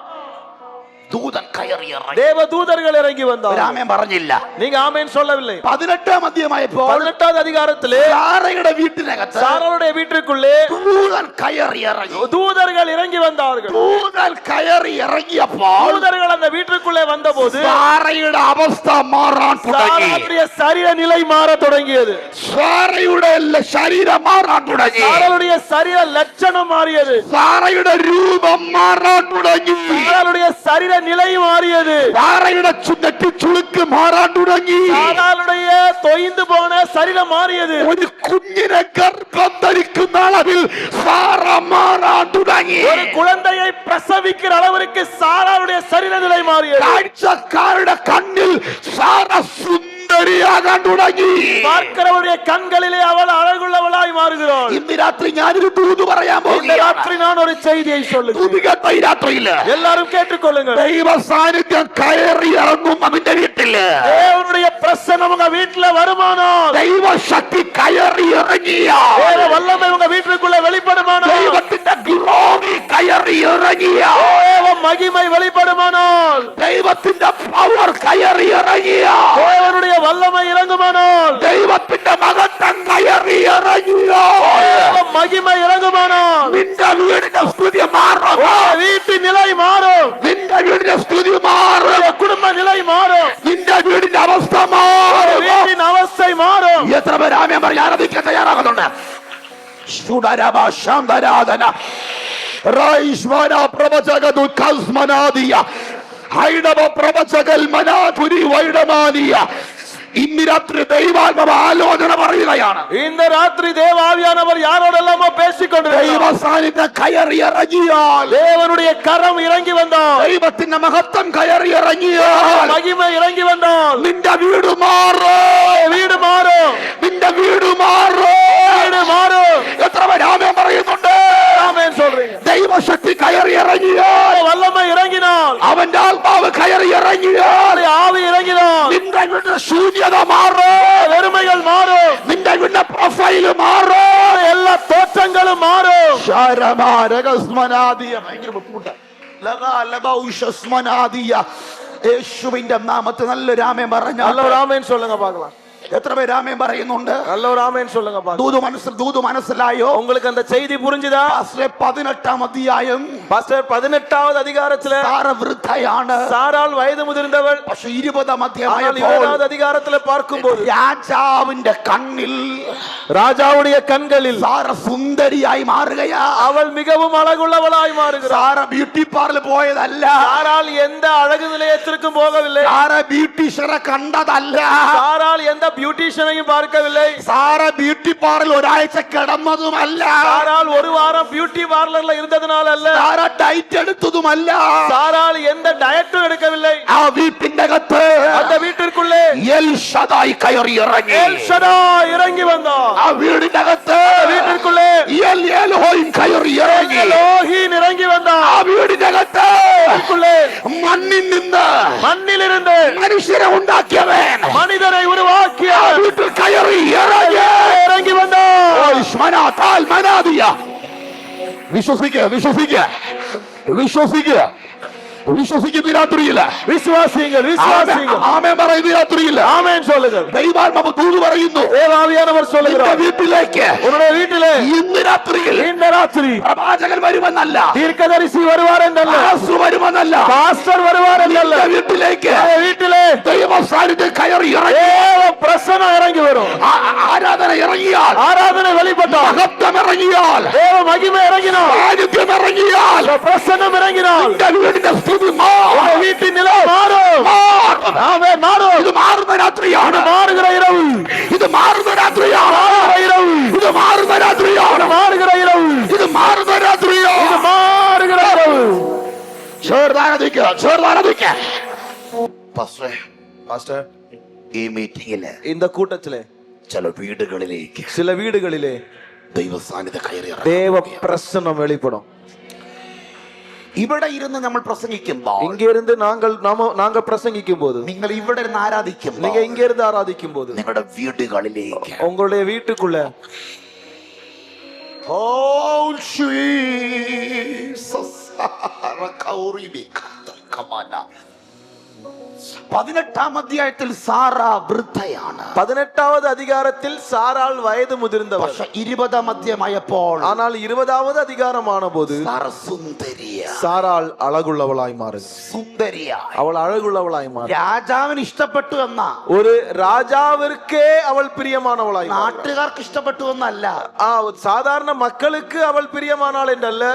ദൂതൻ കയറി ഇറങ്ങി. தேவ தூதர்கள் இறங்கி வந்தார்கள். ആമേൻ പറഞ്ഞില്ല. நீங்க ஆமென் சொல்லவில்லை. 18 അധ്യായമായപ്പോൾ 18வது அதிகாரத்திலே സാറയുടെ വീട്ടിനകത്ത് சாராளுடைய வீட்டுக்குள்ளே ദൂതൻ കയറി ഇറങ്ങി. தூதர்கள் இறங்கி வந்தார்கள். ദൂതൻ കയറി ഇറങ്ങിയപ്പോൾ தூதர்கள் அந்த வீட்டுக்குள்ளே வந்தபோது സാറയുടെ അവസ്ഥ മാറാൻ തുടങ്ങി. சாராளுடைய சரீர நிலை மாற தொடங்கியது. സാറയുടെ ശരീരം മാറാൻ തുടങ്ങി. சாராளுடைய சரீர லட்சணம் மாறியது. സാറയുടെ രൂപം മാറാൻ തുടങ്ങി. சாராளுடைய சரீர நிலை மாறியது. സാറയുടെ ചുളുക്ക് മാറാൻ തുടങ്ങി. சாராளுடைய தொய்ந்து போன சரீரம் மாறியது. ഒരു കുഞ്ഞിനെ ഗർഭം ധരിക്കുന്ന അളവിൽ സാറ മാറാൻ തുടങ്ങി. ஒரு குழந்தையை பிரசவிக்கிற அளவிற்கு சாராளுடைய சரீர நிலை மாறியது. കാഴ്ചക്കാരുടെ കണ്ണിൽ സാറ സുന്ദരിയാകാൻ തുടങ്ങി. பார்க்கிறவருடைய கண்களிலே அவள் அழகுள்ளவளாய் மாறுகிறாள். ഇന്ന് രാത്രി ഞാനൊരു ദൂത് പറയാൻ இந்த പോകുകയാണ്. ராத்திரி நான் ஒரு செய்தியை சொல்லுகிறேன். ദൂത് കേട്ട ഈ രാത്രിയില് எல்லாரும் கேட்டுக்கொள்ளுங்க. ദൈവ സാന്നിധ്യം കയറി ഇറങ്ങും അതിന്റെ വീട്ടില്. தேவனுடைய பிரசன்னம் உங்க வீட்டுல வருமானால், ദൈവ ശക്തി കയറി ഇറങ്ങിയ தேவ வல்லமை உங்க வீட்டுக்குள்ள வெளிப்படுமானால், ദൈവത്തിന്റെ ഗ്ലോറി കയറി ഇറങ്ങിയ தேவ மகிமை வெளிப்படுமானால், ദൈവത്തിന്റെ പവർ കയറി ഇറങ്ങിയ தேவனுடைய வல்லமை இறங்குமானால், ദൈവത്തിന്റെ മഹത്വം കയറി ഇറങ്ങിയ தேவ மகிமை இறங்குமானால், നിന്റെ വീടിന്റെ സ്തുതി മാറും. உங்க வீட்டு நிலை மாறும். നിന്റെ വീടിന്റെ സ്തുതി മാറും. உங்க குடும்ப நிலை மாறும். നിന്റെ വീടിന്റെ അവസ്ഥ உங்க മാറും. வீட்டின் അവസ്ഥை മാറും. എത്ര പേര് ആമേൻ പറഞ്ഞ് ആരാധിക്കാൻ തയ്യാറാകുന്നുണ്ട്? ശുഡരബ ശാന്തരാധന റൈശ്വര പ്രവചകദു കസ്മനാദിയ ഹൈഡവ പ്രവചകൽ മനാതുരി വൈഡമാനിയ. ഇന്ന് രാത്രി ദൈവാത്മ ആലോചന പറയുകയാണ്. இந்த ராத்திரி தேவாவியானவர் யாரோடெல்லாமோ பேசிக்கொண்டிருக்கிறார். ദൈവ സാന്നിധ്യം കയറി ഇറങ്ങിയാൽ, தேவனுடைய கரம் இறங்கி வந்தால், ദൈവത്തിന്റെ മഹത്വം കയറി ഇറങ്ങിയാൽ மகிமை இறங்கி வந்தால், നിന്റെ വീട് മാറും. வீடு மாறும். നിന്റെ വീട് മാറും. வீடு மாறும். എത്ര പേര് ആമേൻ പറയുന്നുണ്ട്? ஆமென் சொல்றீங்க. ദൈവശക്തി കയറി ഇറങ്ങിയാൽ, வல்லமை இறங்கினால், അവന്റെ ആത്മാവ് കയറി ഇറങ്ങിയാൽ ஆவி இறங்கினால், നിന്റെ വീട് ശൂന്യത മാറും. வெறுமைகள் மாறும். നിന്റെ വീടിന്റെ പ്രൊഫൈല് മാറും. எல்லா தோற்றங்களும் மாறும். ഭയങ്കര ബുദ്ധിമുട്ട്. യേശുവിന്റെ നാമത്തിൽ നല്ലൊരു ആമേൻ പറഞ്ഞ நல்ல ஒரு ஆமென் சொல்லுங்க பார்க்கலாம். എത്ര പേര് ആമേൻ പറയുന്നുണ്ട്? நல்ல ஒரு ஆமென் சொல்லுங்க பார்க்கலாம். ദൂത് മനസ്സിലായോ? உங்களுக்கு அந்த செய்தி புரிஞ்சுதா? 18 അധ്യായം பாஸ்டர் 18வது அதிகாரத்துல സാറ വൃദ്ധയാണ്. சாராள் வயது முதிர்ந்தவள். പക്ഷെ 20 അധ്യായമായപ്പോൾ 20வது அதிகாரத்துல பார்க்கும்போது രാജാവിന്റെ കണ്ണിൽ, ராஜாவுடைய கண்களில் സാറ സുന്ദരിയായി മാറുകയാ. அவள் மிகவும் அழகுள்ளவளாய் மாறுகிறாள். സാറ ബ്യൂട്ടി പാർലർ പോയതല്ല. சாராள் எந்த அழகு நிலையத்திற்கும் போகவில்லை. സാറ ബ്യൂട്ടീഷ്യനെ കണ്ടതല്ല. சாராள் எந்த பியூட்டிஷியனையும் பார்க்கவில்லை. സാറ ബ്യൂട്ടി പാർലർ ഒരാഴ്ച കിടന്നതുമല്ല. சாராள் ஒரு வாரம் பியூட்டி பார்லர்ல இருந்ததனால அல்ல. സാറ ഡയറ്റ് എടുത്തതുമല്ല. சாராள் எந்த டயட்டும் எடுக்கவில்லை. ആ വീട്ടിന്റെ അകത്ത് அந்த வீட்டிற்குள்ளே എൽ ഷദായ് കയറി ഇറങ്ങി. எல் ஷடாய் இறங்கி வந்தார். ആ വീടിന്റെ അകത്ത് வீட்டிற்குள்ளே എൽ എലോഹിം കയറി ഇറങ്ങി. எலோஹீம் இறங்கி வந்தார். ആ വീടിന്റെ അകത്ത് வீட்டிற்குள்ளே മണ്ണിൽ നിന്ന് மண்ணிலிருந்து മനുഷ്യരെ ഉണ്ടാക്കിയവൻ மனிதரை உருவாக்கிய ആ വീട്ടിൽ കയറി ഇറങ്ങി. இறங்கி வந்தார். വിശ്വസിക്കുന്ന രാത്രിയില്ല. விசுவாசியுங்கள், விசுவாசியுங்கள். ആമേൻ പറയുന്ന രാത്രിയില്ല. ஆமென் சொல்லுங்கள். ദൈവാത്മാവ് ദൂത് പറയുന്നു. தேவாவியானவர் നിന്റെ சொல்லுகிறார், വീട്ടിലേക്ക് உன்னுடைய வீட்டிலே ഇന്ന് രാത്രിയിൽ இந்த ராத்திரி പ്രവാചകൻ വരുമെന്നല്ല, தீர்க்கதரிசி வருவார் என்றல்ல, പാസ്റ്റർ വരുമെന്നല്ല, பாஸ்டர் வருவார் என்றல்ல, നിന്റെ വീട്ടിലേക്ക് உன்னுடைய வீட்டிலே ദൈവ സാന്നിധ്യം കയറി ഇറങ്ങി. தேவ பிரசன்னம் இறங்கி வரும். ആരാധന ഇറങ്ങിയാൽ, ஆராதனை வெளிப்பட்டால், മഹത്വം ഇറങ്ങിയാൽ, தேவ மகிமை இறங்கினால், സാന്നിധ്യം ഇറങ്ങിയാൽ, பிரசன்னம் இறங்கினால், നിന്റെ വീടിന്റെ സ്തുതി உன்னுடைய வீட்டின் நிலை மாறும். ஆமென், மாறும். ഇത് മാറുന്ന രാത്രിയാണ്. மாறுகிற இரவு, ഇത് മാറുന്ന രാത്രിയാണ്. மாறுகிற இரவு, ഇത് മാറുന്ന രാത്രിയാണ്. மாறுகிற இரவு, ഇത് മാറുന്ന രാത്രിയാണ്. இது மாறுகிற இரவு. ചേർന്നാരാധിക്കുക. പാസ്റ്റർ, ഈ മീറ്റിംഗില് இந்த കൂട്ടത്തിലെ ചില വീടുകളിലേക്ക് சில வீடுகளிலே ദൈവ സാന്നിധ്യം കയറി தேவ பிரசன்னம் வெளிப்படும். ഇവിടെ ഇരുന്ന് നമ്മൾ പ്രസംഗിക്കുമ്പോൾ, இங்க இருந்து நாங்க பிரசங்கிக்கும் போது, നിങ്ങൾ ഇവിടെ ഇരുന്ന് ആരാധിക്കുമ്പോൾ, நீங்க இங்க இருந்து ஆராதிக்கும் போது, നിങ്ങളുടെ വീടുകളിലേക്ക് உங்களுடைய வீட்டுக்குள்ள 18-ാം അധ്യായത്തിൽ സാറ വൃദ്ധയാണ്. 18வது அதிகாரத்தில் சாராள் வயது முதிர்ந்தவர். പക്ഷെ 20-ാം അധ്യായമായപ്പോൾ ஆனால் 20வது அதிகாரமான போது സാറ സുന്ദരിയ. சாராள் அழகுள்ளவளாய் மாறுகிறாள். സുന്ദരിയ. அவள் அழகுள்ளவளாய் மாறு. രാജാവിന് ഇഷ്ടപ്പെട്ടു എന്ന, ஒரு ராஜாவிற்கே அவள் பிரியமானவளாய் மாறு. നാട്ടുകാർക്ക് ഇഷ്ടപ്പെട്ടു എന്നല്ല, சாதாரண மக்களுக்கு அவள் பிரியமானாள் என்றல்ல,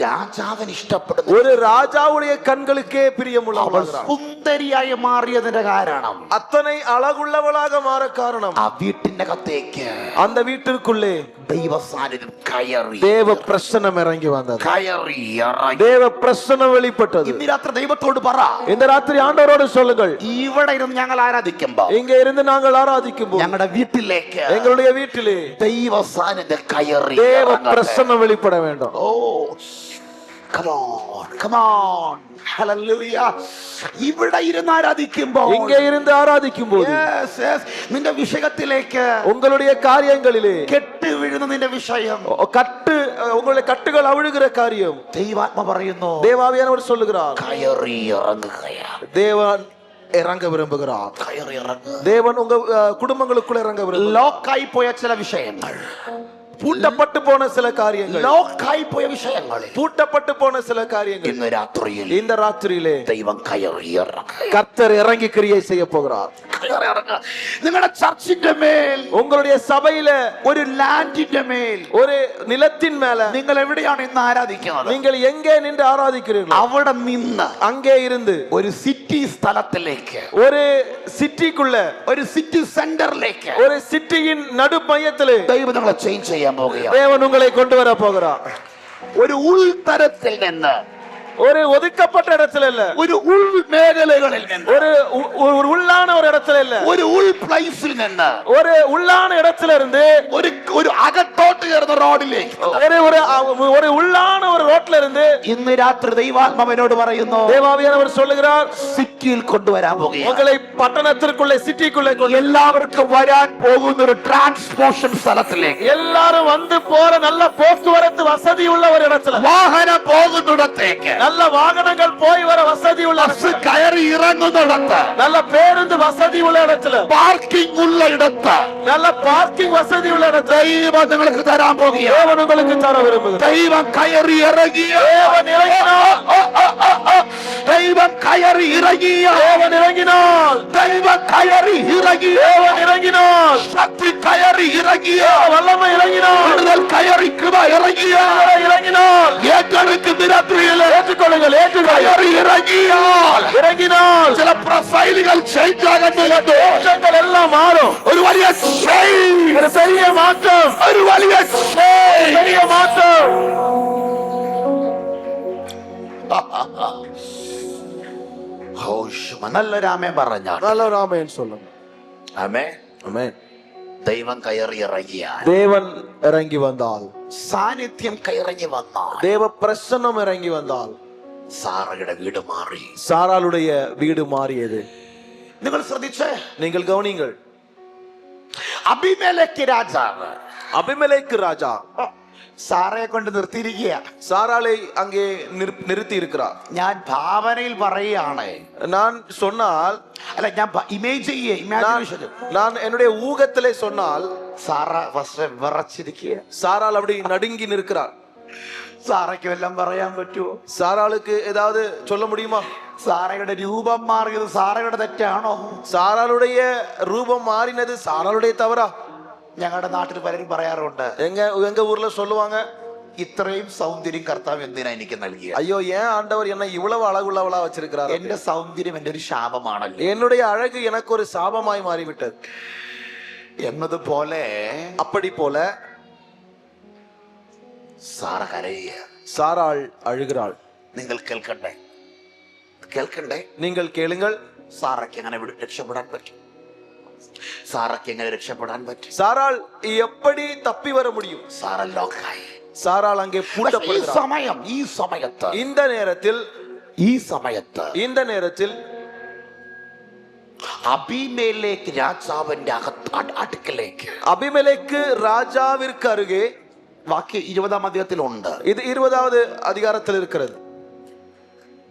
രാജാവിന് ഇഷ്ടപ്പെടുന്നു. ஒரு ராஜாவுடைய கண்களுக்கே பிரியமுள்ளவளாக സുന്ദരിയായി മാറിയതിന്റെ കാരണം, அத்தனை அழகுள்ளவளாக மாற காரணம், ആ വീട്ടിനകത്തേക്ക് அந்த வீட்டிற்குள்ளே ദൈവ സാന്നിധ്യം കയറി, தேவ பிரசன்னம் இறங்கி வந்தது. കയറി ഇറങ്ങി. தேவ பிரசன்னம் வெளிப்பட்டது. ഇന്ന് രാത്രി ദൈവത്തോട് പറ, இந்த ராத்திரி ஆண்டவரோடு சொல்லுங்கள், ഇവിടെ ഇരുന്ന് ഞങ്ങൾ ആരാധിക്കുമ്പോ, இங்க இருந்து நாங்கள் ஆராதிக்கும்போது ഞങ്ങളുടെ വീട്ടിലേക്ക് எங்களுடைய வீட்டிலே ദൈവ സാന്നിധ്യം കയറി தேவ ഇറങ്ങട്ടെ. பிரசன்னம் வெளிப்பட வேண்டும். ഓ come on, come on, hallelujah. ഇവിടെ ഇരുന്ന് ആരാധിക്കുമ്പോ, இங்க இருந்து ஆராதிக்கும்போது yes, yes, നിന്റെ വിഷയത്തിലേക്ക്, உங்களுடைய காரியங்களிலே കെട്ട് വീഴുന്ന നിന്റെ വിഷയം, கட்டு உங்களுடைய கட்டுகள் அவிழுகிற காரியம் ദൈവാത്മ പറയുന്നു, தேவாவியானவர் சொல்லுகிறார், കയറി ഇറങ്ങുകയാണ്. தேவன் இறங்க விரும்புகிறார். കയറി ഇറങ്ങുക. தேவன் உங்க குடும்பங்களுக்குள்ள இறங்க விரும்புகிறார். ലോക്കായി പോയ ചില വിഷയങ്ങൾ, பூட்டப்பட்டு போன சில காரியங்கள், ലോക്കായി പോയ വിഷയങ്ങൾ பூட்டப்பட்டு போன சில காரியங்கள் ഇന്ന് രാത്രിയിൽ இந்த ராத்திரியிலே ദൈവം കയറി ഇറങ്ങുക. கர்த்தர் இறங்கி கிரியை செய்ய போகிறார். കയറി ഇറങ്ങുക. നിങ്ങളുടെ ചർച്ചിന്റെ മേൽ, உங்களுடைய சபையில ഒരു ലാൻഡിന്റെ മേൽ, ஒரு நிலத்தின் மேல നിങ്ങൾ എവിടെയാണ് ഇന്ന് ആരാധിക്കുന്നത്, நீங்கள் எங்கே நின்று ஆராதிக்கிறீர்கள், അവിടെ നിന്ന് அங்கே இருந்து ഒരു സിറ്റി സ്ഥലത്തിലേക്ക്, ஒரு சிட்டிக்குள்ள, ഒരു സിറ്റി സെന്ററിലേക്ക് ஒரு சிட்டியின் நடு மையத்திலே ദൈവം നിങ്ങളെ ചേഞ്ച് ചെയ്യാൻ പോകുകയാണ്. தேவன் உங்களை கொண்டு வர போகிறார். ഒരു ഉൾത്തരത്തിൽ നിന്ന്, ஒரு ஒதுக்கப்பட்ட இடத்துல இல்ல, ഒരു ഉൾ മേഖലകളിൽ നിന്ന്, ஒரு உள்ளான ஒரு இடத்துல இல்ல, ഒരു ഉൾ പ്ലേസിൽ നിന്ന്, ஒரு உள்ளான இடத்துல இருந்து ഒരു അകത്തോട്ട് കയറുന്ന റോഡിലേക്ക്, ஒரு உள்ளான ஒரு ரோட்ல இருந்து ഇന്ന് രാത്രി ദൈവാത്മാവിനോട് പറയുന്നു, தேவாவியானவர் சொல்லுகிறார், സിറ്റിയിൽ കൊണ്ടുവരാൻ പോകുകയാണ്. உங்களை പട്ടണத்திற்குள்ளே சிட்டிக்குள்ளே എല്ലാവർക്കും വരാൻ പോകുന്ന ഒരു ട്രാൻസ്പോർട്ടേഷൻ സ്ഥലത്തിലേക്ക്, எல்லாரும் வந்து போற நல்ல போக்குவரத்து வசதி உள்ள ஒரு இடத்துல, വാഹനം പോകുന്നിടത്തേക്ക്, நல்ல வாகனங்கள் போய் வர வசதி உள்ள ബസ് കയറി ഇറങ്ങുന്നിടത്ത്, நல்ல பேருந்து வசதி உள்ள இடத்துல, പാർക്കിംഗ് ഉള്ള ഇടത്ത് நல்ல பார்க்கிங் வசதி உள்ள இடத்துல ദൈവം നിങ്ങൾക്ക് തരാൻ പോകുകയാണ്. தேவன் உங்களுக்கு தர விரும்புகிறார். ദൈവം കയറി ഇറങ്ങിയ, தேவன் இறங்கினார், ദൈവം കയറി ഇറങ്ങിയ, தேவன் இறங்கினார், ദൈവം കയറി ഇറങ്ങിയ, தேவன் இறங்கினார், ശക്തി കയറി ഇറങ്ങിയ, வல்லமை இறங்கினார், വിടുതൽ കയറി കൃപ ഇറങ്ങിയ, இறங்கினார். ഏറ്റെടുക്കുന്ന രാത്രിയിൽ ஏற்றுக்கொள்ளுங்கள், ஏற்றுக்கொள்ளுங்கள். കയറി ഇറങ്ങിയാൽ இறங்கினால் ചില പ്രൊഫൈലുകൾ ചേഞ്ച് ആകുന്നത്, தோற்றங்கள் எல்லாம் மாறும். ഒരു വലിയ change, ஒரு பெரிய மாற்றம், ഒരു വലിയ change. பெரிய மாற்றம். നല്ലൊരു ആമേൻ പറഞ്ഞാൽ, நல்ல ஒரு ஆமென் சொல்லுங்க. ആമേൻ. ஆமென். ദൈവം കയറി ഇറങ്ങിയാൽ, தேவன் இறங்கி வந்தால், സാന്നിധ്യം കയറി വന്നാൽ, தேவ பிரசன்னம் இறங்கி வந்தால் സാറയുടെ വീട് മാറി. சாராளுடைய வீடு மாறியது. നിങ്ങൾ ശ്രദ്ധിച്ചേ, நீங்கள் கவனிங்கள். അബിമേലെക്ക് രാജാവ് அபிமெலேக்கு ராஜா സാറയെ കൊണ്ട് നിർത്തിയിരിക്കുക. சாராளை அங்கே நிறுத்தி இருக்கிறார். ഞാൻ ഭാവനയിൽ പറയുകയാണ്, நான் சொன்னால், അല്ല ഞാൻ ഇമേജ് ചെയ്യേ, ഇമാജിനേഷൻ. நான் என்னுடைய ஊகத்திலே சொன்னால், സാറ ഫസ്റ്റ് വിറച്ചിരിക്കുക. சாராள் அப்படி நடுங்கி நிற்கிறார். സാറയ്ക്ക് വല്ലതും പറയാൻ പറ്റുമോ? சாராளுக்கு ஏதாவது சொல்ல முடியுமா? സാറയുടെ രൂപം മാറിയത് സാറയുടെ തെറ്റാണോ? சாராளுடைய ரூபம் மாறினது சாராளுடைய தவறா? ഞങ്ങളുടെ നാട്ടിൽ പലരും പറയാറുണ്ട്, எங்க ஊர்ல சொல்லுவாங்க, ഇത്രയും സൗന്ദര്യം കർത്താവ് എന്തിനാ എനിക്ക് നൽകിയ? ஐயோ ஏன் ஆண்டவர் என்ன இவ்வளவு அழகுள்ளவளா வச்சிருக்கிறார்? എന്റെ സൗന്ദര്യം എന്റെ ഒരു ശാപമാണല്ലോ. என்னுடைய அழகு எனக்கு ஒரு சாபமாய் மாறிவிட்டது എന്നതുപോലെ அப்படி போல സാറ കരയുക. சாராள் அழுகிறாள். നിങ്ങൾ കേൾക്കണ്ടേ, കേൾക്കണ്ടേ? நீங்கள் கேளுங்கள். സാറയ്ക്ക് എങ്ങനെ രക്ഷപ്പെടാൻ പറ്റും? സാറയ്ക്ക് എങ്ങനെ രക്ഷപ്പെടാൻ പറ്റും? சாராள் எப்படி தப்பி வர முடியும்? സാറ ലോക്കായി. சாராள் அங்கே ഈ பூட்டப்படுகிறாள். സമയം, ഈ സമയത്ത്, இந்த நேரத்தில், ഈ സമയത്ത് இந்த நேரத்தில் അബീമേലെക്ക് രാജാവിന്റെ അടുക്കലേക്ക്, அபிமெலேக்கு ராஜாவிற்கு அருகே, വാക്യം 20-ാം അധ്യായത്തിലുണ്ട്, இது 20வது அதிகாரத்தில் இருக்கிறது.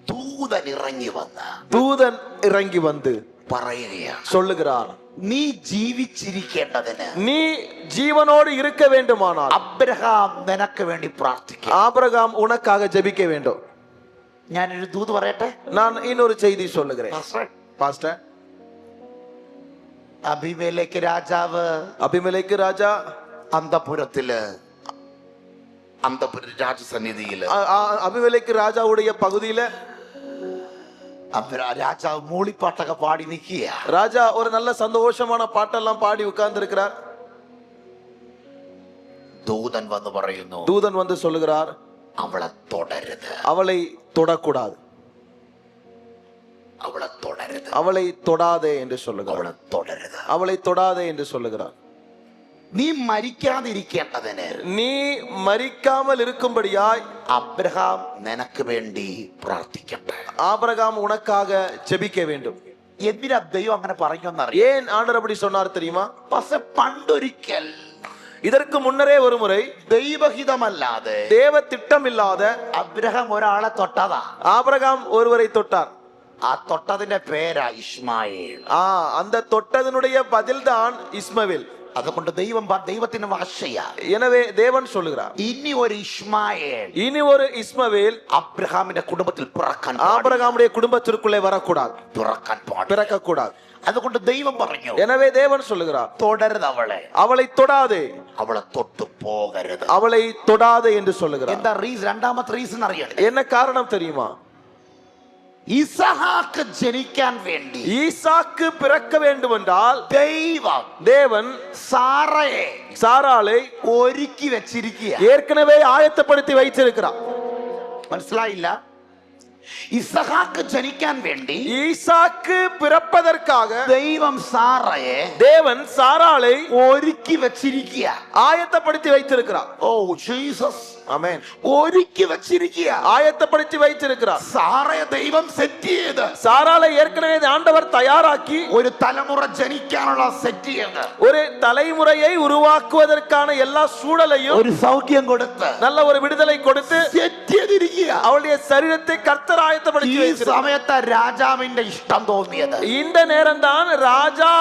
ദൂരെ ദൂതൻ ഇറങ്ങി വന്ന് தூதன் இறங்கி வந்து പറയുകയാണ്, சொல்லுகிறார், നീ ജീവിച്ചിരിക്കേണ്ടതിന് நீ ஜீவனோடு இருக்க வேண்டுமானால் അബ്രഹാം നിനക്ക് വേണ്ടി പ്രാർത്ഥിക്കും. ஆபிரகாம் உனக்காக ஜெபிக்க வேண்டும். ഞാനൊരു ദൂത് പറയട്ടെ. நான் இன்னொரு செய்தி சொல்லுகிறேன். பாஸ்டர், അബീമേലെക്ക് രാജാവ് அபிமெலேக்கு ராஜா അന്തപുരത്തില് രാജസന്നിധിയില് அபிமெலேக்கு ராஜாவுடைய பகுதியில രാജാവ് മൂളിപ്പാട്ടൊക്കെ പാടി നിൽക്കുക. ராஜா ஒரு நல்ல சந்தோஷமான பாட்டெல்லாம் பாடி உட்கார்ந்து இருக்கிறார். ദൂതൻ വന്ന് പറയുന്നു, தூதன் வந்து சொல்லுகிறார், അവളെ തൊടരുത്, அவளை தொடக்கூடாது, അവളെ തൊടരുത്, அவளை தொடாதே என்று சொல்லுகிறார், അവളെ തൊടരുത്, அவளை தொடாதே என்று சொல்லுகிறார். നീ മരിക്കാതിരിക്കേണ്ടതിന്, நீ மரிக்காமல் இருக்கும்படியாய் അബ്രഹാം നിനക്ക് വേണ്ടി പ്രാർത്ഥിക്കട്ടെ. ஆபிரகாம் உனக்காக ஜெபிக்க வேண்டும். എന്തിനാ ദൈവം അങ്ങനെ പറഞ്ഞെന്നറിയാം? ஏன் ஆண்டவர் அப்படி சொன்னார் தெரியுமா? പക്ഷെ പണ്ടൊരിക്കൽ இதற்கு முன்னரே ஒரு முறை ദൈവഹിതമല്ലാതെ தேவ திட்டம் இல்லாத അബ്രഹാം ഒരാളെ തൊട്ടതാ. ஆபிரகாம் ஒருவரை தொட்டார். ആ തൊട്ടതിന്റെ പേരാ ഇശ്മായേൽ. அந்த தொட்டதனுடைய பதில்தான் இஸ்மவேல். അതുകൊണ്ട് ദൈവത്തിന് ഭാഷയാ. எனவே தேவன் சொல்லுகிறார், ഇനി ഒരു ഇശ്മായേൽ, இனி ஒரு இஸ்மவேல் അബ്രഹാമിന്റെ കുടുംബത്തിൽ പിറക്കാൻ ஆபிரகாமுடைய குடும்பத்திற்குள்ளே வரக்கூடாது, പിറக்க கூடாது. അതുകൊണ്ട് ദൈവം പറഞ്ഞു, எனவே தேவன் சொல்லுகிறார், തൊടരുത് അവളെ, அவளை தொடாதே, അവളെ തൊട്ടു പോകരുത്. அவளை தொடாதே என்று சொல்லுகிறார். എന്താ റീസൺ? രണ്ടാമത്തെ റീസൺ അറിയണം. என்ன காரணம் தெரியுமா? ഇസഹാക്ക് ജനിക്കാൻ വേണ്ടി, ஈசாக்கு பிறக்க வேண்டும் என்றால் தேவன் സാറാളെ ഒരുക്കി വെച്ചിരിക്കുക. ஏற்கனவே ஆயத்தப்படுத்தி வைத்திருக்கிறார். മനസ്സിലായില്ല? ഇസഹാക്ക് ജനിക്കാൻ വേണ്ടി ஈசாக்கு பிறப்பதற்காக தேவன் சாராளை ഒരുക്കി വെച്ചിരിക്കുക, ஆயத்தப்படுத்தி வைத்திருக்கிறார். ഓ ജീസസ്, ஆமென். ഒരുക്കി വെച്ചിരിക്കുക, ஆயத்தப்படுத்தி வைத்திருக்கிறார். സാറയെ ദൈവം സെറ്റ് ചെയ്ത്, சாராளை ஏற்கனவே ஆண்டவர் தயாராக்கி ഒരു തലമുറ ജനിക്കാനുള്ള സെറ്റ് ചെയ്ത്, ஒரு தலைமுறையை உருவாக்குவதற்கான எல்லா சூழலையும், ഒരു സൗഖ്യം കൊടുത്ത്, நல்ல ஒரு விடுதலை கொடுத்து സെറ്റ് ചെയ്തിരിക്കുക. அவளுடைய சரீரத்தை கர்த்தர் ஆயத்தப்படுத்தி ഈ வைத்திருக்கிறார். സമയത്ത് രാജാവിന്റെ ഇഷ്ടം തോന്നിയത്, இந்த நேரம் தான் ராஜா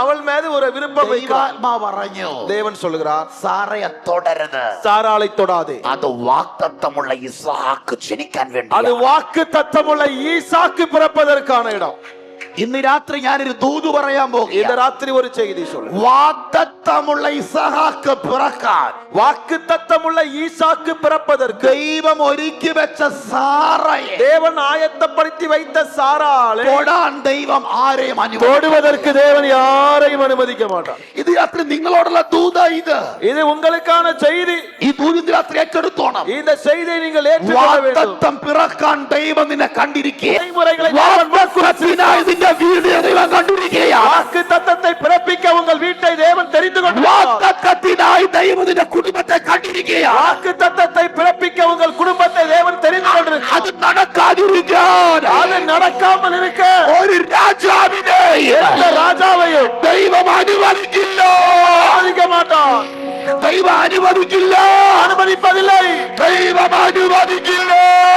அவள் மீது ஒரு விருப்பம் வைக்கிறார். ദൈവാത്മാവ് പറഞ്ഞു, தேவன் சொல்லுகிறார், സാറയെ തൊടരുത്, சாராளை தொடாதே, അത് വാഗ്ദത്തമുള്ള ഇസ്ഹാക്ക് ജനിക്കാൻ വേണ്ടി. அது வாக்கு தத்தமுள்ள ஈசாக்கு பிறப்பதற்கான இடம். ഇന്ന് രാത്രി ഞാനൊരു ദൂത് പറയാൻ പോകും. இந்த ராத்திரி ஒரு செய்தி சொல்லு. വാഗ്ദത്തമുള്ള ഇസ്ഹാക്ക് പിറക്കാൻ, வாக்கு தத்தமுள்ள ஈசாக்கு பிறப்பதற்கு ദൈവം ഒരുക്കി വെച്ച സാറയെ, தேவன் ஆயத்தப்படுத்தி வைத்த சாராளை തൊടാൻ ദൈവം ആരെയും தொடுவதற்கு தேவன் யாரையும் அனுமதிக்க மாட்டார். ഇത് രാത്രി നിങ്ങളോടുള്ള ദൂത. இது உங்களுக்கான செய்தி. ഈ ദൂത് ഇന്ന് രാത്രി ഏറ്റെടുത്തോണം. இந்த செய்தியை நீங்கள் ஏற்றுக்கொள்ள வேண்டும். വാഗ്ദത്തം പിറക്കാൻ ദൈവം നിന്നെ കണ്ടിരിക്കുക. தலைமுறைகளை വാക്ക് தத்தத்தை பிறப்பிக்க உங்கள் வீட்டை தேவன் தெரிந்து கொண்டார். കുടുംബത്തെ കണ്ടിരിക്കുക. வாக்கு தத்தத்தை பிறப்பிக்க உங்கள் குடும்பத்தை தேவன் தெரிந்து கொண்டு അത് നടക്കാതിരിക്കാൻ, அது நடக்காமல் இருக்க ഒരു രാജാവിനെ எந்த ராஜாவையும் ദൈവം അനുവദിക്കില്ല. அனுமதிக்க மாட்டார். ദൈവം അനുവദിക്കില്ല. அனுமதிப்பதில்லை. ദൈവം അനുവദിക്കില്ല.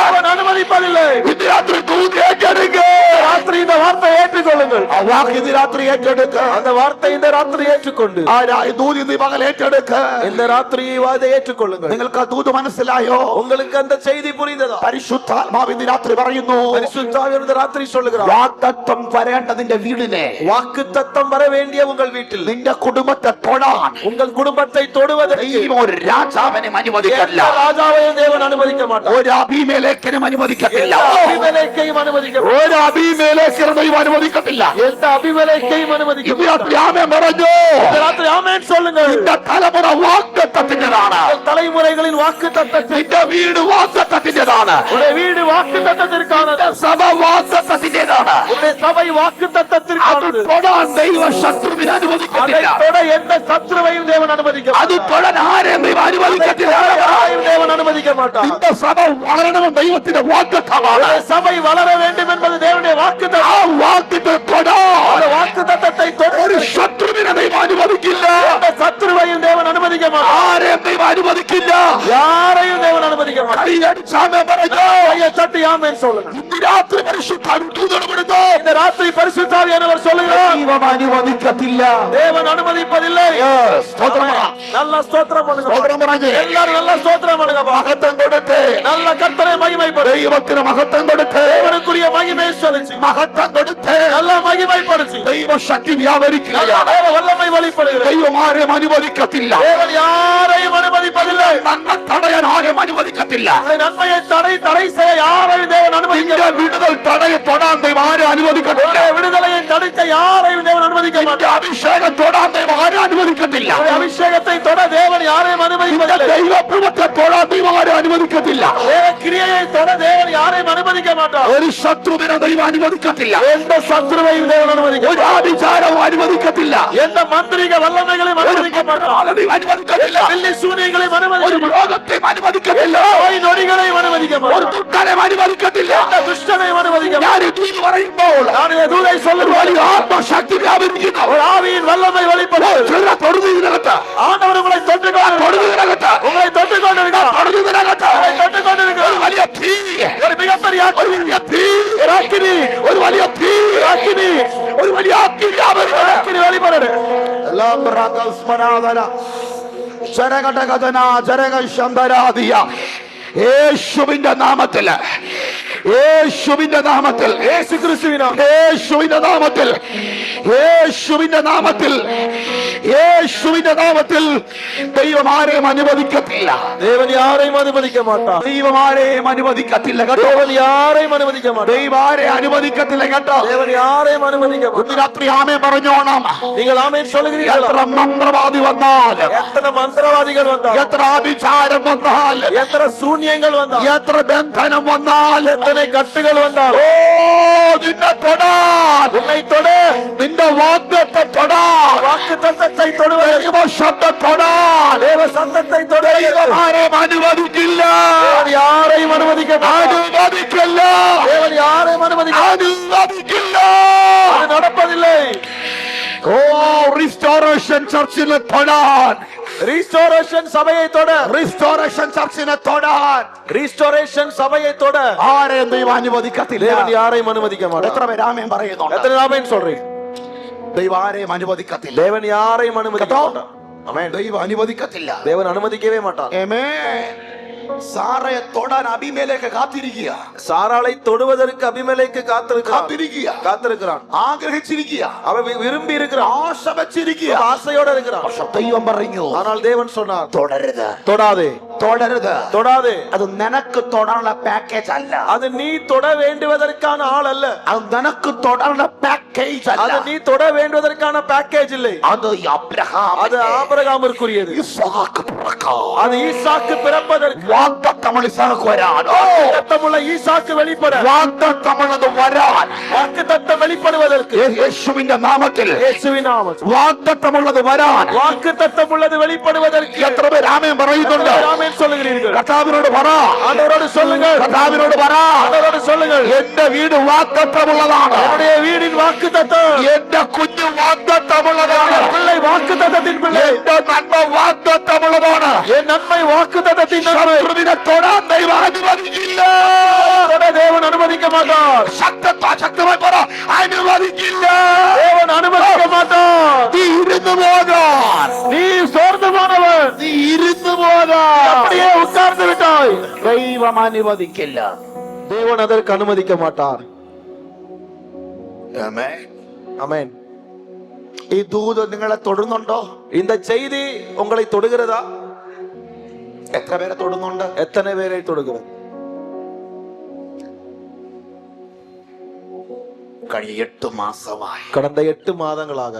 அவன் அனுமதிப்பதில்லை. ഇന്ന് രാത്രി ദൂത് ഏറ്റെടുക്കുക. ராத்திரி இந்த வார்த்தை ஏற்றுக்கொள்ளுங்கள். ആ വാക്ക് ഇന്ന് രാത്രി ഏറ്റെടുക്കുക. அந்த வார்த்தை இந்த ராத்திரி ஏற்றுக்கொண்டு ആ ദൂത് ഇന്ന് പകൽ ഏറ്റെടുക്കുക. இந்த ராத்திரி வாதை ஏற்றுக்கொள்ளுங்கள். നിങ്ങൾക്ക് ആ ദൂത് മനസ്സിലായോ? உங்களுக்கு அந்த செய்தி புரிந்ததா? പരിശുദ്ധാത്മാവ് ഇന്ന് രാത്രി പറയുന്നു, பரிசுத்தாவியானவர் இந்த ராத்திரி சொல்லுகிறார், വാഗ്ദത്തം വരേണ്ടതിന്റെ വീടിനെ, வாக்குத்தத்தம் வர வேண்டிய உங்கள் வீட்டில் നിന്റെ കുടുംബത്തെ തൊടാൻ உங்கள் കുടുംബத்தை தொடுவதற்கு ദൈവം ഒരു രാജാവിനെ അനുവദിക്കില്ല. எந்த ராஜாவையும் தேவன் அனுமதிக்க மாட்டார். ഒരു അബീമേലെക്കിനും അനുവദിക്കത്തില്ല. எந்த அபிமெலேக்கையும் அனுமதிக்க மாட்டார். ഒരു അബീമേലെക്കിനും ദൈവം അനുവദിക്കത്തില്ല. எந்த அபிமெலேக்கையும் அனுமதிக்க ഇന്ന് மாட்டார். രാത്രി ആമേൻ പറഞ്ഞു. இந்த ராத்திரி ஆமென் சொல்லுங்கள். നിന്റെ തലമുറ വാഗ്ദത്തത്തിന്റേതാണ്. உங்கள் தலைமுறைகளின் வாக்குத்தத்தத்தை, നിന്റെ വീട് വാഗ്ദത്തത്തിന്റേതാണ്. உடைய வீடு வாக்குத்தத்தத்திற்கானது, സഭ വാഗ്ദത്തത്തിന്റേതാണ്. உடைய சபை അത് வாக்குத்தத்தத்திற்கானது. തൊടാൻ ദൈവ ശത്രുവിനെ அதை അനുവദിക്കത്തില്ല. தொட எந்த சத்துருவையும் தேவன் அனுமதிக்க അത് மாட்டார். തൊടാൻ ആരെയും ദൈവം അനുവദിക്കത്തില്ല. யாரையும் தேவன் அனுமதிக்க மாட்டார். നിന്റെ സഭ വളരണമെന്ന് ദൈവത്തിന്റെ വാഗ്ദത്തമാണ്. உடைய சபை வளர வேண்டும் என்பது தேவனுடைய வாக்குத்தத்தம். ആ വാഗ്ദത്തം തൊടാൻ அந்த வாக்குத்தத்தத்தை தொட ഒരു ശത്രുവിനെ ദൈവം അനുവദിക്കില്ല. எந்த சத்துருவையும் தேவன் அனுமதிக்க மாட்டார். ആരെയും ദൈവം അനുവദിക്കില്ല. யாரையும் தேவன் அனுமதிக்க மாட்டார். കൈയടിച്ചാമേ പറഞ്ഞു. கையை தட்டி ஆமென் சொல்லுங்க. ഇന്ന് രാത്രി പരിശുദ്ധാത്മാവ് ദൂതനപ്പെടുന്നു. இந்த ராத்திரி பரிசுத்தாவியானவர் சொல்லுகிறார், ദൈവം അനുവദിക്കത്തില്ല. தேவன் அனுமதிப்பதில்லை. സ്തോത്രം പറ. நல்ல ஸ்தோத்திரம் பண்ணுங்க. സ്തോത്രം പറഞ്ഞേ. எல்லாரும் நல்ல ஸ்தோத்திரம் பண்ணுங்க. മഹത്വം കൊടുത്ത്. நல்ல கர்த்தரை மகிமைப்படுத்து. ദൈവത്തിന് മഹത്വം കൊടുത്ത്. தேவனுக்குரிய மகிமையை சொல்லுச்சு. മഹത്വം കൊടുത്ത്. நல்ல மகிமைப்படுச்சு. ദൈവശക്തി വ്യാപരിക്കുകയാണ്. தேவ வல்லமை வெளிப்படுகிறது. ദൈവം ആരെയും അനുവദിക്കത്തില്ല. தேவன் யாரையும் அனுமதிப்பதில்லை. നന്മ തടയാൻ ആരെയും അനുവദിക്കത്തില്ല. நன்மையை தடை செய்ய யாரையும் தேவன் നിന്റെ அனுமதிக்க വിടുതൽ തൊടാൻ ദൈവം ആരെയും അനുവദിക്കത്തില്ല. விடுதலையை தடுக்க யாரையும் தேவன் அனுமதிக்க നിന്റെ மாட்டார். അഭിഷേകം തൊടാൻ ദൈവം ആരെയും അനുവദിക്കത്തില്ല. அபிஷேகத்தை தொட தேவன் யாரையும் നിന്റെ அனுமதிப்பதில்லை. ദൈവപ്രവൃത്തി തൊടാൻ ദൈവം ആരെയും അനുവദിക്കത്തില്ല. தேவ கிரியையை தொட தேவன் யாரையும் அனுமதிக்க மாட்டார். ഒരു ശത്രുവിനെ ദൈവം അനുവദിക്കത്തില്ല. எந்த சத்துருவையும் தேவன் அனுமதிக்க ഒരു ആഭിചാരവും അനുവദിക്കത്തില്ല. எந்த மந்திரிக வல்லமைகளையும் அனுமதிக்க மாட்டார். ദൈവം അനുവദിക്കത്തില്ല. வெள்ளி சூனியங்களையும் ഒരു அனுமதிக்க രോഗത്തെയും അനുവദിക്കത്തില്ല. நோய் நொடிகளையும் அனுமதிக்க ഒരു மாட்டார். ദുഷ്ടനെയും അനുവദിക്കത്തില്ല. எந்த துஷ்டனையும் அனுமதிக்க மாட்டார். ഞാൻ ഇത് പറയുമ്പോൾ நான் இந்த தூதை ഒരു சொல்லுவேன். വലിയ ആത്മശക്തി വ്യാപരിക്കുന്നു. ஒரு ஆவியின் வல்லமை வெளிப்படும். ചിലരെ തൊടുന്നതിനകത്ത് ஆண்டவர் உங்களை தொட்டுக்கொண்டு തൊടുന്നതിനകത്ത് உங்களை தொட்டுக்கொண்டிருக்கிறார். തൊടുന്നതിനകത്ത് உங்களை தொட்டுக்கொண்டிருக்கிறார். ഒരു വലിയ തീ, ஒரு மிகப்பெரிய ഒരു വലിയ തീ, அக்கினி, ഒരു വലിയ തീ, அக்கினி, ഒരു വലിയ അഗ്നി വ്യാപരിക്കുന്നു. அக்கினி வெளிப்படு. എല്ലാം സ്മരാധന ജരകടകഥന ജരക ശന്തരാധിയ യേശുവിന്റെ നാമത്തിൽ, യേശുവിന്റെ നാമത്തിൽ, இயேசு கிறிஸ்துவினால், യേശുവിന്റെ നാമത്തിൽ, യേശുവിന്റെ നാമത്തിൽ, യേശുവിന്റെ നാമത്തിൽ ദൈവം ആരെയും അനുവദിക്കത്തില്ല. தேவன் யாரையும் அனுமதிக்க மாட்டார். ദൈവം ആരെയും അനുവദിക്കത്തില്ല കേട്ടോ. தேவன் யாரையும் அனுமதிக்க மாட்டார். ദൈവം ആരെയും അനുവദിക്കത്തില്ല കേട്ടോ. தேவன் யாரையும் அனுமதிக்க மாட்டார். ഇന്ന് രാത്രി ആമേൻ പറഞ്ഞോണം. நீங்கள் ஆமென் சொல்லுகிறீர்களா? എത്ര മന്ത്രവാദി വന്നാൽ, எத்தனை மந்திரவாதிகள் வந்தால், എത്ര ആഭിചാരം വന്നാൽ, எத்தனை சூனியங்கள் வந்தால், എത്ര ബന്ധനം വന്നാൽ, எத்தனை கட்டுகள் வந்தால், ഓ നിന്നെ തൊടാൻ, உன்னை தொடு, നിന്റെ വാഗ്ദത്തത്തെ തൊടാൻ, வாக்கு தத்தத்தை தொடுவது, ദൈവശബ്ദം തൊടാൻ தேவ சத்தத்தை தொடுவது, ദൈവം ആരെയും അനുവദിക്കില്ല. தேவன் யாரையும் அனுமதிக்க மாட்டார். അനുവദിക്കില്ല. தேவன் யாரையும் அனுமதிக்க അനുവദിക്കില്ല. அது நடப்பதில்லை. ഓ റിസ്റ്റോറേഷൻ ചർച്ചിനെ തൊടാൻ, ரீஸ்டோரேஷன் சபையை தொட, റിസ്റ്റോറേഷൻ ചർച്ചിനെ തൊടാൻ ரீஸ்டோரேஷன் சபையை தொட ആരെയും ദൈവം അനുവദിക്കത്തില്ല. தேவன் யாரையும் அனுமதிக்க மாட்டார். എത്ര പേര് ആമേൻ പറയുന്നുണ്ട്? எத்தனை ஆமென் சொல்றீங்க? ദൈവം ആരെയും അനുവദിക്കത്തില്ല. தேவன் யாரையும் அனுமதிக்க കേട്ടോ? மாட்டார். ஆமென். ദൈവം അനുവദിക്കത്തില്ല. தேவன் அனுமதிக்கவே மாட்டார். ആമേൻ. സാറയെ തൊടാൻ അബീമേലേക്ക് കാത്തിരിക്കുക, சாராளை தொடுவதற்கு அபிமெலேக்கு കാത്തിരിക്കുക, காத்திருக்கிறான். ആഗ്രഹിച്ചിരിക്കുക, அவன் விரும்பி இருக்கிறான், ആശ വെച്ചിരിക്കുക. ஆசையோட இருக்கிறான். പക്ഷെ ദൈവം പറഞ്ഞു, ஆனால் தேவன் சொன்னார், തുടരുത്, தொடாதே, തുടരുത്. தொடாதே. അത് നിനക്ക് തൊടാനുള്ള പാക്കേജ് അല്ല. அது நீ தொட வேண்டுவதற்கான ஆள் அல்ல. അത് നിനക്ക് തൊടാനുള്ള പാക്കേജ് അല്ല. அது நீ தொட வேண்டுவதற்கான பேக்கேஜ் இல்லை. അത് അബ്രഹാം, அது ஆபிரகாமிற்குரியது. ഇസ്ഹാക്ക് പിറക്കാൻ, அது ஈசாக்கு பிறப்பதற்கு, വാഗ്ദത്തമുള്ള ഇസ്ഹാക്ക് വരാൻ, வாக்குத்தத்தமுள்ள ஈசாக்கு வெளிப்பட, വാഗ്ദത്തമുള്ളത് വരാൻ, வாக்குத்தத்தம் வெளிப்படுவதற்கு, യേശുവിന്റെ നാമത്തിൽ இயேசுவின் நாமத்தில் വാഗ്ദത്തമുള്ളത് വരാൻ. வாக்குத்தத்தம் உள்ளது வெளிப்படுவதற்கு എത്ര പേര് ആമേൻ പറയുന്നുണ്ട്? ஆமென் சொல்லுகிறீர்கள்? കർത്താവിനോട് പറ, ஆண்டவரோடு சொல்லுங்கள், കർത്താവിനോട് പറ, ஆண்டவரோடு சொல்லுங்கள். എന്റെ വീട് വാഗ്ദത്തമുള്ളതാണ്, என்னுடைய வீடின் வாக்குத்தத்தம், എന്റെ കുഞ്ഞു വാഗ്ദത്തമുള്ളതാണ്, பிள்ளை வாக்குத்தத்தத்தின் பிள்ளை, എന്റെ നന്മ വാഗ്ദത്തമുള്ളതാണ്. என் நன்மை வாக்குத்தத்தத்தின் நன்மை. ശത്രുവിനെ തൊടാൻ ദൈവം അനുവദിക്കില്ല. தொட தேவன் அனுமதிக்க மாட்டார். ശക്തമായി പറ, അനുവദിക്കില്ല. தேவன் அனுமதிக்க மாட்டார். നീ ഇരുന്നു പോകാൻ, நீ சோர்ந்து போனவன், നീ ഇരുന്നു പോകാൻ அப்படியே உட்கார்ந்து விட்டாய். ദൈവം അനുവദിക്കില്ല. தேவன் அதற்கு அனுமதிக்க மாட்டார். ആമേൻ. ஆமென். ഈ ദൂത് നിങ്ങളെ തൊടുന്നുണ്ടോ? இந்த செய்தி உங்களை தொடுகிறதா? എത്ര പേരെ തൊടുന്നുണ്ട്? எத்தனை பேரை தொடுகிறது? കഴിഞ്ഞ 8 മാസമായി கடந்த 8 மாதங்களாக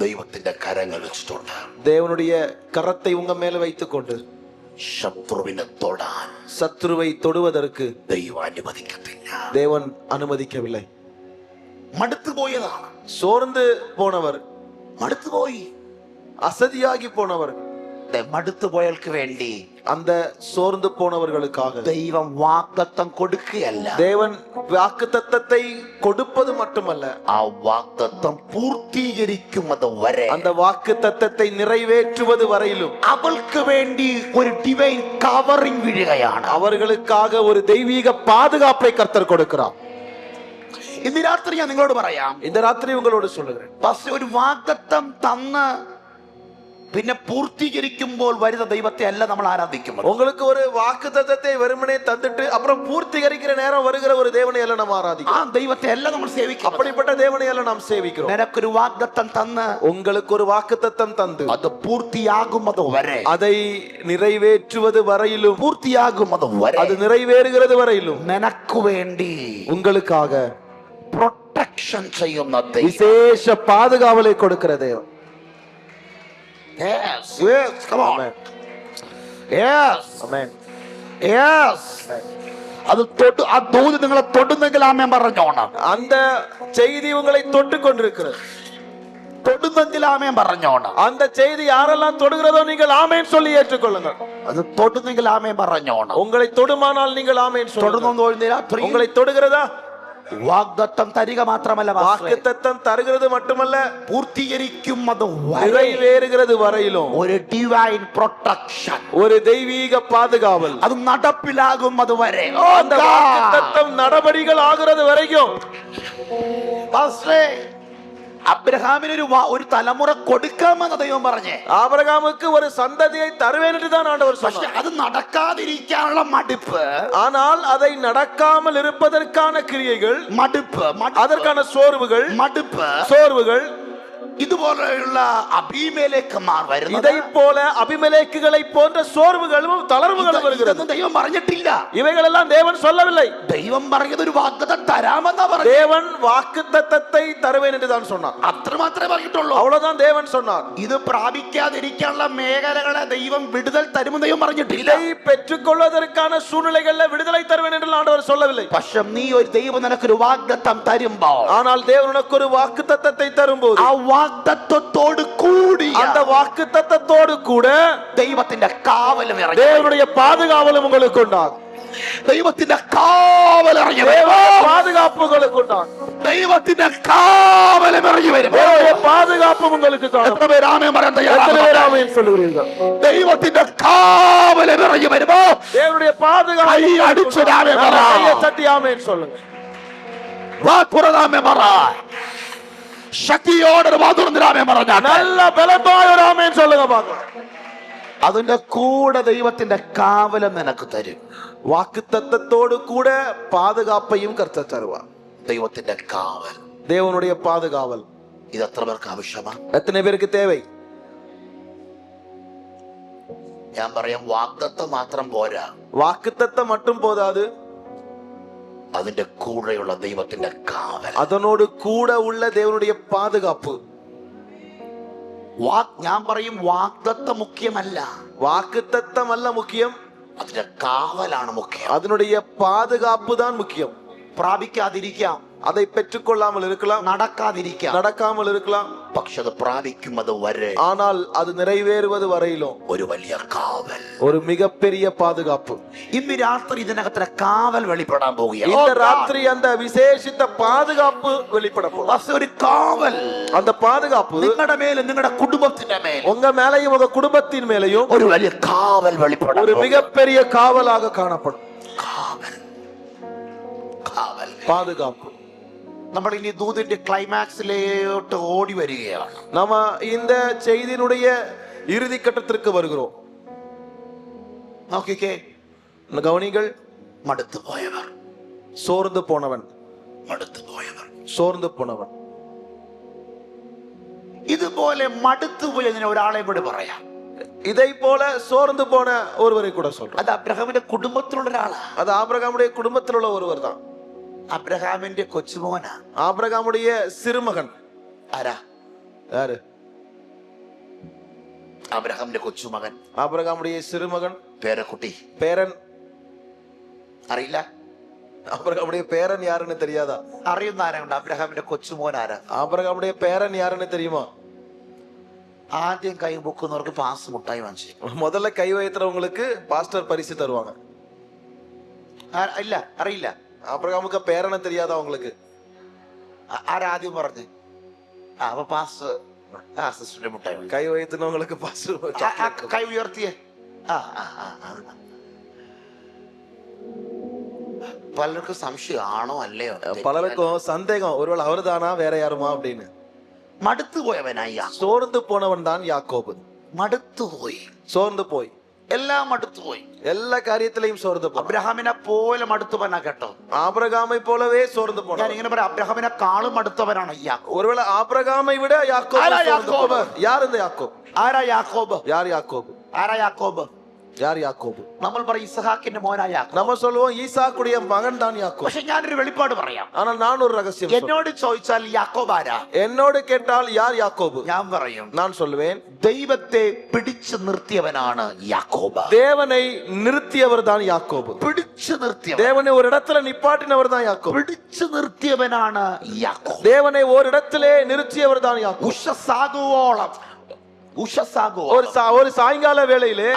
ദൈവത്തിന്റെ കരങ്ങൾ വെച്ചിട്ടുണ്ട്. தேவனுடைய கரத்தை உங்க மேல வைத்துக் கொண்டு ശത്രുവിനെ തൊടാൻ சத்ருவை தொடுவதற்கு ദൈവം അനുവദിക്കത്തില്ല. தேவன் அனுமதிக்கவில்லை. മടുത്തു പോയതാണ്, சோர்ந்து போனவர், മടുത്തു പോയി. அசதியாகி போனவர், இந்த மடுத்து போயலுக்கு வேண்டி அந்த சோர்ந்து போனவர்களுக்காக தெய்வம் வாக்குத்தத்தம் கொடுக்கல. தேவன் வாக்குத்தத்தத்தை கொடுப்பது மட்டுமல்ல, ആ വാഗ്ദത്തം പൂർത്തീകരിക്കുന്നത് വരെ, அந்த വാக்குത്തത്തத்தை நிறைவேற்றுவது வரையிலும் അവൾക്ക് വേണ്ടി ഒരു ഡിവൈൻ കവറിംഗ് വീഴുകയാണ്. அவர்களுக்காக ஒரு தெய்வீக பாதுகாப்பை கர்த்தர் கொடுக்கிறார். ഇന്ന് രാത്രി ഞാൻ നിങ്ങളോട് പറയാം, இந்த ராத்திரி உங்களோடு சொல்லுகிறேன், പക്ഷെ ഒരു വാഗ്ദത്തം തന്ന് പിന്നെ പൂർത്തീകരിക്കുമ്പോൾ വരുന്ന ദൈവത്തെ അല്ല നമ്മൾ ആരാധിക്കുന്നത്. உங்களுக்கு ஒரு வாக்குத்தத்தத்தை வெறுமனே தந்துட்டு அப்புறம் பூர்த்தீகரிக்கிற நேரம் வருகிற ஒரு தேவனை அல்ல நாம் ആ ஆராதிக்கிறோம். ദൈവത്തെ അല്ല നമ്മൾ സേവിക്കുന്നത്. அப்படிப்பட்ட தேவனை அல்ல நாம் சேவிக்கிறோம். നിനക്കൊരു വാഗ്ദത്തം തന്ന് உங்களுக்கு ஒரு வாக்குத்தத்தம் தந்து അത് പൂർത്തിയാകുന്നത് വരെ, அதை நிறைவேற்றுவது வரையிலும், പൂർത്തിയാകുന്നത് വരെ, அது நிறைவேறுகிறது வரையிலும் നിനക്ക് വേണ്ടി உங்களுக்காக പ്രൊട്ടക്ഷൻ ചെയ്യുന്ന ദൈവം. விசேஷ பாதுகாவலை கொடுக்கிற தேவன். Yes, yes, come on. Amen. Yes, Amen. yes. അത് തൊട്ട് ആ ദൂത് നിങ്ങളെ തൊടുന്നെങ്കിൽ ആമേൻ പറഞ്ഞോണം. அந்த செய்தி உங்களை தொட்டு கொண்டிருக்கிறது. തൊടുന്നെങ്കിൽ ആമേൻ പറഞ്ഞോണം. அந்த செய்தி யாரெல்லாம் தொடுகிறதோ நீங்கள் ஆமென் சொல்லி ஏற்றுக்கொள்ளுங்கள். അത് തൊടുന്നെങ്കിൽ ആമേൻ പറഞ്ഞോണം. உங்களை தொடுமானால் நீங்கள் ஆமென் சொல்லுங்கள். തൊടുന്നു உங்களை தொடுகிறதா? വാഗ്ദത്തം തരിക മാത്രമല്ല, வாக்குத்தத்தம் தருகிறது மட்டுமல்ல, പൂർത്തീകരിക്കും അത് நிறைவேறுகிறது வரையிலும் ഒരു ഡിവൈൻ പ്രൊട്ടക്ഷൻ, ஒரு தெய்வீக பாதுகாவல், അത് നടപ്പിലാകും അതുവരെ. அந்த வாக்குத்தத்தம் நடபடிகள் ஆகிறது வரைக்கும். അബ്രഹാമിന് ഒരു തലമുറ കൊടുക്കാമെന്ന് ദൈവം പറഞ്ഞേ. ஆபிரகாமுக்கு ஒரு சந்ததியை தருவேன் என்று தான் ஆண்டவர் പക്ഷെ சொன்னார். അത് നടക്കാതിരിക്കാനുള്ള മടുപ്പ്, ஆனால் அதை நடக்காமல் இருப்பதற்கான கிரியைகள், മടുപ്പ്, அதற்கான சோர்வுகள், சோர்வுகள், ഇതുപോലെയുള്ള അബീമേലെക്കന്മാർ വരുന്നത്, இதை போல அபிமெலேக்குகளை போன்ற சோர்வுகளும் தளர்வுகளும் வருகிறது. ഇതൊന്നും ദൈവം പറഞ്ഞിട്ടില്ല. இவைகள் எல்லாம் தேவன் சொல்லவில்லை. ദൈവം പറഞ്ഞത് ഒരു വാഗ്ദത്തം തരാമെന്നാ പറഞ്ഞു. தேவன் வாக்குத்தத்தத்தை தருவேன் என்று தான் சொன்னார். അത്ര മാത്രമേ പറഞ്ഞിട്ടുള്ളൂ. அவ்வளவுதான் தேவன் சொன்னார். ഇത് പ്രാപിക്കാതിരിക്കാനുള്ള മേഖലകളെ ദൈവം വിടുതൽ തരുമെന്ന് ദൈവം പറഞ്ഞിട്ടില്ല. இதை பெற்றுக்கொள்வதற்கான சூழ்நிலைகளில் விடுதலை தருவேன் என்று ஆண்டவர் சொல்லவில்லை. പക്ഷെ നീ ഒരു ദൈവം നിനക്കൊരു വാഗ്ദത്തം തരുമ്പോൾ, ஆனால் தேவன் உனக்கு ஒரு வாக்குத்தத்தத்தை தரும்போது, ആ വാഗ്ദത്തത്തോട് കൂടി அந்த வாக்குத்தத்தத்தோடு கூட ദൈവത്തിന്റെ കാവലും ഇറങ്ങി, தேவனுடைய பாதுகாவலும் உங்களுக்கு உண்டாகும். ദൈവത്തിന്റെ കാവൽ ഇറങ്ങി വരും. பாதுகாப்பு உங்களுக்கு உண்டாகும். ദൈവത്തിന്റെ കാവലും ഇറങ്ങി വരും. தேவனுடைய பாதுகாப்பு உங்களுக்கு കാണുம். എത്ര പേര് ആമേൻ പറയാൻ எத்தனை பேர் തയ്യാറാണ്? ஆமென் சொல்லுகிறீர்கள்? ദൈവത്തിന്റെ കാവലും ഇറങ്ങി വരുമ്പോ தேவனுடைய பாதுகாப்பு കൈ അടിച്ച് ആമേൻ പറ. கையை தட்டி ஆமென் சொல்லுங்க. വാ തുറന്നാമേൻ പറ. ശക്തിയോടെ വാ തുറന്നിരാമേൻ പറഞ്ഞാൽ நல்ல பலத்தோட ஒரு ஆமென் சொல்லுங்க பாக்கலாம். അതിന്റെ കൂടെ ദൈവത്തിന്റെ കാവലും നിനക്ക് തരും. வாக்குத்தத்தத்தோடு கூட பாதுகாப்பையும் கர்த்தர் தருவார். ദൈവത്തിന്റെ കാവൽ, தேவனுடைய பாதுகாவல் ഇത് എത്ര പേർക്ക് ആവശ്യമാണ്? எத்தனை பேருக்கு தேவை? ഞാൻ പറയാം, വാഗ്ദത്തം മാത്രം പോരാ, வாக்குத்தத்தம் மட்டும் போதாது, അതിന്റെ കൂടെയുള്ള ദൈവത്തിന്റെ കാവൽ. அதனோடு கூட உள்ள தேவனுடைய பாதுகாப்பு. ഞാൻ പറയും, വാഗ്ദത്തം മുഖ്യമല്ല, வாக்குத்தத்தம் அல்ல முக்கியம், അതിന്റെ കാവലാണ് മുഖ്യം. அதனுடைய பாதுகாப்பு தான் முக்கியம். പ്രാപിക്കാതിരിക്കാം, அதை பெற்றுக்கொள்ளாமல் இருக்கலாம், നടക്കാതിരിക്കാം, நடக்காமல் இருக்கலாம், പക്ഷെ അത് പ്രാപിക്കുന്നത് വരെ ஆனால் அது நிறைவேறுவது வரையிலும் ഒരു വലിയ കാവൽ, ஒரு மிகப்பெரிய பாதுகாப்பு. ഇന്ന് രാത്രി ഇതിനകത്തിന് കാവൽ വെളിപ്പെടാൻ പോവുകയാണ്. இந்த ராத்திரி அந்த விசேஷித்த பாதுகாப்பு வெளிப்பட போகுது. പക്ഷെ ഒരു കാവൽ அந்த பாதுகாப்பு നിങ്ങളുടെ മേലും നിങ്ങളുടെ കുടുംബത്തിന്റെ മേൽ உங்க மேலையும் உங்க குடும்பத்தின் மேலையும் ഒരു വലിയ കാവൽ വെളിപ്പെടാൻ ஒரு പോകുന്നു. மிகப்பெரிய காவலாக காணப்படும். കാവൽ, കാവൽ, பாதுகாப்பு. നമ്മൾ ഇനി ദൂതിന്റെ ക്ലൈമാക്സിലോട്ട് ഓടി വരികയാണ്. நாம இந்த செய்தியினுடைய இறுதி கட்டத்திற்கு வருகிறோம். നോക്കിക്കേ, கவனிகள். മടുത്തു പോയവർ, சோர்ந்து போனவன், മടുത്തു പോയവർ, சோர்ந்து போனவன். ഇതുപോലെ മടുത്തു പോയതിനെ ഒരാളെ കൂടി പറയാം. இதை போல சோர்ந்து போன ஒருவரை கூட சொல்றோம். അത് അബ്രഹാമിന്റെ കുടുംബത്തിലുള്ള ഒരാളാ. அது ஆபிரகாமுடைய குடும்பத்தில் உள்ள ஒருவர் தான். അബ്രഹാമിന്റെ കൊച്ചുമോനാ. ஆபிரகாமுடைய சிறுமகன். ആരാ? யாரு? അബ്രഹാമിന്റെ കൊച്ചുമകൻ, ஆபிரகாமுடைய சிறுமகன், പേരക്കുട്ടി. பேரன். അറിയില്ല? ஆபிரகாமுடைய பேரன் யாருன்னு தெரியாதா? അറിയുന്ന ആരുണ്ട്? അബ്രഹാമിന്റെ കൊച്ചുമോൻ ആരാ? ஆபிரகாமுடைய பேரன் யாருன்னு தெரியுமா? ആദ്യം കൈ പൊക്കുന്നവർക്ക് പാസ് മുട്ടായി വാങ്ങിച്ചു. முதல்ல கை வைக்கிறவங்களுக்கு பாஸ்டர் பரிசு தருவாங்க. ഇല്ല, അറിയില്ല. ஆபிரகாமுக்கு பேரன தெரியாத அவங்களுக்கு. ആരാദ്യം പറഞ്ഞു? അപ്പൊ പാസ് സിസ്റ്ററിന്റെ മുട്ടായി വാങ്ങി. கை வைத்தினவங்களுக்கு பாஸ்டர் കൈ ഉയർത്തിയേ. പലർക്കും സംശയം ആണോ അല്ലയോ? பலருக்கும் சந்தேகம், ஒருவேளை அவர்தானா வேற யாருமா அப்படின்னு. മടുത്തു പോയവനായി சோர்ந்து போனவன் தான் யாக்கோபு. മടുത്തുപോയി, சோர்ந்து போய் എല്ലാം മടുത്തുപോയി. எல்லா காரியத்திலையும் சோர்ந்து போய். അബ്രഹാമിനെ പോലെ മടുത്തവനാ കേട്ടോ. ஆபிரகாமை போலவே சோர்ந்து ഞാൻ போனான். ഇങ്ങനെ പറയാം, അബ്രഹാമിനെ കാളും മടുത്തവനാണ് യാക്കോബ്. ஒருவேளை ஆபிரகாமை விட யாக்கோபு ஆரா சோர்ந்து யாக்கோபு? போனான். யார் இந்த யாக்கோபு? ആരാ യാക്കോബ്? யார் யாக்கோபு? ആരാ യാക്കോബ്? யார் யாக்கோபு? നമ്മൾ പറയും ഇസഹാക്കിന്റെ മോനാ യാക്കോബ്. நம்ம சொல்லுவோம் ஈசாக்குடைய மகன் தான் யாக்கோபு. പക്ഷെ ഞാനൊരു വെളിപ്പാട് പറയാം. ஆனால் நான் ஒரு ரகசியம் சொல்றேன். എന്നോട് ചോദിച്ചാൽ യാക്കോബ് ആരാ? என்னோடு கேட்டால் யார் யாக்கோபு? ഞാൻ പറയും, நான் சொல்லுவேன் ദൈവത്തെ പിടിച്ചു നിർത്തിയവനാണ് യാക്കോബ്. தேவனை நிறுத்தியவர் தான் யாக்கோபு. പിടിച്ചു നിർത്തിയവൻ, தேவனை ஒரு இடத்துல நிப்பாட்டினவர் தான் யாக்கோபு. പിടിച്ചു നിർത്തിയവനാണ് യാക്കോബ്. தேவனை ஒரு இடத்திலே நிறுத்தியவர் தான் யாக்கோபு. ഉഷസാകുവോളം ஒரு சாயங்கால வேளையிலே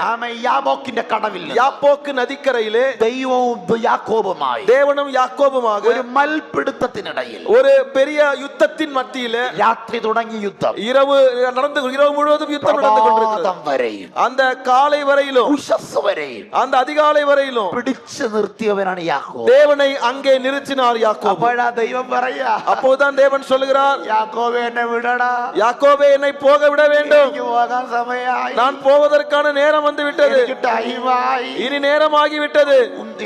യാബോക്കിന്റെ കടവിൽ யாப்போக்கு நதிக்கரையிலே ദൈവവും യാക്കോബുമായി, தேவனும் யாக்கோபுமாக ഒരു മൽപിടുത്തത്തിനിടയിൽ, ஒரு பெரிய யுத்தத்தின் மத்தியிலே രാത്രി തുടങ്ങിയ യുദ്ധം இரவு முழுவதும் யுத்தம் நடந்து கொண்டிருக்கிறது. വരെയും, அந்த காலை வரையிலும் ഉഷസ് വരെയും, அந்த அதிகாலை வரையிலும் പിടിച്ചു നിർത്തിയവനാണ് യാക്കോബ്. தேவனை அங்கே நிறுத்தினார் யாக்கோபு. അപ്പോഴാ ദൈവം പറയാ, அப்போதான் தேவன் சொல்லுகிறார், യാക്കോബേ എന്നെ വിടടാ, யாக்கோபே என்னை போக விட வேண்டும். പോകാൻ സമയമായി, நான் போவதற்கான நேரம் வந்து விட்டது, ടൈമായി, இனி நேரமாகி விட்டது.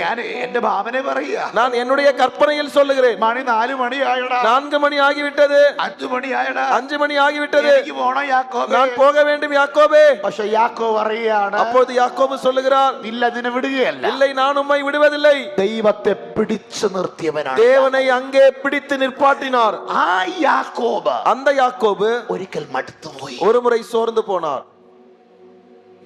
ഞാൻ എന്റെ ഭാവനെ പറയാ, நான் என்னுடைய கற்பனையில் சொல்லுகிறேன். മണി 4 മണിയായടാ, 4 மணி ஆகிவிட்டது, 5 മണിയായടാ, 5 மணி ஆகிவிட்டது, എനിക്ക് പോണം യാക്കോബേ, நான் போக வேண்டும் யாக்கோபே. പക്ഷെ യാക്കോബ് പറയാണ്, அப்போது யாக்கோபு சொல்லுகிறார், ഇല്ല നിന്നെ വിടുകയല്ല, இல்லை நான் உம்மை விடுவதில்லை. ദൈവത്തെ പിടിച്ചു നിർത്തിയവനാണ്. தேவனை அங்கே பிடித்து நிற்பாட்டினார். ആ യാക്കോബ് அந்த யாக்கோபு ഒരിക്കൽ മടുത്തുപോയി, ஒரு മുறை സോർந்து പോனார்.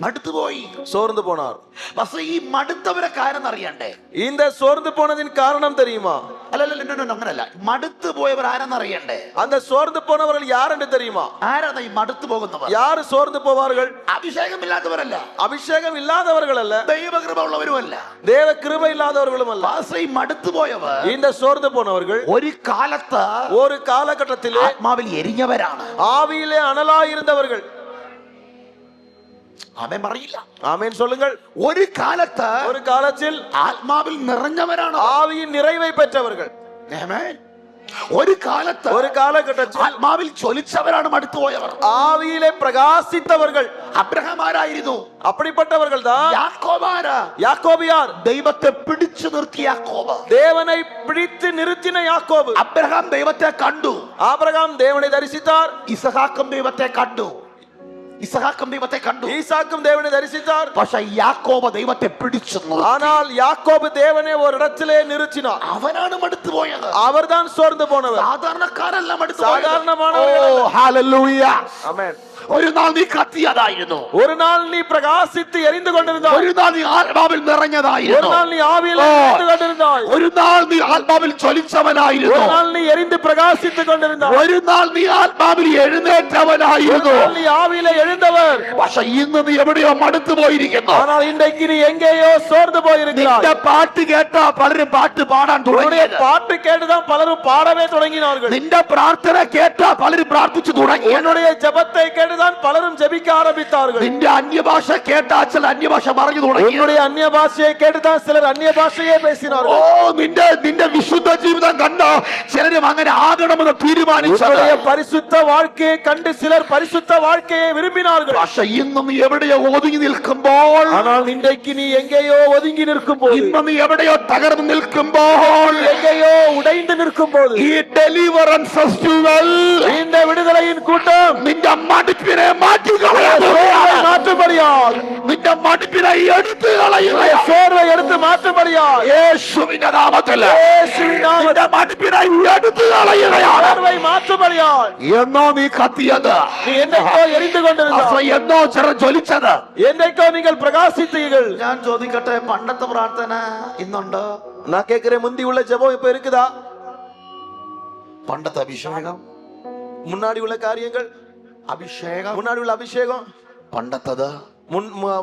മടുത്തുപോയി, சோர்ந்து போனார். പക്ഷെ ഈ മടുത്തവരെ കാര്യം അറിയണ്ടേ? இந்த சோர்ந்து போனதின் காரணம் தெரியுமா? അല്ലല്ല, അങ്ങനല്ല. മടുത്തു പോയവർ ആരെന്നറിയണ്ടേ? அந்த சோர்ந்து போனவர்கள் யார் என்று தெரியுமா? ആരാണ് ഈ മടുത്തു പോകുന്നവർ? யார் சோர்ந்து போவார்கள்? അഭിഷേകമില്ലാത്തവരല്ല, அபிஷேகம் இல்லாதவர்கள் அல்ல, ദൈവകൃപ ഉള്ളവരുമല്ല, தேவ கிருபை இல்லாதவர்களும் அல்ல. പക്ഷേ ഈ മടുത്തു പോയവർ இந்த சோர்ந்து போனவர்கள் ഒരു കാലത്ത് ஒரு കാലഘട്ടത്തിலே ആത്മാവിൽ എരിഞ്ഞവരാണ്. ஆவியிலே அனலாயிருந்தவர்கள். ആമേൻ പറയില്ല, ஆமென் சொல்லுங்கள். ഒരു കാലത്ത് ஒரு காலத்தில் ആത്മാവിൽ നിറഞ്ഞവരാണ്, ஆவியின் நிறைவை பெற்றவர்கள். ആമേൻ. ഒരു കാലത്ത് ஒரு കാലഘട്ടത്തിൽ ആത്മാവിൽ ജ്വലിച്ചവരാണ് മടുത്തുപോയവർ. ஆவியிலே பிரகாசித்தவர்கள். അബ്രഹാം ആരായിരുന്നു? அப்படிப்பட்டவர்கள் தான் യാക്കോബാരാ? யாக்கோபியார். ദൈവത്തെ പിടിച്ചു നിർത്തിയ യാക്കോബ്. தேவனை பிடித்து நிறுத்தின யாக்கோபு. അബ്രഹാം ദൈവത്തെ കണ്ടു, ஆபிரகாம் தேவனை தரிசித்தார். ഇസഹാക്കും ദൈവത്തെ കണ്ടു, ഇസഹാക്കും ദൈവത്തെ കണ്ടു. ஈசாக்கும் தேவனை தரிசித்தார். പക്ഷെ യാക്കോബ് ദൈവത്തെ പിടിച്ചു നിർത്തി. ஆனால் யாக்கோபு தேவனை ஒரு இடத்திலே நிறுத்தினார். അവനാണ് മടുത്തു പോയത്, அவர்தான் சோர்ந்து போனவர், സാധാരണക്കാരല്ല മടുത്തു சாதாரணமானவர்கள் அல்ல. ഹല്ലേലൂയ. ஆமென். ഒരു നാൾ നീ കത്തിയതായിരുന്നു, ஒரு நாள் நீ பிரகாசித்து எரிந்து கொண்டிருந்தாய். ഒരു നാൾ നീ ആത്മാവിൽ ஒரு നിറഞ്ഞതായിരുന്നു, நாள் நீ ஆவியில் எரிந்து கொண்டிருந்தாய். ഒരു നാൾ നീ ആത്മാവിൽ ജ്വലിച്ചവനായിരുന്നു, ஒரு நாள் நீ எரிந்து பிரகாசித்துக் கொண்டிருந்தாய். ഒരു നാൾ നീ ആത്മാവിൽ ஒரு എഴുന്നേറ്റവനായിരുന്നു. நாள் நீ ஆவியிலே எழுந்தவர். പക്ഷെ ഇന്ന് നീ എവിടെയോ മടുത്തു പോയിരിക്കുന്നു. ஆனால் இன்றைக்கு நீ எங்கேயோ சோர்ந்து போயிருக்கிறாய். നിന്റെ പാട്ട് കേട്ടാ പലരും പാട്ട് പാടാൻ உன்னுடைய തുടങ്ങി, பாட்டு கேட்டுதான் பலரும் பாடவே தொடங்கினார்கள். നിന്റെ പ്രാർത്ഥന കേട്ടാ പലരും പ്രാർത്ഥിച്ചു തുടങ്ങി, உன்னுடைய ஜெபத்தை கேட்டுதான் பலரும் ஜெபிக்க ஆரம்பித்தார்கள். നിന്റെ അന്യഭാഷ കേട്ടാ ചില അന്യഭാഷ പറഞ്ഞു തുടങ്ങി. உன்னுடைய அந்நிய பாஷையை கேட்டுதான் சிலர் அந்நிய பாஷையே ഓ, பேசினார்கள். നിന്റെ വിശുദ്ധ ജീവിതം കണ്ട ചിലരും അങ്ങനെ ആകണമെന്ന് തീരുമാനിച്ചു. உன்னுடைய பரிசுத்த வாழ்க்கையை கண்டு சிலர் பரிசுத்த வாழ்க்கையை விரும்பினார்கள். പക്ഷെ ഇന്നും നീ എവിടെയോ ഒതുങ്ങി നിൽക്കുമ്പോൾ, ஆனால் இன்றைக்கு நீ எங்கேயோ ஒதுங்கி நிற்கும் போது, ഇന്ന് നീ എവിടെയോ തകർന്നു നിൽക്കുമ്പോൾ, எங்கேயோ உடைந்து நிற்கும் போது, ഈ ഡെലിവറൻസ് ഫെസ്റ്റിവൽ இந்த விடுதலையின் கூட்டம் നിന്റെ മടുപ്പിനെ മാറ്റി சோர்வை மாற்றும்படியால், നിന്റെ മടുപ്പിനെ എടുത്തു കളയുക. சோர்வை எடுத்து மாற்றும்படியால், യേശുവിന്റെ നാമത്തിൽ இயேசுவின் நாமத்தில் നിന്റെ മടുപ്പിനെ എടുത്തു കളയുകയാണ്. சோர்வை மாற்றும்படியால். എന്നോ നീ കത്തിയത്, நீ என்னைக்கோ எரிந்து கொண்டிருந்தாய், എന്നോ ജ്വലിച്ചത്. என்னைக்கோ நீங்கள் பிரகாசித்தீர்கள். ഞാൻ ചോദിക്കട്ടെ, പണ്ടത്തെ പ്രാർത്ഥന ഇന്നുണ്ടോ? நான் கேட்கிறேன், முந்தி உள்ள ஜெபம் இப்ப இருக்குதா? പണ്ടത്തെ അഭിഷേകം, முன்னாடி உள்ள காரியங்கள் അഭിഷേകം முன்னாடி உள்ள அபிஷேகம் പണ്ടത്തത്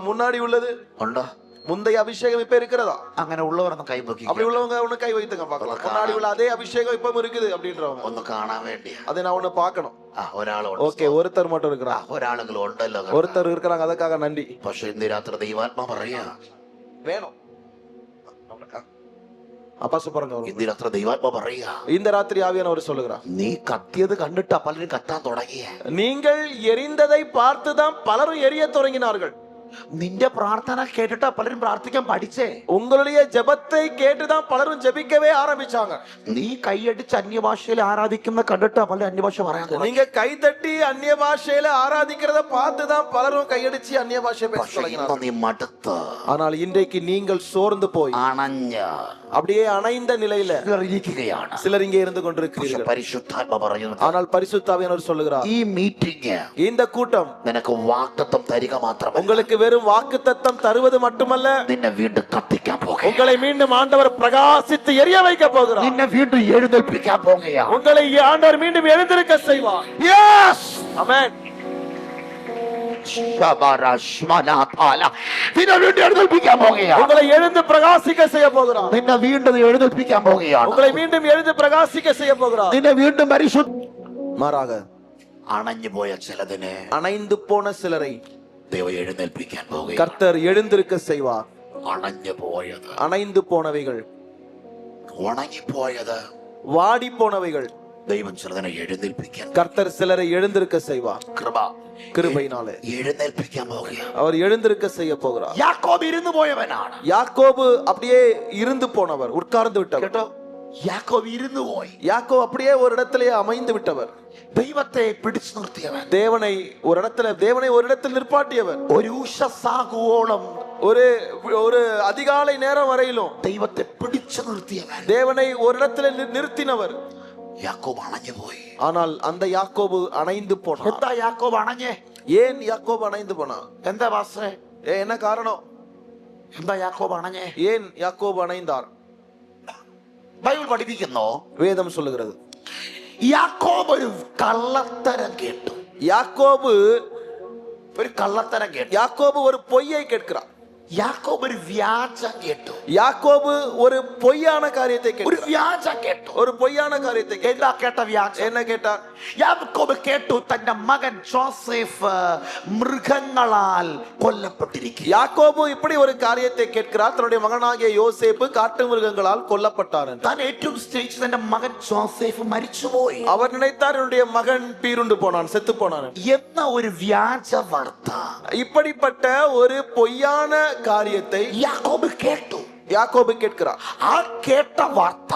முன்னாடி உள்ளது ഉണ്ടോ? முந்தைய அபிஷேகம் இப்ப இருக்கிறதா? അങ്ങനെ ഉള്ളവരൊന്ന് കൈപൊക്കി அப்படி உள்ளவங்க ஒண்ணு கை வைத்துங்க பார்க்கலாம். முன்னாடி உள்ள அதே அபிஷேகம் இப்ப இருக்குது அப்படின்றவங்க ഒന്ന് കാണാൻ വേണ്ടിയാ. அதை நான் ஒண்ணு பார்க்கணும். ഒരാളുണ്ട്. ஓகே, ஒருத்தர் மட்டும் இருக்கிறாங்க. ഒരാളെങ്കിലും ഉണ്ടല്ലോ. ஒருத்தர் இருக்கிறாங்க, அதுக்காக நன்றி. പക്ഷെ ഇന്ന് രാത്രി ദൈവാത്മാ പറയാ வேணும் அப்பா சூப்பரங்க. ഇന്ന് രാത്രി ദൈവാത്മാ പറയാ, இந்த ராத்திரி ஆவியானவர் சொல்லுகிறார், നീ കത്തിയത് കണ്ടിട്ടാ പലരും കത്താൻ തുടങ്ങിയ. நீங்கள் எரிந்ததை பார்த்துதான் பலரும் எரிய தொடங்கினார்கள். നിന്റെ പ്രാർത്ഥന കേട്ടിട്ടാ പലരും പ്രാർത്ഥിക്കാൻ പഠിച്ചേ. உங்களுடைய ஜெபத்தை கேட்டுதான் பலரும் ஜெபிக்கவே ஆரம்பிச்சாங்க. നീ കൈയടിച്ച് അന്യഭാഷയിൽ ആരാധിക്കുന്ന കണ്ടിട്ടാ പല അന്യഭാഷ പറയാൻ തുടങ്ങി. நீங்க கை தட்டி அந்நிய பாஷையில ஆராதிக்கிறத பார்த்துதான் பலரும் கையடிச்சு அந்நிய பாஷை பேச தொடங்கினார்கள். നീ മടുത്ത്, ஆனால் இன்றைக்கு நீங்கள் சோர்ந்து போய் അണഞ്ഞ அப்படியே அணைந்த நிலையில ഇരിക്കുകയാണ്. சிலர் இங்கே இருந்து கொண்டிருக்கிறீர்கள். പരിശുദ്ധാത്മ പറയുന്നു, ஆனால் பரிசுத்தாவியானவர் சொல்லுகிறார், ഈ മീറ്റിംഗ് இந்த கூட்டம் നിനക്ക് വാഗ്ദത്തം തരിക മാത്രമല്ല, உங்களுக்கு வெறும் வாக்குத்தத்தம் தருவது மட்டுமல்ல, നിന്നെ വീണ്ടും കത്തിക്കാൻ പോകുക, உங்களை மீண்டும் ஆண்டவர் பிரகாசித்து எரிய வைக்க போகிறார். നിന്നെ വീണ്ടും എഴുന്നേൽപ്പിക്കാൻ പോകുകയാണ്. உங்களை ஆண்டவர் மீண்டும் எழுந்திருக்க செய்வார். യെസ്, ஆமென். നിന്നെ വീണ്ടും എഴുന്നേൽപ്പിക്കാൻ പോകുകയാണ്. உங்களை எழுந்து பிரகாசிக்க செய்ய போகிறார். നിന്നെ വീണ്ടും എഴുന്നേൽപ്പിക്കാൻ പോകുകയാണ്. உங்களை மீண்டும் எழுந்து பிரகாசிக்க செய்ய போகிறார். നിന്നെ വീണ്ടും പരിശുദ്ധ மாறாக അണഞ്ഞു പോയ ചിലതിനെ அணைந்து போன சிலரை ദൈവം എഴുന്നേൽപ്പിക്കാൻ പോകുകയാണ്. கர்த்தர் எழுந்திருக்க செய்வார். അണഞ്ഞു പോയത്, அணைந்து போனவைகள், ഉണങ്ങിപ്പോയത്, வாடி போனவைகள் ദൈവം ചിലതിനെ എഴുന്നേൽപ്പിക്കാൻ, கர்த்தர் சிலரை எழுந்திருக்க செய்வார். കൃപ கிருபையினாலே എഴുന്നേൽപ്പിക്കാൻ പോകുകയാണ്. அவர் எழுந்திருக்க செய்ய போகிறார். യാക്കോബ് ഇരുന്നു പോയവനാണ്. யாக்கோபு அப்படியே இருந்து போனவர், உட்கார்ந்து விட்டவர். കേട്ടോ, യാക്കോബ് ഇരുന്നു പോയി. யாக்கோ அப்படியே ஒரு இடத்திலே அமைந்து விட்டவர். ദൈവത്തെ പിടിച്ചു നിർത്തിയവൻ, தேவனை ஒரு இடத்தில் நிற்பாட்டியவர். ഒരു ഉഷസാകുവോളം ஒரு ஒரு அதிகாலை நேரம் வரையிலும் ദൈവത്തെ പിടിച്ചു നിർത്തിയവൻ, தேவனை ஒரு இடத்துல நிறுத்தினவர். യാക്കോബ് അണഞ്ഞു പോയി. ஆனால் அந்த யாக்கோபு அணைந்து போனார். എന്താ യാക്കോബ് അണഞ്ഞേ? ஏன் யாக்கோபு அணைந்து போனார்? എന്താ പാസ്റ്ററെ, என்ன காரணம்? എന്താ യാക്കോബ് അണഞ്ഞേ? ஏன் யாக்கோபு அணைந்தார்? ബൈബിൾ പഠിപ്പിക്കുന്നു, வேதம் சொல்லுகிறது, യാക്കോബ് ഒരു കള്ളത്തരം കേട്ടു. யாக்கோபு ഒരു കള്ളത്തരം കേട്ടു. யாக்கோபு ஒரு பொய்யை கேட்கிறார். യാക്കോബ് ഒരു വ്യാജം കേട്ടു. யாக்கோபு ஒரு பொய்யான காரியத்தை ഒരു கேட்கிறார். വ്യാജം കേട്ടു. ஒரு பொய்யான காரியத்தை கேட்டார். എന്താ കേട്ട വ്യാജം? என்ன கேட்டார்? യാക്കോബ് കേട്ടു തന്റെ മകൻ ജോസഫ് മൃഗങ്ങളാൽ കൊല്ലപ്പെട്ടിരിക്കുന്നു. யாக்கோபு இப்படி ஒரு காரியத்தை கேட்கிறார். தன்னுடைய மகனாகிய யோசேப்பு காட்டு மிருகங்களால் கொல்லப்பட்டார் என்று. താൻ ഏറ്റവും സ്നേഹിച്ച തന്റെ മകൻ ജോസഫ് മരിച്ചുപോയി. அவர் நினைத்தார் என்னுடைய மகன் பீருண்டு போனான், செத்து போனான் എന്ന ഒരു വ്യാജ വാർത്ത இப்படிப்பட்ட ஒரு பொய்யான காரியத்தை യാക്കോബ് കേട്ടു. யாக்கோபு கேட்கிறார். ആ കേട്ട വാർത്ത,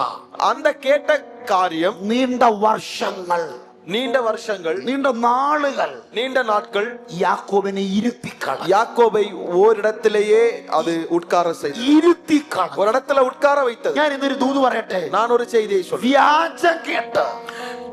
அந்த கேட்ட காரியம் നീണ്ട വർഷങ്ങൾ, நீண்ட வருஷங்கள், നീണ്ട നാളുകൾ நீண்ட நாட்கள் യാക്കോബിനെ ഇരുത്തിക്കളഞ്ഞു. யாக்கோபை ஓரிடத்திலேயே அது உட்கார செய்தது. ഇരുത്തിക്കളഞ്ഞു. ஒரு இடத்துல உட்கார வைத்தது. ഞാൻ ഇന്നൊരു ദൂത് പറയട്ടെ. நான் ஒரு செய்தியை சொல்றேன். വ്യാജം കേട്ട്,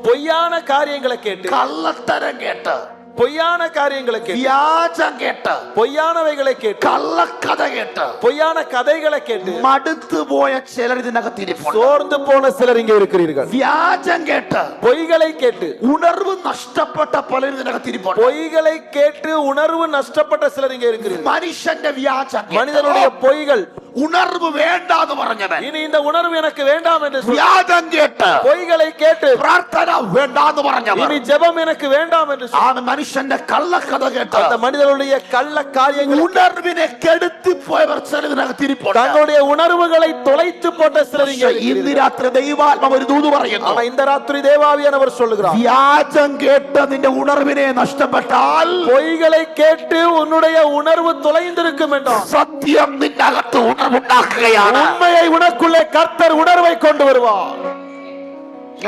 பொய்யான காரியங்களை கேட்டு, കള്ളത്തരം കേട്ട്, பொய்யான காரியங்களை கேட்டு, വ്യാജം കേട്ട്, பொய்யானவைகளை கேட்டு, കള്ളക്കഥ കേട്ട് பொய்யான கதைகளை கேட்டு മടുത്തു പോയ ചിലർ ഇതിനകത്തിരിപ്പുണ്ട്. சோர்ந்து போன சிலர் இங்கே இருக்கிறீர்கள். വ്യാജം കേട്ട് பொய்களை கேட்டு, ഉണർവ് നഷ്ടപ്പെട്ട പലരും ഇതിനകത്തിരിപ്പുണ്ട്. பொய்களை கேட்டு உணர்வு நஷ்டப்பட்ட சிலர் இங்கே இருக்கிறீர்கள். മനുഷ്യന്റെ വ്യാജം കേട്ട് மனிதனுடைய பொய்கள், ഉണർവ് വേണ്ടാന്ന് പറഞ്ഞവൻ, இனி இந்த உணர்வு எனக்கு வேண்டாம் என்று சொல்லி, വ്യാജം കേട്ട് பொய்களை கேட்டு പ്രാർത്ഥന വേണ്ടാന്ന് പറഞ്ഞവൻ, இனி ஜெபம் எனக்கு வேண்டாம் என்று சொல்லி, ആ മനുഷ്യന്റെ കള്ളക്കഥ കേട്ട് அந்த மனிதனுடைய கள்ள காரியங்கள், ഉണർവിനെ കെടുത്തി പോയവർ ചിലർ ഇതിനകത്തിരിപ്പുണ്ട്. தங்களுடைய உணர்வுகளை தொலைத்து போட்ட சிலர் இங்கே ഇന്ന് இருக்கிறீர்கள். രാത്രി ദൈവാത്മാവ് ഒരു ദൂത് പറയുന്നു. ஆனா இந்த ராத்திரி தேவாவியானவர் சொல்லுகிறார், വ്യാജം കേട്ട് നിന്റെ ഉണർവിനെ നഷ്ടപ്പെട്ടാൽ பொய்களை கேட்டு உன்னுடைய உணர்வு தொலைந்திருக்கும் என்றால், സത്യം നിന്റെ അകത്ത് ഉണർവുണ്ടാക്കുകയാണ്. உண்மையை உனக்குள்ளே கர்த்தர் உணர்வை கொண்டு வருவார்.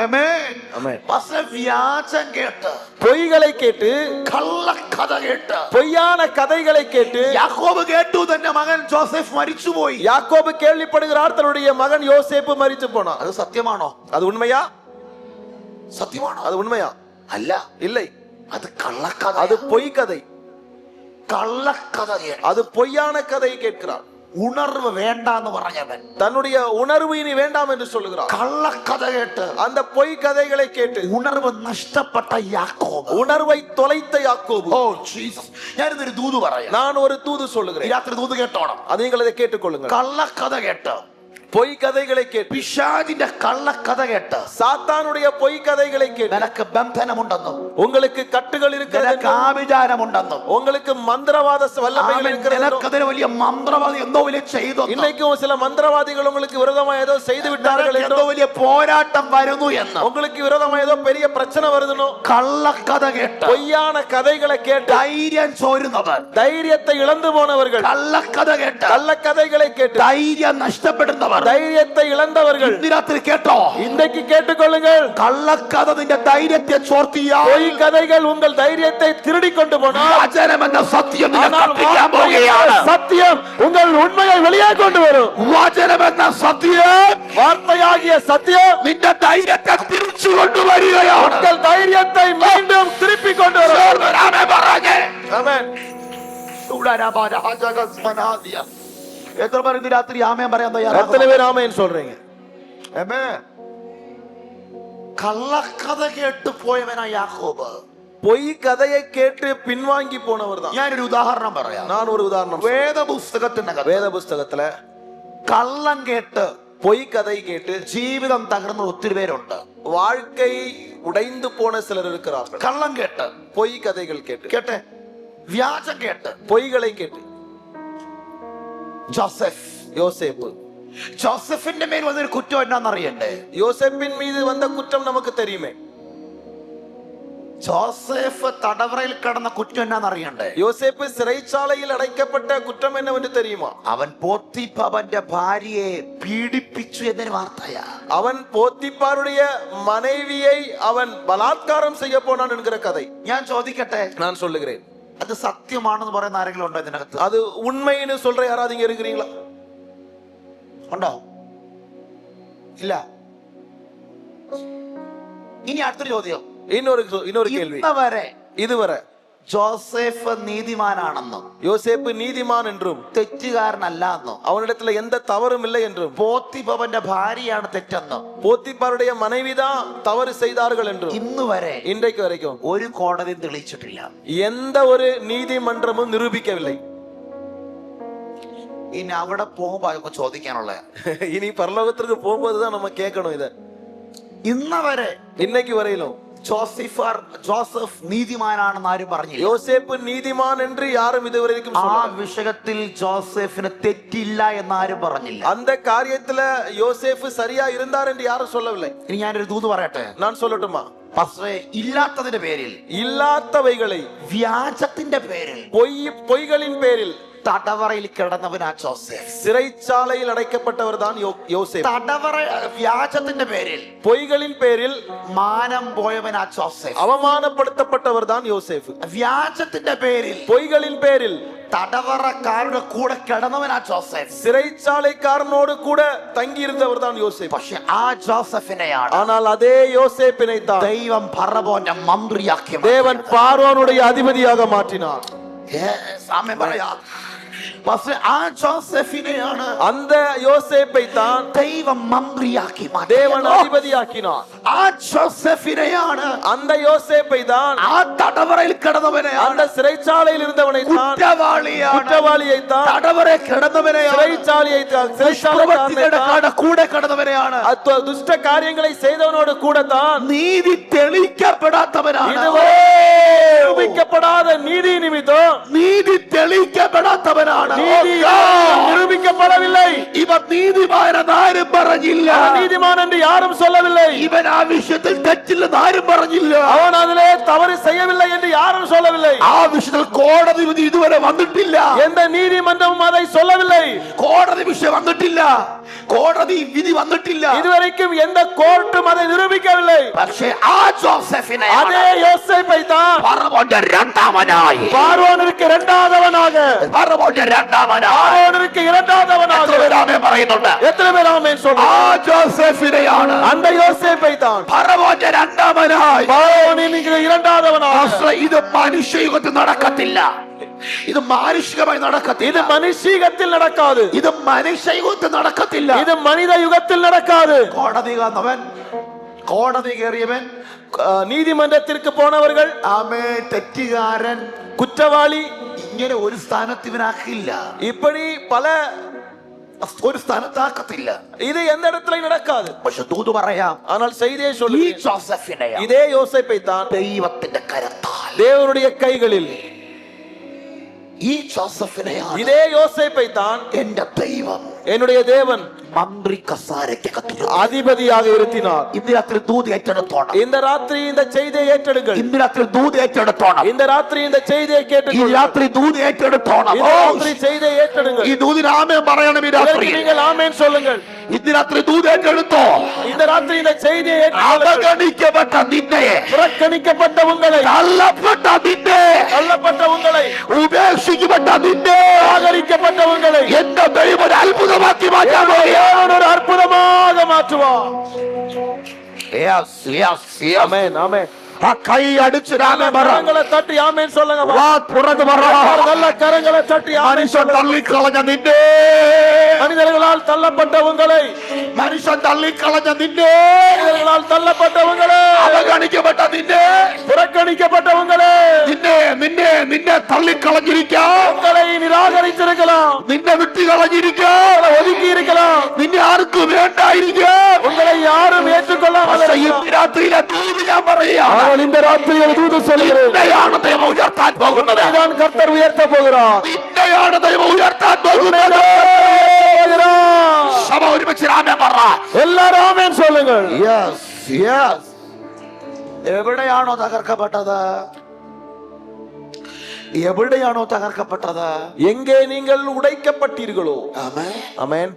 ആമേൻ. ஆமென். പക്ഷേ വ്യാജം കേട്ട്, பொய்களை கேட்டு, കള്ളക്കഥ കേട്ട്, பொய்யான கதைகளை கேட்டு, യാക്കോബ് കേട്ടു തന്റെ മകൻ ജോസഫ് മരിച്ചുപോയി. யாக்கோபு கேள்விப்படுகிறார், தன்னுடைய மகன் யோசேப்பு மரித்து போனார். അത് സത്യമാണോ? அது உண்மையா? സത്യമാണോ? அது உண்மையா? അല്ല, இல்லை, അത് കള്ളക്കഥ. அது பொய் கதை. കള്ളക്കഥ കേട്ട് அது பொய்யான கதையை கேட்கிறார். ഉണർവ് വേണ്ടാന്ന് പറഞ്ഞവൻ தன்னுடைய உணர்வு இனி வேண்டாம் என்று சொல்லுகிறார். കള്ളക്കഥ കേട്ട് அந்த பொய் கதைகளை கேட்டு ഉണർവ് നഷ്ടപ്പെട്ട യാക്കോബ്. உணர்வை தொலைத்த யாக்கோபு. ഓ ജീസസ്, ഞാനിതൊരു ദൂത് പറയാം. நான் ஒரு தூது ഈ சொல்லுகிறேன், രാത്രി ദൂത് കേട്ടോണം. அது நீங்கள் அதை கேட்டுக்கொள்ளுங்கள். കള്ളക്കഥ കേട്ട്, பொய் கதைகளை கேட்டு, പിശാചിന്റെ കള്ളക്കഥ കേട്ട് சாத்தானுடைய பொய் கதைகளை கேட்டு, നിനക്ക് ബന്ധനമുണ്ടെന്നും உங்களுக்கு கட்டுகள் இருக்கிறது നിനക്ക് ആഭിചാരമുണ്ടെന്നും உங்களுக்கு மந்திரவாத வல்லமைகள் இருக்கிறது, നിനക്കതിന് വലിയ മന്ത്രവാദി എന്തോ വലിയ ചെയ്തു, இன்னைக்கும் சில மந்திரவாதிகள் உங்களுக்கு விரோதமா ஏதோ செய்து விட்டார்கள் എന്തോ വലിയ പോരാട്ടം വരുന്നു എന്ന്, உங்களுக்கு விரோதமா ஏதோ பெரிய பிரச்சனை வருதுனோ, കള്ളക്കഥ കേട്ട് பொய்யான கதைகளை கேட்டு தைரியம் ചോരുന്നവർ, தைரியத்தை இழந்து போனவர்கள், കള്ളക്കഥ കേട്ട് கள்ள கதைகளை கேட்டு தைரியம் നഷ്ടപ്പെടുന്നവർ, தைரியத்தை இழந்தவர்கள் ഇന്ന് രാത്രി കേട്ടോ, இன்றைக்கு கேட்டுக்கொள்ளுங்கள். കള്ളക്കഥ നിന്റെ ധൈര്യത്തെ ചോർത്തിയാൽ பொய் கதைகள் உங்கள் தைரியத்தை திருடி கொண்டு போனால் വചനമെന്ന സത്യം നിന്നെ ஆனால் കത്തിക്കാൻ പോവുകയാണ്. சத்தியம் உங்கள் உண்மையை வெளியே கொண்டு വരും. വചനമെന്ന സത്യം வார்த்தையாகிய சத்தியம் നിന്റെ ധൈര്യത്തെ തിരിച്ചു കൊണ്ടുവരികയാണ്. உங்கள் தைரியத்தை மீண்டும் திருப்பி கொண்டு வரும். ചേർന്നൊരാമേൻ പറഞ്ഞേ. ஆமென். എത്ര പേർ ഇന്ന് രാത്രി ആമേൻ പറയാൻ எத்தனை തയ്യാറാണ്? பேர் ஆமென் சொல்றீங்க? കള്ളക്കഥ കേട്ട് പോയവനാ യാക്കോബ്. பொய் கதையை கேட்டு பின்வாங்கி போனவர் தான். ഞാനൊരു ഉദാഹരണം പറയാം. நான் ஒரு உதாரணம் சொல்றேன். വേദപുസ്തകത്തിനകത്ത് வேத புஸ்தகத்துல കള്ളം കേട്ട് பொய் கதை கேட்டு ജീവിതം തകർന്ന ഒത്തിരി പേരുണ്ട്. வாழ்க்கை உடைந்து போன சிலர் இருக்கிறார்கள். കള്ളം കേട്ട്, பொய் கதைகள் கேட்டு, കേട്ടെ, വ്യാജം കേട്ട്. பொய்களை கேட்டு. ജോസഫ്, யோசேப்பு, ജോസഫിന്റെ മേൽ വന്നൊരു കുറ്റം എന്നാന്നറിയണ്ടേ? யோசேப்பின் மீது வந்த குற்றம் நமக்கு தெரியுமே. ജോസഫ് തടവറയിൽ കിടന്ന കുറ്റം എന്നാന്നറിയണ്ടേ? யோசேப்பு சிறைச்சாலையில் அடைக்கப்பட்ட குற்றம் என்னவென்று தெரியுமா? അവൻ പോത്തിഫാറിന്റെ ഭാര്യയെ പീഡിപ്പിച്ചു എന്നൊരു വാർത്തയാ. அவன் போத்திப்பாருடைய மனைவியை அவன் பலாத்காரம் செய்ய போனான் என்கிற கதை. ഞാൻ ചോദിക്കട്ടെ, நான் சொல்லுகிறேன், അത് സത്യമാണെന്ന് പറയുന്ന ആരെങ്കിലും ഉണ്ടോ ഇതിനകത്ത്? அது உண்மைன்னு சொல்ற யாராவது இங்க இருக்கிறீங்களா? ഉണ്ടോ? ഇല്ല. ഇനി അടുത്തൊരു ചോദ്യം. இன்னொரு கேள்வி. ഇന്നവരെ இதுவரை ജോസഫ് നീതിമാനാണെന്നും யோசேப்பு நீதிமான் என்றும் തെറ്റുകാരനല്ല എന്നും அவனிடத்துல எந்த தவறும் இல்லை என்றும் പോത്തിഫാറിന്റെ ഭാര്യയാണ് തെറ്റെന്നും போத்திப்பாருடைய மனைவிதான் தவறு செய்தார்கள் என்றும் ഇന്ന് വരെ இன்றைக்கு வரைக்கும் ഒരു കോടതിയും തെളിയിച്ചിട്ടില്ല. எந்த ஒரு நீதிமன்றமும் நிரூபிக்கவில்லை. ഇനി അവിടെ പോകുമ്പോ അതൊക്കെ ചോദിക്കാനുള്ള, இனி பரலோகத்திற்கு போகும்போதுதான் நம்ம கேட்கணும் இத. ഇന്നവരെ இன்னைக்கு வரையிலும் ജോസഫ് നീതിമാനാണെന്ന് ആരും പറഞ്ഞില്ല. யோசேப்பு நீதிமான் என்று யாரும் இதுவரைக்கும் ആ சொல்லல. വിഷയത്തിൽ ജോസഫിന് തെറ്റില്ല എന്ന് ആരും പറഞ്ഞില്ല. அந்த காரியத்துல யோசேப்பு சரியா இருந்தார் என்று யாரும் சொல்லவில்லை. ഇനി ഞാനൊരു ദൂത് പറയട്ടെ. நான் சொல்லட்டுமா? പക്ഷേ ഇല്ലാത്തതിന്റെ പേരിൽ, இல்லாதவைகளை വ്യാജത്തിന്റെ പേരിൽ, பொய்களின் பேரில் തടവറയിൽ കിടന്നവനാ ജോസഫ്. சிறைச்சாலையில் அடைக்கப்பட்டவர் தான் யோசேப்பு. തടവറ വ്യാജത്തിന്റെ പേരിൽ, பொய்களின் பேரில் മാനം പോയവനാ ജോസഫ്. அவமானப்படுத்தப்பட்டவர் தான் யோசேப்பு. വ്യാജത്തിന്റെ പേരിൽ, பொய்களின் பேரில் തടവറക്കാരുടെ കൂടെ കിടന്നവനാ ജോസഫ്. சிறைச்சாலைக்காரனோடு கூட தங்கி இருந்தவர் தான் யோசேப்பு. പക്ഷെ ആ ജോസഫിനെയാണ് ஆனால் அதே யோசேப்பினை தான் ദൈവം ഫറവോന്റെ മന്ത്രിയാക്കി. தேவன் பார்வோனுடைய அதிபதியாக மாற்றினார். സാമ്യം പറയാ. പക്ഷെ ആ ജോസഫിനെയാണ് அந்த யோசேப்பை தான் ദൈവം മന്ത്രിയാക്കി മാറ്റി. தேவன் அதிபதியாக்கினார். ആ ജോസഫിനെയാണ്, அந்த யோசேப்பை தான், ആ തടവറയിൽ കിടന്നവനെയാണ്, அந்த சிறைச்சாலையில் இருந்தவனை தான், കുറ്റവാളിയാണ്, குற்றவாளியை தான், തടവറയിൽ കിടന്നവനെയാണ്, சிறைச்சாலையை தான், പ്രവൃത്തികളുടെ കൂടെ കിടന്നവനെയാണ്, துஷ்ட காரியங்களை செய்தவனோடு கூட தான், നീതി തെളിയിക്കപ്പെടാത്തവനാണ്. இதுவரை நிரூபிக்கப்படாத நீதி நிமித்தம், നീതി തെളിയിക്കപ്പെടാത്തവനാണ്. நீதி நிரூபிக்கப்படவில்லை. ഇവൻ നീതിമാനെന്ന് ആരും പറഞ്ഞില്ല. நீதிமான் என்று யாரும் சொல்லவில்லை. ഇവൻ ആ വിഷയത്തിൽ തെറ്റില്ലെന്ന് ആരും പറഞ്ഞില്ല. அவன் அதிலே தவறு செய்யவில்லை என்று யாரும் சொல்லவில்லை. ആ വിഷയത്തിൽ കോടതി വിധി ഇതുവരെ വന്നിട്ടില്ല. எந்த நீதிமன்றமும் அதை சொல்லவில்லை. കോടതി വിഷയം വന്നിട്ടില്ല, കോടതി വിധി വന്നിട്ടില്ല. இதுவரைக்கும் எந்த கோர்ட்டும் அதை நிரூபிக்கவில்லை. പക്ഷേ ആ ജോസഫിനെ அதே யோசேப்பை தான் ഫറവോന്റെ രണ്ടാമനായി, பார்வோனிற்கு இரண்டாவதவனாக, ഫറവോന്റെ രണ്ടാമനായി பார்வோனிற்கு இரண்டாவதவனாக. എത്ര പേര് ആമേൻ പറയുന്നുണ്ട്? எத்தனை பேர் ஆமென் ആ சொல்றாங்க? ജോസഫിനെയാണ് அந்த யோசேப்பை தான் ഫറവോന്റെ രണ്ടാമനായി. பார்வோனிற்கு இரண்டாவதவனாக. പക്ഷേ ഇത് മനുഷ്യയുഗത്തിൽ നടക്കത്തില്ല. ഇത് മാനുഷികമായി இது നടക്കത്തില്ല. மனுஷீகத்தில் நடக்காது. ഇത് മനുഷ്യയുഗത്തിൽ നടക്കത്തില്ല. இது மனித யுகத்தில் நடக்காது. കോടതി വന്നവൻ, കോടതി കയറിയവൻ, நீதிமன்றத்திற்கு போனவர்கள், ആമേ തെറ്റുകാരൻ, குற்றவாளி, ഇങ്ങനെ ഒരു സ്ഥാനത്ത് ഇവനാക്കില്ല, இப்படி பல ഒരു സ്ഥാനത്താക്കത്തില്ല. இது எந்த இடத்துல நடக்காது. പക്ഷെ ദൂത് പറയാം, ஆனால் செய்தியை ഈ சொல்லி ജോസഫിനെ இதே யோசேப்பை தான் ദൈവത്തിന്റെ കരത്താൽ, தேவனுடைய கைகளில், ഈ ജോസഫിനെ இதே யோசேப்பை தான் എന്റെ ദൈവം என்னுடைய தேவன் മന്ത്രി കസാരയ്ക്കകത്ത് அதிபதியாக இருத்தினார். ഇന്ന് രാത്രി ദൂത് ഏറ്റെടുത്തോണം. இந்த ராத்திரி இந்த செய்தியை ஏற்றெடுங்கள். ഇന്ന് രാത്രി ദൂത് ഏറ്റെടുത്തോണം. இந்த ராத்திரி இந்த செய்தியை ഈ கேட்டுக்கொள்ளுங்கள். രാത്രി ദൂത് ഏറ്റെടുത്തോണം. இந்த ராத்திரி செய்தியை ஏற்றெடுங்கள். ഈ ദൂതിന് ആമേൻ പറയണം. ഈ രാത്രി இதற்கு நீங்கள் ஆமென் சொல்லுங்கள். ഇന്ന് രാത്രി ദൂത് ഏറ്റെടുത്തോ. இந்த ராத்திரி இந்த செய்தியை ஏற்றுக்கொள்ளுங்கள். അവഗണിക്കപ്പെട്ട നിന്നെ, புறக்கணிக்கப்பட்ட உங்களை, തള്ളപ്പെട്ട നിന്നെ, தள்ளப்பட்ட உங்களை, ഉപേക്ഷിക്കപ്പെട്ട നിന്നെ ஆகரிக்கப்பட்ட உங்களை എന്റെ ദൈവം ഒരു അത്ഭുതമാക്കി മാറ്റാൻ പോവുകയാണ്. தேவன் ஒரு அற்புதமாக மாற்றுவார். Yes, yes, yes. ஆமென், ஆமென். ആ കൈ അടിച്ച് രാമേ പറ. கரங்களை தட்டி ஆமென் சொல்லுங்க. വാ തുറന്ന് പറ. நல்ல கரங்களை தட்டி ஆமென் മനുഷ്യൻ சொல்லுங்க. തള്ളിക്കളഞ്ഞ നിന്നെ, மனிதர்களால் தள்ளப்பட்ட உங்களை, മനുഷ്യൻ തള്ളിക്കളഞ്ഞ നിന്നെ, மனிதர்களால் தள்ளப்பட்ட உங்களை, അവഗണിക്കപ്പെട്ട നിന്നെ, புறக்கணிக்கப்பட்ட உங்களை, നിന്നെ നിന്നെ നിന്നെ തള്ളിക്കളഞ്ഞിരിക്കാം, உங்களை நிராகரித்திருக்கலாம், നിന്നെ വിട്ടുകളഞ്ഞിരിക്കാം, ஒதுக்கி இருக்கலாம், നിന്നെ ആർക്കും വേണ്ടായിരിക്കാം. உங்களை யாரும் ஏற்றுக்கொள்ளாமல் പക്ഷേ இருக்கலாம். ഇന്ന് രാത്രിയിലെ ദൂത് ഞാൻ പറയുകയാണ്. ஆனால் இந்த ராத்திரி ஒரு தூது சொல்கிறேன். നിന്നെയാണ് ദൈവം ഉയർത്താൻ പോകുന്നത്. இதான் கர்த்தர் உயர்த்த போகிறார். നിന്നെയാണ് ദൈവം ഉയർത്താൻ പോകുന്നത്. സഭ ഒരുമിച്ച് രാമേ പറ. எல்லாரும் ஆமென் சொல்லுங்கள். Yes, yes. എവിടെയാണോ തകർക്കപ്പെട്ടത്, എവിടെയാണോ തകർക്കപ്പെട്ടത്, எங்கே நீங்கள் உடைக்கப்பட்டீர்களோ, ആമേൻ, ஆமென்,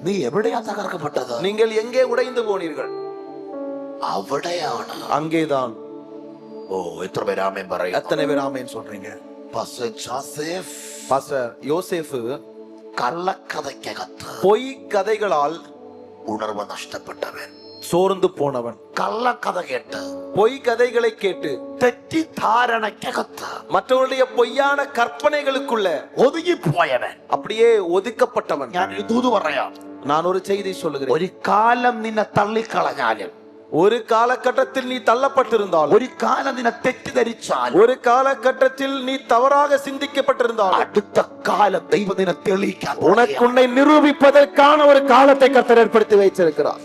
നീ എവിടെയാ തകർക്കപ്പെട്ടത്, நீங்கள் எங்கே உடைந்து போனீர்கள், അവിടെയാണ്. அங்கேதான். ഓ, എത്ര പേര് ആമേൻ പറയും. எத்தனை பேர் ஆமென் சொல்றீங்க? പാസ്റ്റർ ജോസഫ് பாஸ்டர் யோசேப்பு കള്ളക്കഥയ്ക്കകത്ത് பொய் கதைகளால் ഉണർവ് നഷ്ടപ്പെട്ടവൻ, சோர்ந்து போனவன், കള്ളക്കഥ കേട്ട് பொய் கதைகளை கேட்டு തെറ്റിദ്ധാരണയ്ക്കകത്ത് மற்றவருடைய பொய்யான கற்பனைகளுக்குள்ள ഒതുങ്ങിപ്പോയവൻ. அப்படியே ஒதுக்கப்பட்டவன். ഞാൻ ഒരു ദൂത് പറയാം. நான் ஒரு செய்தி சொல்லுகிறேன். ഒരു കാലം നിന്നെ തള്ളിക്കളഞ്ഞാലും, ஒரு காலகட்டத்தில் நீ தள்ளப்பட்டிருந்தால், ഒരു കാലം നിന്നെ തെറ്റിദ്ധരിച്ചാലും, ஒரு காலகட்டத்தில் நீ தவறாக சிந்திக்கப்பட்டிருந்தால், അടുത്ത കാലം ദൈവം നിന്നെ തെളിയിക്കാൻ உனக்கு உன்னை நிரூபிப்பதற்கான ஒரு காலத்தை கர்த்தர் ஏற்படுத்தி வைத்திருக்கிறார்.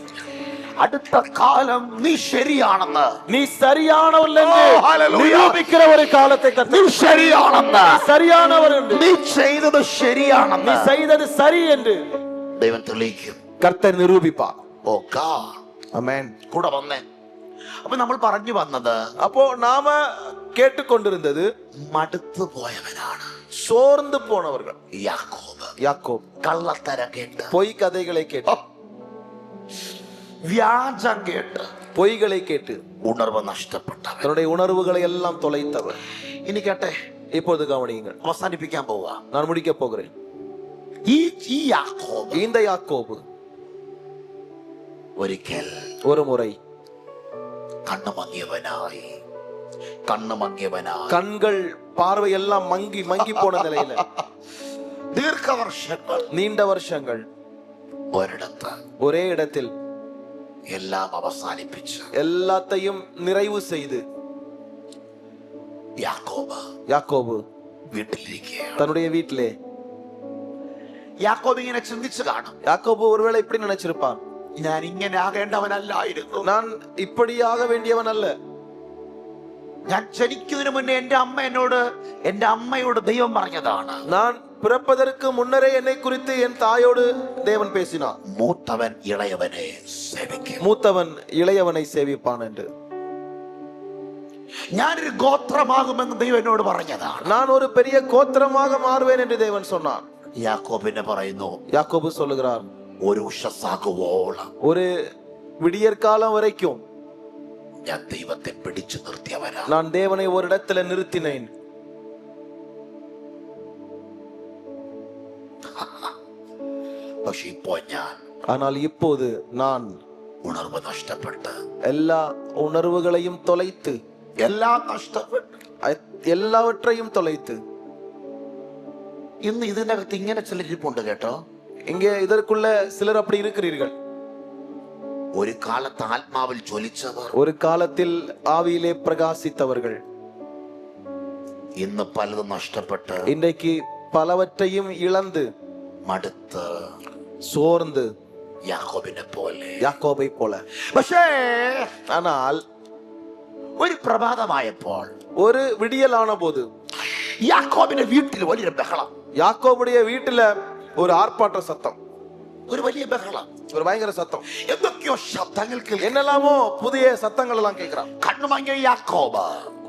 അടുത്ത കാലം നീ ശരിയാണെന്ന്, நீ சரியானவன் என்று Oh, hallelujah. நிரூபிக்கிற ஒரு காலத்தை നീ கர்த்தர், ശരിയാണെന്ന്, நீ சரியானவர் என்று, നീ ചെയ്തത് நீ ശരിയാണെന്ന് செய்தது சரி என்று ദൈവം തെളിയിക്കും. கர்த்தர் நிரூபிப்பார். ഓ God. ஆமென். കൂടെ വന്നേ. അപ്പൊ നമ്മൾ പറഞ്ഞു വന്നത്, அப்போ நாம கேட்டுக்கொண்டிருந்தது മടുത്തു പോയവനാണ് சோர்ந்து போனவர்கள். യാക്കോബ്. யாக்கோப் കള്ളത്തരം കേട്ട്, பொய் கதைகளை கேட்டு, വ്യാജം കേട്ട് பொய்களை கேட்டு ഉണർവ് നഷ്ടപ്പെട്ടവൻ. தன்னுடைய உணர்வுகளை எல்லாம் தொலைத்தவர். ഇനി കേട്ടെ, இப்பொழுது கவனியுங்கள், അവസാനിപ്പിക്കാൻ പോവാ. நான் முடிக்க போகிறேன். ഈ യാക്കോബ് இந்த யாக்கோபு ഒരിക്കൽ ஒரு முறை കണ്ണു മങ്ങിയവനായി, கண்கள் பார்வை எல்லாம் மங்கி மங்கி போன நிலையில ദീർഘവർഷങ്ങൾ நீண்ட வருஷங்கள் ഒരിടത്ത് ஒரே இடத்தில் എല്ലാം അവസാനിപ്പിച്ച് எல்லாத்தையும் நிறைவு செய்து யாக்கோபு വീട്ടിലിരിക്കുകയാണ്. தன்னுடைய வீட்டிலே, യാക്കോബ് ഇങ്ങനെ ചിന്തിച്ചു കാണും, யாக்கோபு ஒருவேளை இப்படி நினைச்சிருப்பான், ഞാൻ ഇങ്ങനെ ആകേണ്ടവനല്ലായിരുന്നു. நான் இப்படியாக வேண்டியவன் அல்ல. ഞാൻ ജനിക്കുന്നതിന് മുന്നേ എന്റെ അമ്മയോട് ദൈവം പറഞ്ഞതാണ്, நான் பிறப்பதற்கு முன்னரே என்னை குறித்து என் தாயோடு தேவன் பேசினார், മൂത്തവൻ ഇളയവനെ സേവിക്കും. மூத்தவன் இளையவனை சேவிப்பான் என்று. ഞാനൊരു ഗോത്രമാകുമെന്ന് ദൈവം എന്നോട് പറഞ്ഞതാണ്. நான் ஒரு பெரிய கோத்திரமாக மாறுவேன் என்று தேவன் சொன்னார். യാക്കോബിനെ പറയുന്നു, யாக்கோபு சொல்லுகிறார், ഒരു ഉഷസ്സാകുവോളം ஒரு விடியற்காலம் வரைக்கும் ഞാൻ ദൈവത്തെ പിടിച്ചു നിർത്തിയവനാ. நான் தேவனை ஒரு இடத்துல நிறுத்தினேன். പക്ഷെ ഇപ്പോ ഞാൻ, ஆனால் இப்போது நான் ഉണർവ് നഷ്ടപ്പെട്ട്, எல்லா உணர்வுகளையும் தொலைத்து, എല്ലാം നഷ്ടപ്പെട്ട്, எல்லாவற்றையும் தொலைத்து. ഇന്ന് ഇതിനകത്ത് ഇങ്ങനെ ചിലരിപ്പുണ്ട് കേട്ടോ. இங்கே இதற்குள்ள சிலர் அப்படி இருக்கிறீர்கள். ഒരു കാലത്ത് ആത്മാവിൽ ജ്വലിച്ചവർ, ஒரு காலத்தில் ஆவியிலே பிரகாசித்தவர்கள் ഇന്ന് പലതും നഷ്ടപ്പെട്ട് இன்றைக்கு பலவற்றையும் இழந்து മടുത്ത് சோர்ந்து യാക്കോബിനെ പോലെ. யாக்கோபை போல. പക്ഷേ ஆனால் ഒരു പ്രഭാതമായപ്പോൾ ஒரு വിടിയലാன போது യാക്കോബിന്റെ വീട്ടിൽ വലിയൊരു ബഹളം. யாக்கோபுடைய வீட்டுல ஒரு ஆர்ப்பாட்ட சத்தம், ഒരു വലിയ ബഹളം, ஒரு பயங்கர சத்தம். എന്തൊക്കെയോ ശബ്ദങ്ങൾ കേൾക്കുന്നു. என்னெல்லாமோ புதிய சத்தங்கள் எல்லாம் கேட்கிறான். കണ്ണുമങ്ങിയ യാക്കോബ്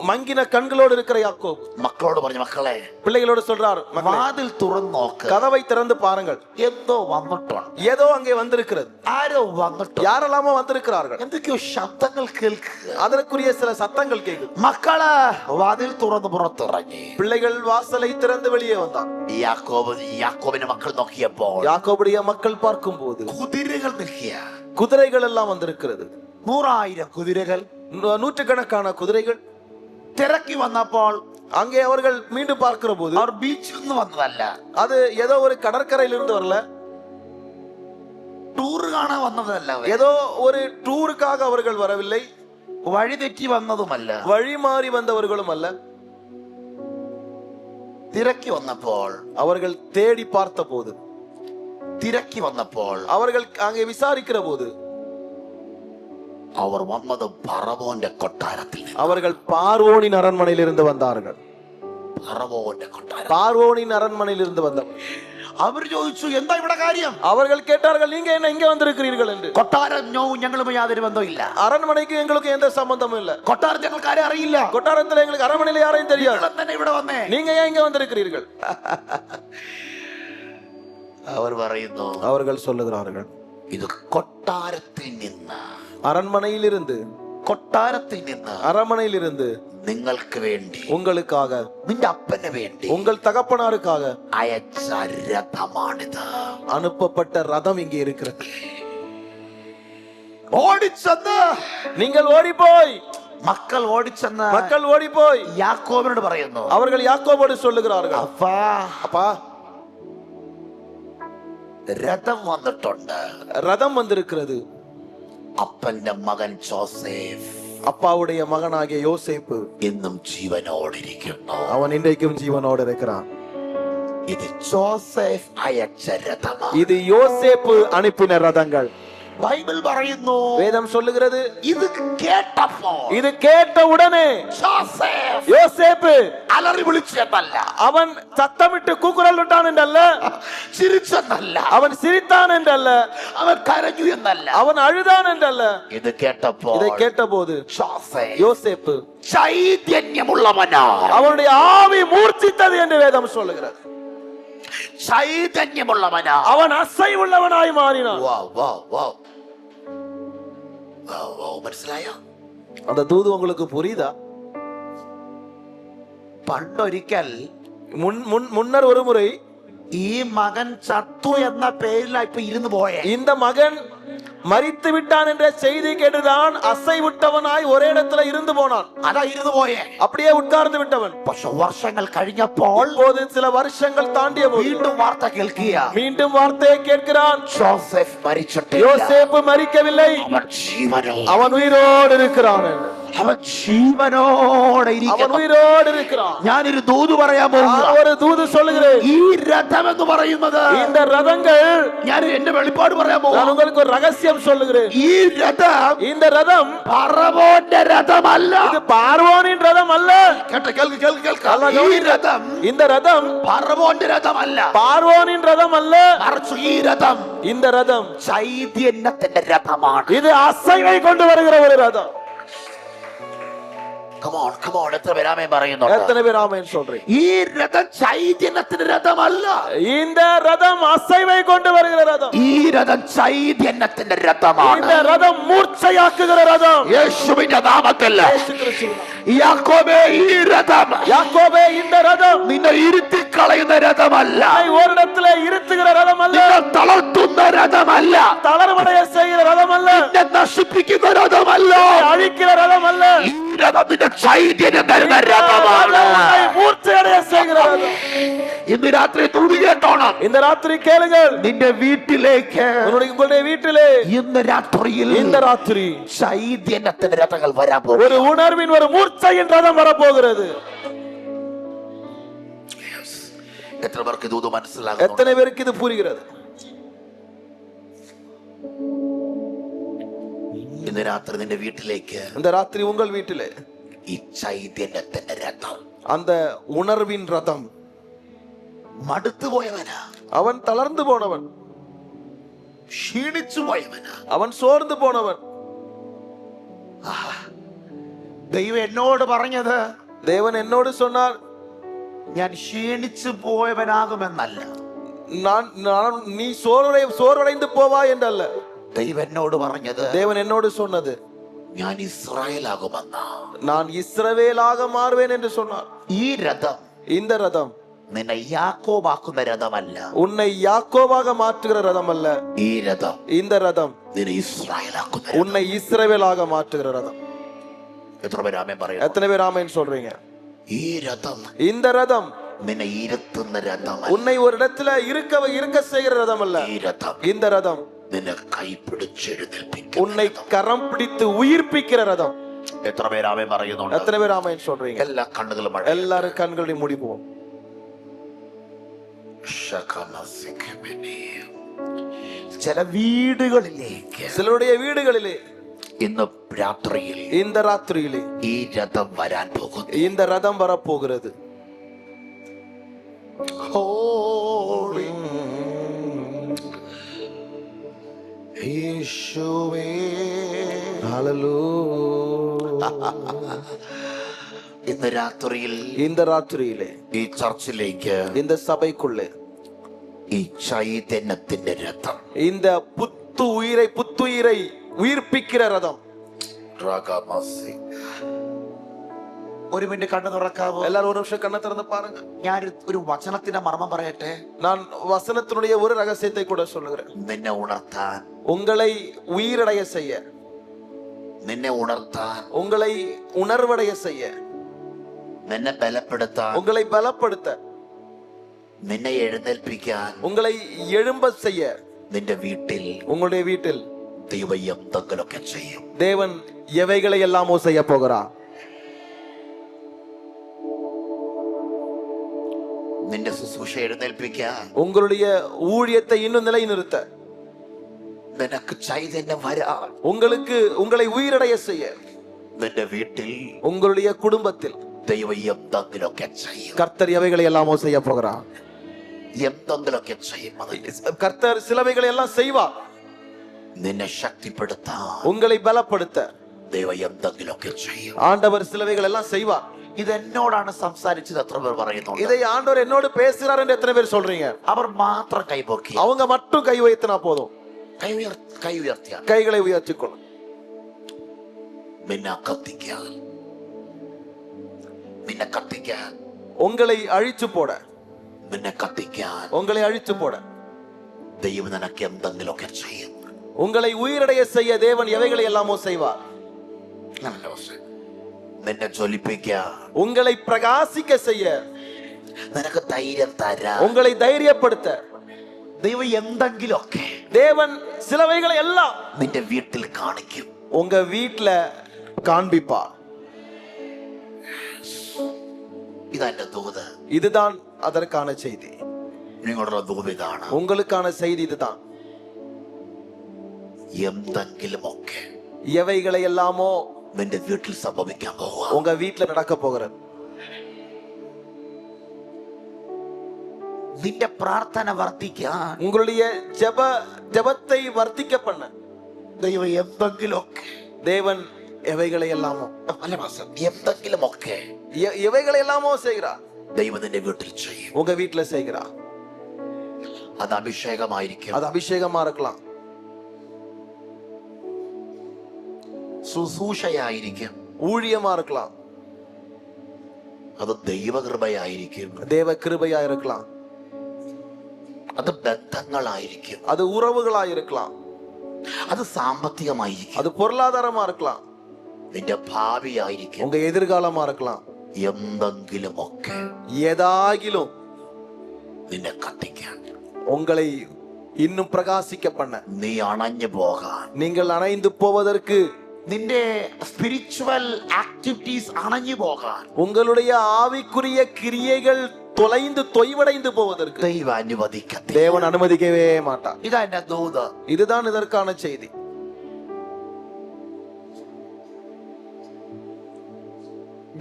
மங்கின கண்களோடு இருக்கிற யாக்கோபு മക്കളോട് പറഞ്ഞു, മക്കളെ பிள்ளைகளோடு சொல்றார், "மகளே, വാതിൽ തുറന്നു നോക്ക്, கதவை திறந்து பாருங்கள், എന്തോ വന്നിട്ടുണ്ട്, ஏதோ அங்கே வந்திருக்கிறது, ആരോ വന്നിട്ടുണ്ട്, யாரெல்லாமோ வந்திருக்கிறார்கள்." എന്തൊക്കെയോ ശബ്ദങ്ങൾ കേൾക്കുക. அதற்குரிய சில சத்தங்கள் கேட்குது. മക്കള് വാതിൽ തുറന്ന് പുറത്തിറങ്ങി. பிள்ளைகள் வாசலை திறந்து வெளியே வந்தார். യാക്കോബിന്റെ മക്കൾ നോക്കിയപ്പോൾ யாக்கோபுடைய மக்கள் பார்க்கும் போது കുതിരകൾ നിൽക്കുക. குதிரைகள் எல்லாம் வந்திருக்கிறது. 100,000 കുതിരകൾ நூற்றுக்கணக்கான குதிரைகள். തിരക്കി വന്നപ്പോൾ அங்கே அவர்கள் மீண்டும் பார்க்கிற போது അവർ ബീച്ചിൽ നിന്ന് വന്നതല്ല, அது ஏதோ ஒரு கடற்கரையிலிருந்து வரல, ടൂർ കാണാൻ വന്നതല്ല, ஏதோ ஒரு டூருக்காக அவர்கள் வரவில்லை, വഴി തെറ്റി വന്നതുമല്ല, வழி மாறி வந்தவர்களும் அல்ல. തിരക്കി വന്നപ്പോൾ அவர்கள் தேடி பார்த்த போது, തിരക്കി വന്നപ്പോൾ அவர்கள் அங்கே விசாரிக்கிற போது അവർ വന്നത് ഫറവോന്റെ കൊട്ടാരത്തിൽ നിന്ന്. அவர்கள் பார்வோனின் அரண்மனையில் இருந்து வந்தார்கள். ഫറവോന്റെ കൊട്ടാരം. பார்வோனின் அரண்மனையில் இருந்து வந்தவர்கள். അവർ ചോദിച്ചു, എന്താ ഇവിടെ കാര്യം? அவர்கள் கேட்டார்கள், நீங்க என்ன இங்க வந்திருக்கிறீர்கள் என்று. കൊട്ടാരം ഞങ്ങളുമായി യാതൊരു ബന്ധമില്ല, அரண்மனைக்கு எங்களுக்கு எந்த சம்பந்தமும் இல்ல, കൊട്ടാരത്തിൽ ഞങ്ങൾക്ക് ആരെ അറിയില്ല, கொட்டாரத்துல எங்களுக்கு அரண்மனையில யாரையும் தெரியாது, നിങ്ങൾ തന്നെ ഇവിടെ വന്നേ, நீங்க ஏன் இங்க வந்திருக்கிறீர்கள்? അവർ പറയുന്നു, அவர்கள் சொல்லுகிறார்கள், ഇത് കൊട്ടാരത്തിൽ നിന്ന്, அரண்மனையில் இருந்து, കൊട്ടാരത്തിൽ നിന്ന്, அரண்மனையில் இருந்து നിങ്ങൾക്ക് വേണ്ടി, உங்களுக்காக, നിന്റെ അപ്പന് വേണ്ടി உங்கள் தகப்பனாருக்காக അയച്ച രഥമാണിത്. அனுப்பப்பட்ட ரதம் இங்கே இருக்கிறது. ഓടിച്ചെന്ന് நீங்கள் ஓடி போய், മക്കൾ ഓടിച്ചെന്ന് மக்கள் ஓடி போய் യാക്കോബിനോട് പറയുന്നു. அவர்கள் யாக்கோபோடு சொல்லுகிறார்கள், അപ്പാ, அப்பா, രഥം വന്നിട്ടുണ്ട്, ரதம் வந்திருக்கிறது. അപ്പന്റെ മകൻ ജോസഫ് அப்பாவுடைய மகனாகிய யோசேப்பு ഇന്നും ജീവനോടിരിക്കുന്നു. அவன் இன்றைக்கும் ஜீவனோடு இருக்கிறான். ഇത് ജോസഫ് അയച്ച രഥമാണ്. இது யோசேப்பு அனுப்பின ரதங்கள். ബൈബിൾ പറയുന്നു, வேதம் சொல்லுகிறது, ഇത് കേട്ടപ്പോൾ இது கேட்ட உடனே ജോസഫ് யோசேப்பு അലറി വിളിച്ചെന്നല്ല, அவன் சத்தமிட்டு கூக்குரல் விட்டான் என்றல்ல, ചിരിച്ചെന്നല്ല, அவன் சிரித்தான் என்றல்ல, അവൻ കരഞ്ഞു എന്നല്ല, அவன் அழுதான் என்றல்ல. ഇത് കേട്ടപ്പോൾ இதை கேட்டபோது ജോസഫ് யோசேப்பு ചൈതന്യമുള്ളവനാ, அவனுடைய ஆவி மூர்ச்சித்தது என்று வேதம் சொல்லுகிறது. ചൈതന്യമുള്ളവനാ, அவன் அசைவுள்ளவனாய் மாறினான். മനസ്സിലായോ? அந்த தூது உங்களுக்கு புரியுதா? പണ്ടൊരിക്കൽ முன்னர் ஒரு முறை ഈ മകൻ ചത്തു എന്ന പേരിലാ ഇപ്പൊ ഇരുന്ന് പോയേ. இந்த மகன் மரித்து விட்டான் என்ற செய்தி கேட்டுதான் அசைவிட்டவனாய் ஒரே இடத்துல இருந்து போனான். അതാ ഇരുന്ന് പോയേ, அப்படியே உட்கார்ந்து விட்டவன். പക്ഷെ വർഷങ്ങൾ കഴിഞ്ഞപ്പോൾ இப்போது சில வருஷங்கள் தாண்டிய போது വീണ്ടും വാർത്ത കേൾക്കുക, மீண்டும் வார்த்தையை கேட்கிறான், ജോസഫ് മരിച്ചിട്ടില്ല, யோசேப்பு மரிக்கவில்லை, അവൻ ജീവനോ, அவன் உயிரோடு இருக்கிறான், അവൻ ജീവനോടെ அவன் ഇരിക്കുന്നു. உயிரோடு இருக்கிறான். ഞാനൊരു ദൂത് പറയാൻ പോകുന്നു. ஒரு தூது சொல்லுகிறேன், ഈ രഥം എന്ന് പറയുന്നത്, இந்த ரதங்கள், ഞാൻ എന്റെ വെളിപ്പാട് പറയാൻ நான் പോകുന്നു. உங்களுக்கு ஒரு ரகசியம் சொல்லுகிறேன். ഈ രഥം இந்த ரதம் ഫറവോന്റെ രഥമല്ല. இது பார்வோனின் ரதம் அல்ல. ഈ രഥം இந்த ரதம் ഫറവോന്റെ രഥമല്ല, பார்வோனின் ரதம் அல்ல. മറിച്ച് ഈ രഥം இந்த ரதம் ചൈതന്യത്തിന്റെ രഥമാണ്. இது அசைவை கொண்டு வருகிற ஒரு ரதம். Come on, എത്ര പേരാമേ പറയുന്നു? எத்தனை பேர் ஆமென் சொல்றீங்க? ഈ രഥം ചൈതന്യത്തിന്റെ രഥമല്ല, இந்த ரதம் அசைவை கொண்டு வருகிற ரதம். ഈ രഥം ചൈതന്യത്തിന്റെ രഥമാണ്. இந்த ரதம் மூர்ச்சையாக்குகிற ரதம். യേശുവിന്റെ നാമത്തിൽ இயேசு கிறிஸ்துவின் യാക്കോബേ, ഈ രഥം யாக்கோபே, இந்த ரதம் നിന്നെ ഇരുത്തി കളയുന്ന രഥമല്ല, உன்னை ஒரு இடத்துல இருத்துகிற ரதம் அல்ல, നിന്നെ തളർത്തുന്ന രഥമല്ല, தளர்வடைய செய்கிற ரதம் அல்ல, നിന്നെ നശിപ്പിക്കുന്ന രഥമല്ല, பிரசவிக்கிற ரதம் அல்ல. ഈ രഥം നിന്റെ ചൈതന്യം തരുന്ന രഥമാണ്. ரதம் உன்னை மூர்ச்சையடைய செய்கிற ரதம். ഇന്ന് രാത്രി തുണി കേട്ടോണം. இந்த ராத்திரி கேளுங்கள், നിന്റെ വീട്ടിലേക്ക് உங்களுடைய வீட்டிலே ഇന്ന് രാത്രിയിൽ இந்த ராத்திரி ചൈതന്യത്തിന്റെ രഥങ്ങൾ വരാൻ പോകും. ஒரு உணர்வின் ஒரு மூர்ச்சையின் ரதம் வரப்போகிறது. എത്ര പേർക്ക് ഇത് മനസ്സിലാകും? எத்தனை பேருக்கு இது புரிகிறது? ഇന്ന് രാത്രി നിന്റെ വീട്ടിലേക്ക് இந்த ராத்திரி உங்கள் வீட்டிலே ഈ ചൈതന്യത്തിന്റെ രഥം, அந்த உணர்வின் ரதம். മടുത്തു പോയവനാ, அவன் தளர்ந்து போனவன், ക്ഷീണിച്ചു പോയവനാ, அவன் சோர்ந்து போனவன். ദൈവം എന്നോട് പറഞ്ഞത് தேவன் என்னோடு சொன்னார், ഞാൻ ക്ഷീണിച്ചു പോയവനാകുമെന്നല്ല. நீ சோர்வடைந்து போவா என்றல்ல. ദൈവം എന്നോട് പറഞ്ഞത്, தேவன் என்னோடு சொன்னது, ഞാൻ ഇസ്രായേലാകുമെന്നാ. நான் இஸ்ரவேலாக மாறுவேன் என்று சொன்னார். ഈ രഥം இந்த ரதம் നിന്നെ യാക്കോബാക്കുന്ന രഥമല്ല. உன்னை யாக்கோபாக மாற்றுகிற ரதம் அல்ல. ഈ രഥം இந்த ரதம் നിന്നെ ഇസ്രായേലാക്കുന്ന രഥം. உன்னை இஸ்ரவேலாக மாற்றுகிற ரதம். എത്ര പേര് ആമേൻ പറയും? எத்தனை பேர் ஆமென் சொல்றீங்க? ഈ രഥം இந்த ரதம் നിന്നെ ഇരുത്തുന്ന രഥമല്ല. உன்னை ஒரு இடத்துல இருக்க செய்கிற ரதம் அல்ல. ഈ രഥം இந்த ரதம் നിന്നെ കൈപിടിച്ചെഴുന്നേൽപ്പിക്കും. உன்னை கரம் பிடித்து உயிர்ப்பிக்கிற ரதம். എത്ര പേര് ആമേൻ പറയുന്നുണ്ട്? எத்தனை பேர் ஆமென் சொல்றீங்க? എല്ലാ കണ്ണുകളും எல்லாரும் கண்களை மூடி போவோம். ചില വീടുകളിലേക്ക് சிலருடைய வீடுகளிலே ഇന്ന് രാത്രിയിൽ இந்த ராத்திரியிலே ഈ രഥം വരാൻ പോകുന്നു. இந்த ரதம் வரப்போகிறது. Holy യേശുവേ, ഇന്ന് രാത്രിയിൽ இந்த ராத்திரியிலே ഈ ചർച്ചിലേക്ക് இந்த സഭைக்குள்ளே ഈ ചൈതന്യത്തിന്റെ രഥം, இந்த புத்துயிரை உயிர்ப்பிக்கிற ரதம். രാഗമസി. ഒരു മിനിറ്റ് കണ്ണു തുറക്കാവോ? எல்லாரும் ஒரு நிமிஷம் கண்ணை திறந்து பாருங்க. ഞാൻ ഒരു വചനത്തിന്റെ മർമ്മം പറയട്ടെ. நான் வசனத்தினுடைய ஒரு ரகசியத்தை கூட சொல்லுகிறேன். നിന്നെ ഉണർത്താൻ, உங்களை உயிரடைய செய்ய, നിന്നെ ഉണർത്താൻ, உங்களை உணர்வடைய செய்ய, നിന്നെ ബലപ്പെടുത്താൻ, உங்களை பலப்படுத்த, നിന്നെ എഴുന്നേൽപ്പിക്കാൻ, உங்களை எழும்ப செய்ய, നിന്റെ വീട്ടിൽ உங்களுடைய வீட்டில் ദൈവം എന്തെങ്കിലുമൊക്കെ ചെയ്യും. தேவன் எவைகளை எல்லாமோ செய்ய போகிறார். നിന്റെ ശുശ്രൂഷ എഴുന്നേൽപ്പിക്കാൻ, உங்களுடைய ஊழியத்தை இன்னும் நிலைநிறுத்த, നിനക്ക് ചൈതന്യം വരാൻ, உங்களை உயிரடைய செய்ய, നിന്റെ വീട്ടിൽ, உங்களுடைய குடும்பத்தில் ദൈവം എന്തെങ്കിലുമൊക്കെ ചെയ്യും. கர்த்தர் எவைகளை எல்லாமோ செய்ய போகிறார். എന്തെങ്കിലുമൊക്കെ ചെയ്യും. கர்த்தர் சிலவைகளை எல்லாம் செய்வார். നിന്നെ ശക്തിപ്പെടുത്താൻ, உங்களை பலப்படுத்த ദൈവം എന്തെങ്കിലുമൊക്കെ ചെയ്യും. ஆண்டவர் சிலவைகள் எல்லாம் செய்வார். ഇത് എന്നോടാണ് സംസാരിച്ചത്. എത്ര പേർ പറയുന്നുണ്ട്? இதை ஆண்டவர் என்னோடு பேசுறார் என்று எத்தனை பேர் சொல்றீங்க? അവർ മാത്രം കൈപൊക്കി, அவங்க மட்டும் கை வைத்தினா போதும். കൈ ഉയർത്തിയ, கைகளை உயர்த்திக்கொள்ளும். നിന്നെ കത്തിക്കാൻ, നിന്നെ കത്തിക്കാൻ, உங்களை அழிச்சு போட, നിന്നെ കത്തിക്കാൻ உங்களை அழிச்சு போட ദൈവം നിനക്ക് എന്തെങ്കിലുമൊക്കെ ചെയ്യും. உங்களை உயிரடைய செய்ய தேவன் எவைகளை எல்லாமோ செய்வார். നിന്നെ ജ്വലിപ്പിക്കാൻ, உங்களை பிரகாசிக்க செய்ய, നിനക്ക് ധൈര്യം തരാൻ, உங்களை தைரியப்படுத்த ദൈവം എന്തെങ്കിലുമൊക്കെ தேவன் சிலவைகளை எல்லாம் നിന്റെ വീട്ടിൽ കാണിക്കും. உங்க வீட்டுல காண்பிப்பார். ഇതാ എന്റെ ദൂത്. இதுதான் அதற்கான செய்தி. നിങ്ങളുടെ ദൂത് ഇതാണ്. உங்களுக்கான செய்தி இதுதான். എന്തെങ്കിലുമൊക്കെ எவைகளை எல்லாமோ നിന്റെ വീട്ടിൽ സംഭവിക്കാൻ പോവുക. உங்க வீட்டுல நடக்க போகிறது. നിന്റെ പ്രാർത്ഥന വർദ്ധിക്കാൻ, உங்களுடைய ஜெபத்தை வர்த்திக்க பண்ண ദൈവം എന്തെങ്കിലുമൊക്കെ, தேவன் எவைகளை எல்லாமோ എന്തെങ്കിലുമൊക്കെ எவைகளை எல்லாமோ செய்கிறார். ദൈവം നിന്റെ വീട്ടിൽ ചെയ്യും. உங்க வீட்டுல செய்கிறார். അത് അഭിഷേകമായിരിക്കും, அது அபிஷேகமா இருக்கலாம், ശുശ്രൂഷയായിരിക്കും, ஊழியமா இருக்கலாம், അത് ദൈവകൃപയായിരിക്കും, தேவ கிருபையா இருக்கலாம், അത് ബന്ധങ്ങളായിരിക്കും, அது உறவுகளா இருக்கலாம், അത് സാമ്പത്തികമായിരിക്കും, அது பொருளாதாரமா இருக்கலாம், നിന്റെ ഭാവിയായിരിക്കും, உங்க எதிர்காலமா இருக்கலாம், എന്തെങ്കിലുമൊക്കെ ஏதாகிலும் നിന്നെ കത്തിക്കാൻ, உங்களை இன்னும் பிரகாசிக்க பண்ண, നീ അണഞ്ഞു പോകാൻ, நீங்கள் அணைந்து போவதற்கு, നിന്റെ സ്പിരിച്വൽ ആക്ടിവിറ്റീസ് അണഞ്ഞു പോകാൻ உங்களுடைய ஆவிக்குரிய கிரியைகள் தொய்வடைந்து போவதற்கு ദൈവം അനുവദിക്കത്തില്ല. தேவன் அனுமதிக்கவே மாட்டார். ഇതാ എന്റെ ദൂത്. இதுதான் இதற்கான செய்தி.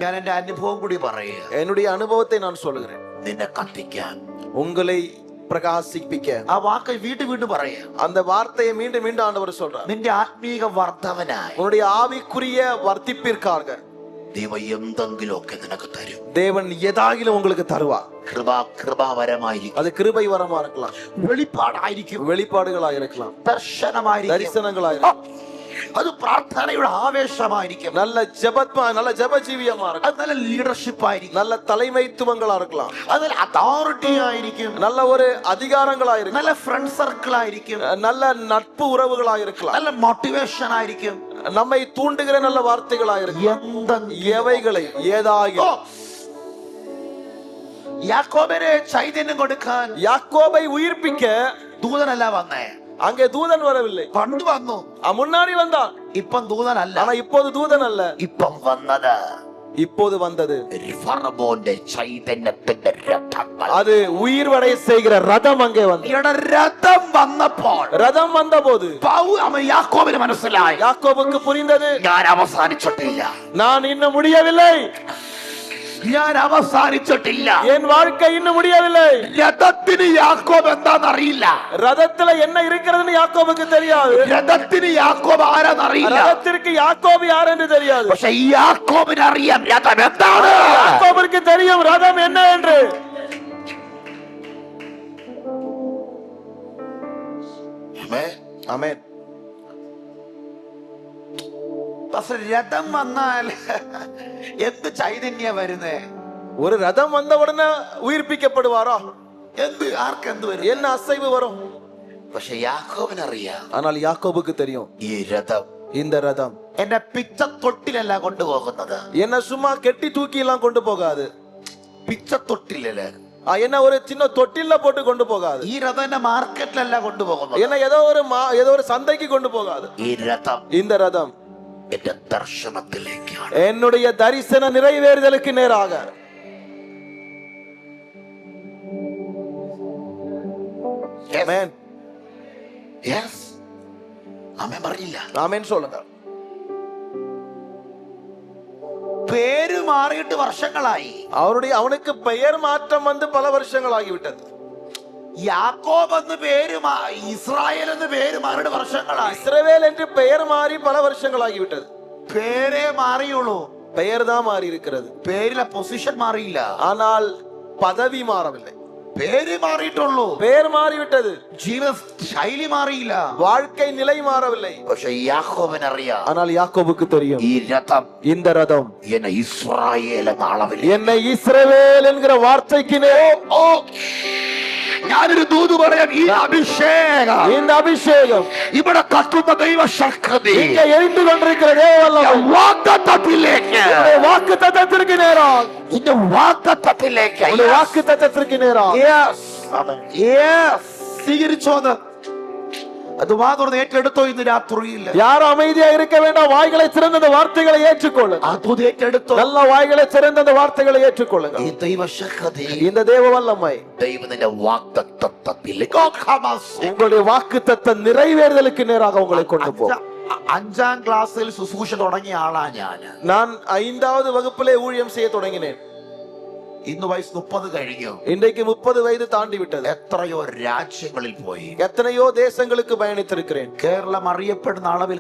ഞാൻ എന്റെ അനുഭവം കൂടി പറയുക. என்னுடைய அனுபவத்தை நான் சொல்லுகிறேன். നിന്നെ കത്തിക്കാൻ, உங்களை பிரகாசிப்பிக்க, ആ വാക്ക് വീണ്ടും വീണ്ടും പറയാ. அந்த வார்த்தையை மீண்டும் மீண்டும் ஆண்டவர் சொல்றார். നിന്റെ ആത്മീക വർദ്ധവനായി, உன்னுடைய ஆவிக்குரிய வர்த்திப்பிற்காக ദൈവം എന്തെങ്കിലുമൊക്കെ നിനക്ക് തരും. தேவன் ஏதாகிலும் உங்களுக்கு தருவார். കൃപാവരമായിരിക്കും, அது கிருபை வரமா இருக்கலாம், വെളിപ്പാടായിരിക്കും, வெளிப்பாடுகளா இருக்கலாம், ദർശനമായിരിക്കും, தரிசனங்களா இருக்கலாம், അത് പ്രാർത്ഥനയുടെ ആവേശമായിരിക്കും, நல்ல ஜெப ஜீவியமா അത് இருக்கலாம், നല്ല ലീഡർഷിപ്പ് ആയിരിക്കും, நல்ல தலைமைத்துவங்களா இருக்கலாம், അത് അതോറിറ്റി ആയിരിക്കും, நல்ல ஒரு அதிகாரங்களா இருக்கலாம், നല്ല ഫ്രണ്ട് സർക്കിൾ ആയിരിക്കും, நல்ல நட்பு உறவுகளா இருக்கலாம், നല്ല മോട്ടിവേഷൻ ആയിരിക്കും, நம்மை தூண்டுகிற நல்ல வார்த்தைகளா இருக்கலாம். எவைகளை ஏதாகிலும் യാക്കോബിനെ ചൈതന്യം കൊടുക്കാൻ யாக்கோபை உயிர்ப்பிக்க ദൂതനല്ല വന്നേ, அங்கே தூதன் வரவில்லை, പണ്ട് വന്നു, முன்னாடி வந்தான். ഇപ്പം ദൂതനല്ല, ஆனா இப்போது தூதன் அல்ல, ഇപ്പം വന്നത് இப்போது வந்தது ഫറവോന്റെ ചൈതന്യത്തിന്റെ രഥങ്ങൾ. அது உயிர்வடை செய்கிற ரதம் அங்கே வந்தது. ഇവിടെ രഥം വന്നപ്പോൾ ரதம் வந்தபோது യാക്കോബിന് മനസ്സിലായി, யாக்கோபுக்கு புரிந்தது, ഞാൻ അവസാനിച്ചിട്ടില്ല, நான் இன்னும் முடியவில்லை, ഞാൻ അവസാനിച്ചിട്ടില്ല. என் வாழ்க்கை இன்னும் முடியவில்லை. രഥത്തിന് യാക്കോബ് എന്താണെന്നറിയില്ല, ரதத்துல என்ன இருக்கிறதுன்னு யாக்கோபுக்கு தெரியாது, രഥത്തിന് യാക്കോബ് ആരാന്നറിയില്ല, ரதத்திற்கு யாக்கோபு யார் என்று தெரியாது. പക്ഷെ യാക്കോബിന് അറിയാം രഥം എന്താണ്. யாக்கோபுக்கு தெரியும் ரதம் என்ன என்று. ஆமென். പക്ഷെ രഥം വന്നാൽ എന്ത് ചൈതന്യ വരുന്നേ, ஒரு ரதம் வந்த உடனே உயிர்ப்பிக்கப்படுவாரோ, എന്ത് ആർക്കെന്ത് വരും, என்ன அசைவு வரும். പക്ഷെ യാക്കോബിനറിയാം, ஆனால் யாக்கோபுக்கு தெரியும், ഈ രഥം இந்த ரதம் എന്നെ പിച്ചത്തൊട്ടിലല്ല കൊണ്ടുപോകുന്നത്, என்ன சும்மா கெட்டி தூக்கி எல்லாம் கொண்டு போகாது, പിച്ചത്തൊട്ടിലല്ല, என்ன ஒரு சின்ன தொட்டில்ல போட்டு கொண்டு போகாது, ഈ രഥം എന്നെ മാർക്കറ്റിലല്ല കൊണ്ടുപോകുന്നത്, என்ன ஏதோ ஒரு சந்தைக்கு கொண்டு போகாது. ഈ രഥം இந்த ரதம் എന്റെ ദർശനത്തിലേക്കാണ്, என்னுடைய தரிசன நிறைவேறுதலுக்கு நேராக. ஆமென். യെസ്, ആമേൻ പറഞ്ഞില്ല, ஆமென் சொல்லுங்க. പേര് മാറിയിട്ട് വർഷങ്ങളായി, அவனுக்கு பெயர் மாற்றம் வந்து பல வருஷங்கள் ஆகிவிட்டது. യാക്കോബ് എന്ന് പേര് ഇസ്രായേൽ എന്ന് പേര് മാറിയിട്ട് വർഷങ്ങളായി, இஸ்ரவேல் என்று பெயர் மாறி பல வருஷங்கள் ஆகிவிட்டது. പേരേ മാറിയുള്ളൂ, பெயர் தான் மாறி இருக்கிறது, പേരിലെ പൊസിഷൻ മാറിയില്ല, ஆனால் பதவி மாறவில்லை. പേര് മാറിയിട്ടുള്ളൂ, பெயர் மாறிவிட்டது, ജീവിത ശൈലി മാറിയില്ല, வாழ்க்கை நிலை மாறவில்லை. പക്ഷെ യാക്കോബിനറിയാം, ஆனால் யாக்கோபுக்கு தெரியும், ഈ രഥം இந்த ரதம் എന്നെ ഇസ്രായേൽ എന്ന അളവിൽ, என்னை இஸ்ரவேல் என்கிற வார்த்தைக்கு ഞാനൊരു ദൂത് പറയാം, ഈ അഭിഷേകം, இந்த அபிஷேகம் ഇവിടെ കത്തുന്ന ദൈവശക്തി இங்க எரிந்து கொண்டிருக்கிற தேவவல்லமை വാഗ്ദത്തത്തിലേക്ക്, வாக்குத்தத்தத்திற்கு நேரம், இந்த വാഗ്ദത്തത്തിലേക്ക്, வாக்குத்தத்தத்திற்கு நேரம். സ്വീകരിച്ചോന്ന് അത് വാ തുറന്ന് ഏറ്റെടുത്തോ ഇന്ന് രാത്രിയിൽ, யாரும் அமைதியா இருக்க வேண்டாம், வாய்களை திறந்த அந்த வார்த்தைகளை ஏற்றுக்கொள்ளுங்க, അത് ഏറ്റെടുത്തോ, நல்ல வாய்களை திறந்த அந்த வார்த்தைகளை ஏற்றுக்கொள்ளுங்க. ഈ ദൈവശക്തി, இந்த தேவ வல்லமை ദൈവത്തിന്റെ വാഗ്ദത്തത്തിലേക്ക്, உங்களுடைய வாக்குத்தத்த நிறைவேறுதலுக்கு நேராக உங்களை கொண்டு போகும். 5ാം ക്ലാസ്സിൽ ശുശ്രൂഷ തുടങ്ങിയ ആളാ நான் 5வது வகுப்பிலே ஊழியம் செய்ய தொடங்கினேன். ഇന്ന് വയസ്സ് 30 കഴിഞ്ഞു, இன்றைக்கு 30 வயது தாண்டி விட்டது. എത്രയോ രാജ്യങ്ങളിൽ പോയി, எத்தனையோ தேசங்களுக்கு பயணித்திருக்கிறேன். കേരളം അറിയപ്പെടുന്ന അളവിൽ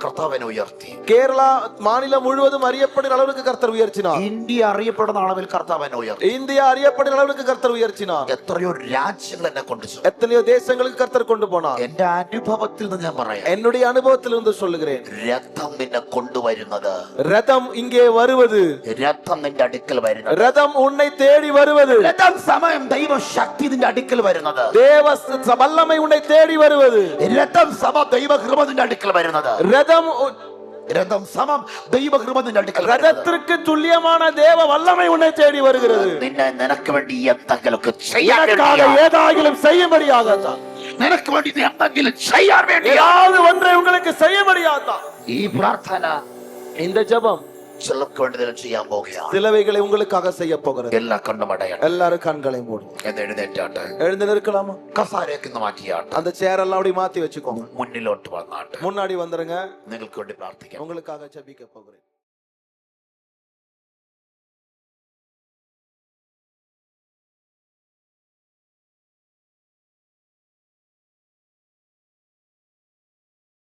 കർത്താവിനെ ഉയർത്തി, கேரளா மாநிலம் முழுவதும் அறியப்படுகிற அளவுக்கு கர்த்தர் உயர்த்தினார். ഇന്ത്യ അറിയപ്പെടുന്ന അളവിൽ കർത്താവിനെ ഉയർത്തി, இந்தியா அறியப்படுகிற அளவுக்கு கர்த்தர் உயர்த்தினார். എത്രയോ രാജ്യങ്ങൾ എന്നെ കൊണ്ടു, எத்தனையோ தேசங்களுக்கு கர்த்தர் கொண்டு போனார். എന്റെ അനുഭവത്തിൽ നിന്ന് ഞാൻ പറയാം, என்னுடைய அனுபவத்திலிருந்து சொல்லுகிறேன், രഥം നിന്നെ കൊണ്ടുവരുന്നത്, ரதம் இங்கே வருவது, രഥം നിന്റെ അടുക്കൽ വരുന്നത്, ரதம் உன்னை தேடி வருவது, രഥം സമയം ദൈവശക്തി നിന്റെ അടുക്കൽ വരുന്നത്, தேவ வல்லமை உன்னை தேடி வருவது, രഥം സമ ദൈവകൃപ നിന്റെ അടുക്കൽ വരുന്നത്, ரதம் രഥം സമം ദൈവകൃപ നിന്റെ അടുക്കൽ വരുന്നത്. ரதத்திற்கு துல்லியமான தேவ வல்லமை உன்னை தேடி வருகிறது. നിന്നെ നിനക്ക് വേണ്ടി എന്തെങ്കിലുമൊക്കെ ചെയ്യാൻ எனக்காக വേണ്ടിയാ. ஏதாகிலும் செய்யும்படியாகத்தான். നിനക്ക് വേണ്ടി നീ എന്തെങ്കിലും ചെയ്യാൻ വേണ്ടിയാ. ஏதாவது ஒன்றை உங்களுக்கு செய்யும்படியாகத்தான். ഈ പ്രാർത്ഥന இந்த ஜெபம் ചിലർക്ക് വേണ്ടി നിന്നെ ചെയ്യാൻ പോകുകയാണ്. சிலவைகளை உங்களுக்காக செய்ய போகிறது. എല്ലാ കണ്ണും അടയണം. எல்லாரும் கண்களை மூடுங்க. എന്ന് എഴുന്നേറ്റാട്ടെ. எழுந்து நிற்கலாமா? കസാരയൊക്കെ ഒന്ന് മാറ്റിയാട്ടെ. அந்த சேர் எல்லாம் அப்படி மாத்தி வச்சுக்கோங்க. മുന്നിലോട്ട് വന്നാട്ടെ. முன்னாடி வந்துருங்க. നിങ്ങൾക്ക് വേണ്ടി പ്രാർത്ഥിക്കാം. உங்களுக்காக ஜெபிக்க போகிறேன்.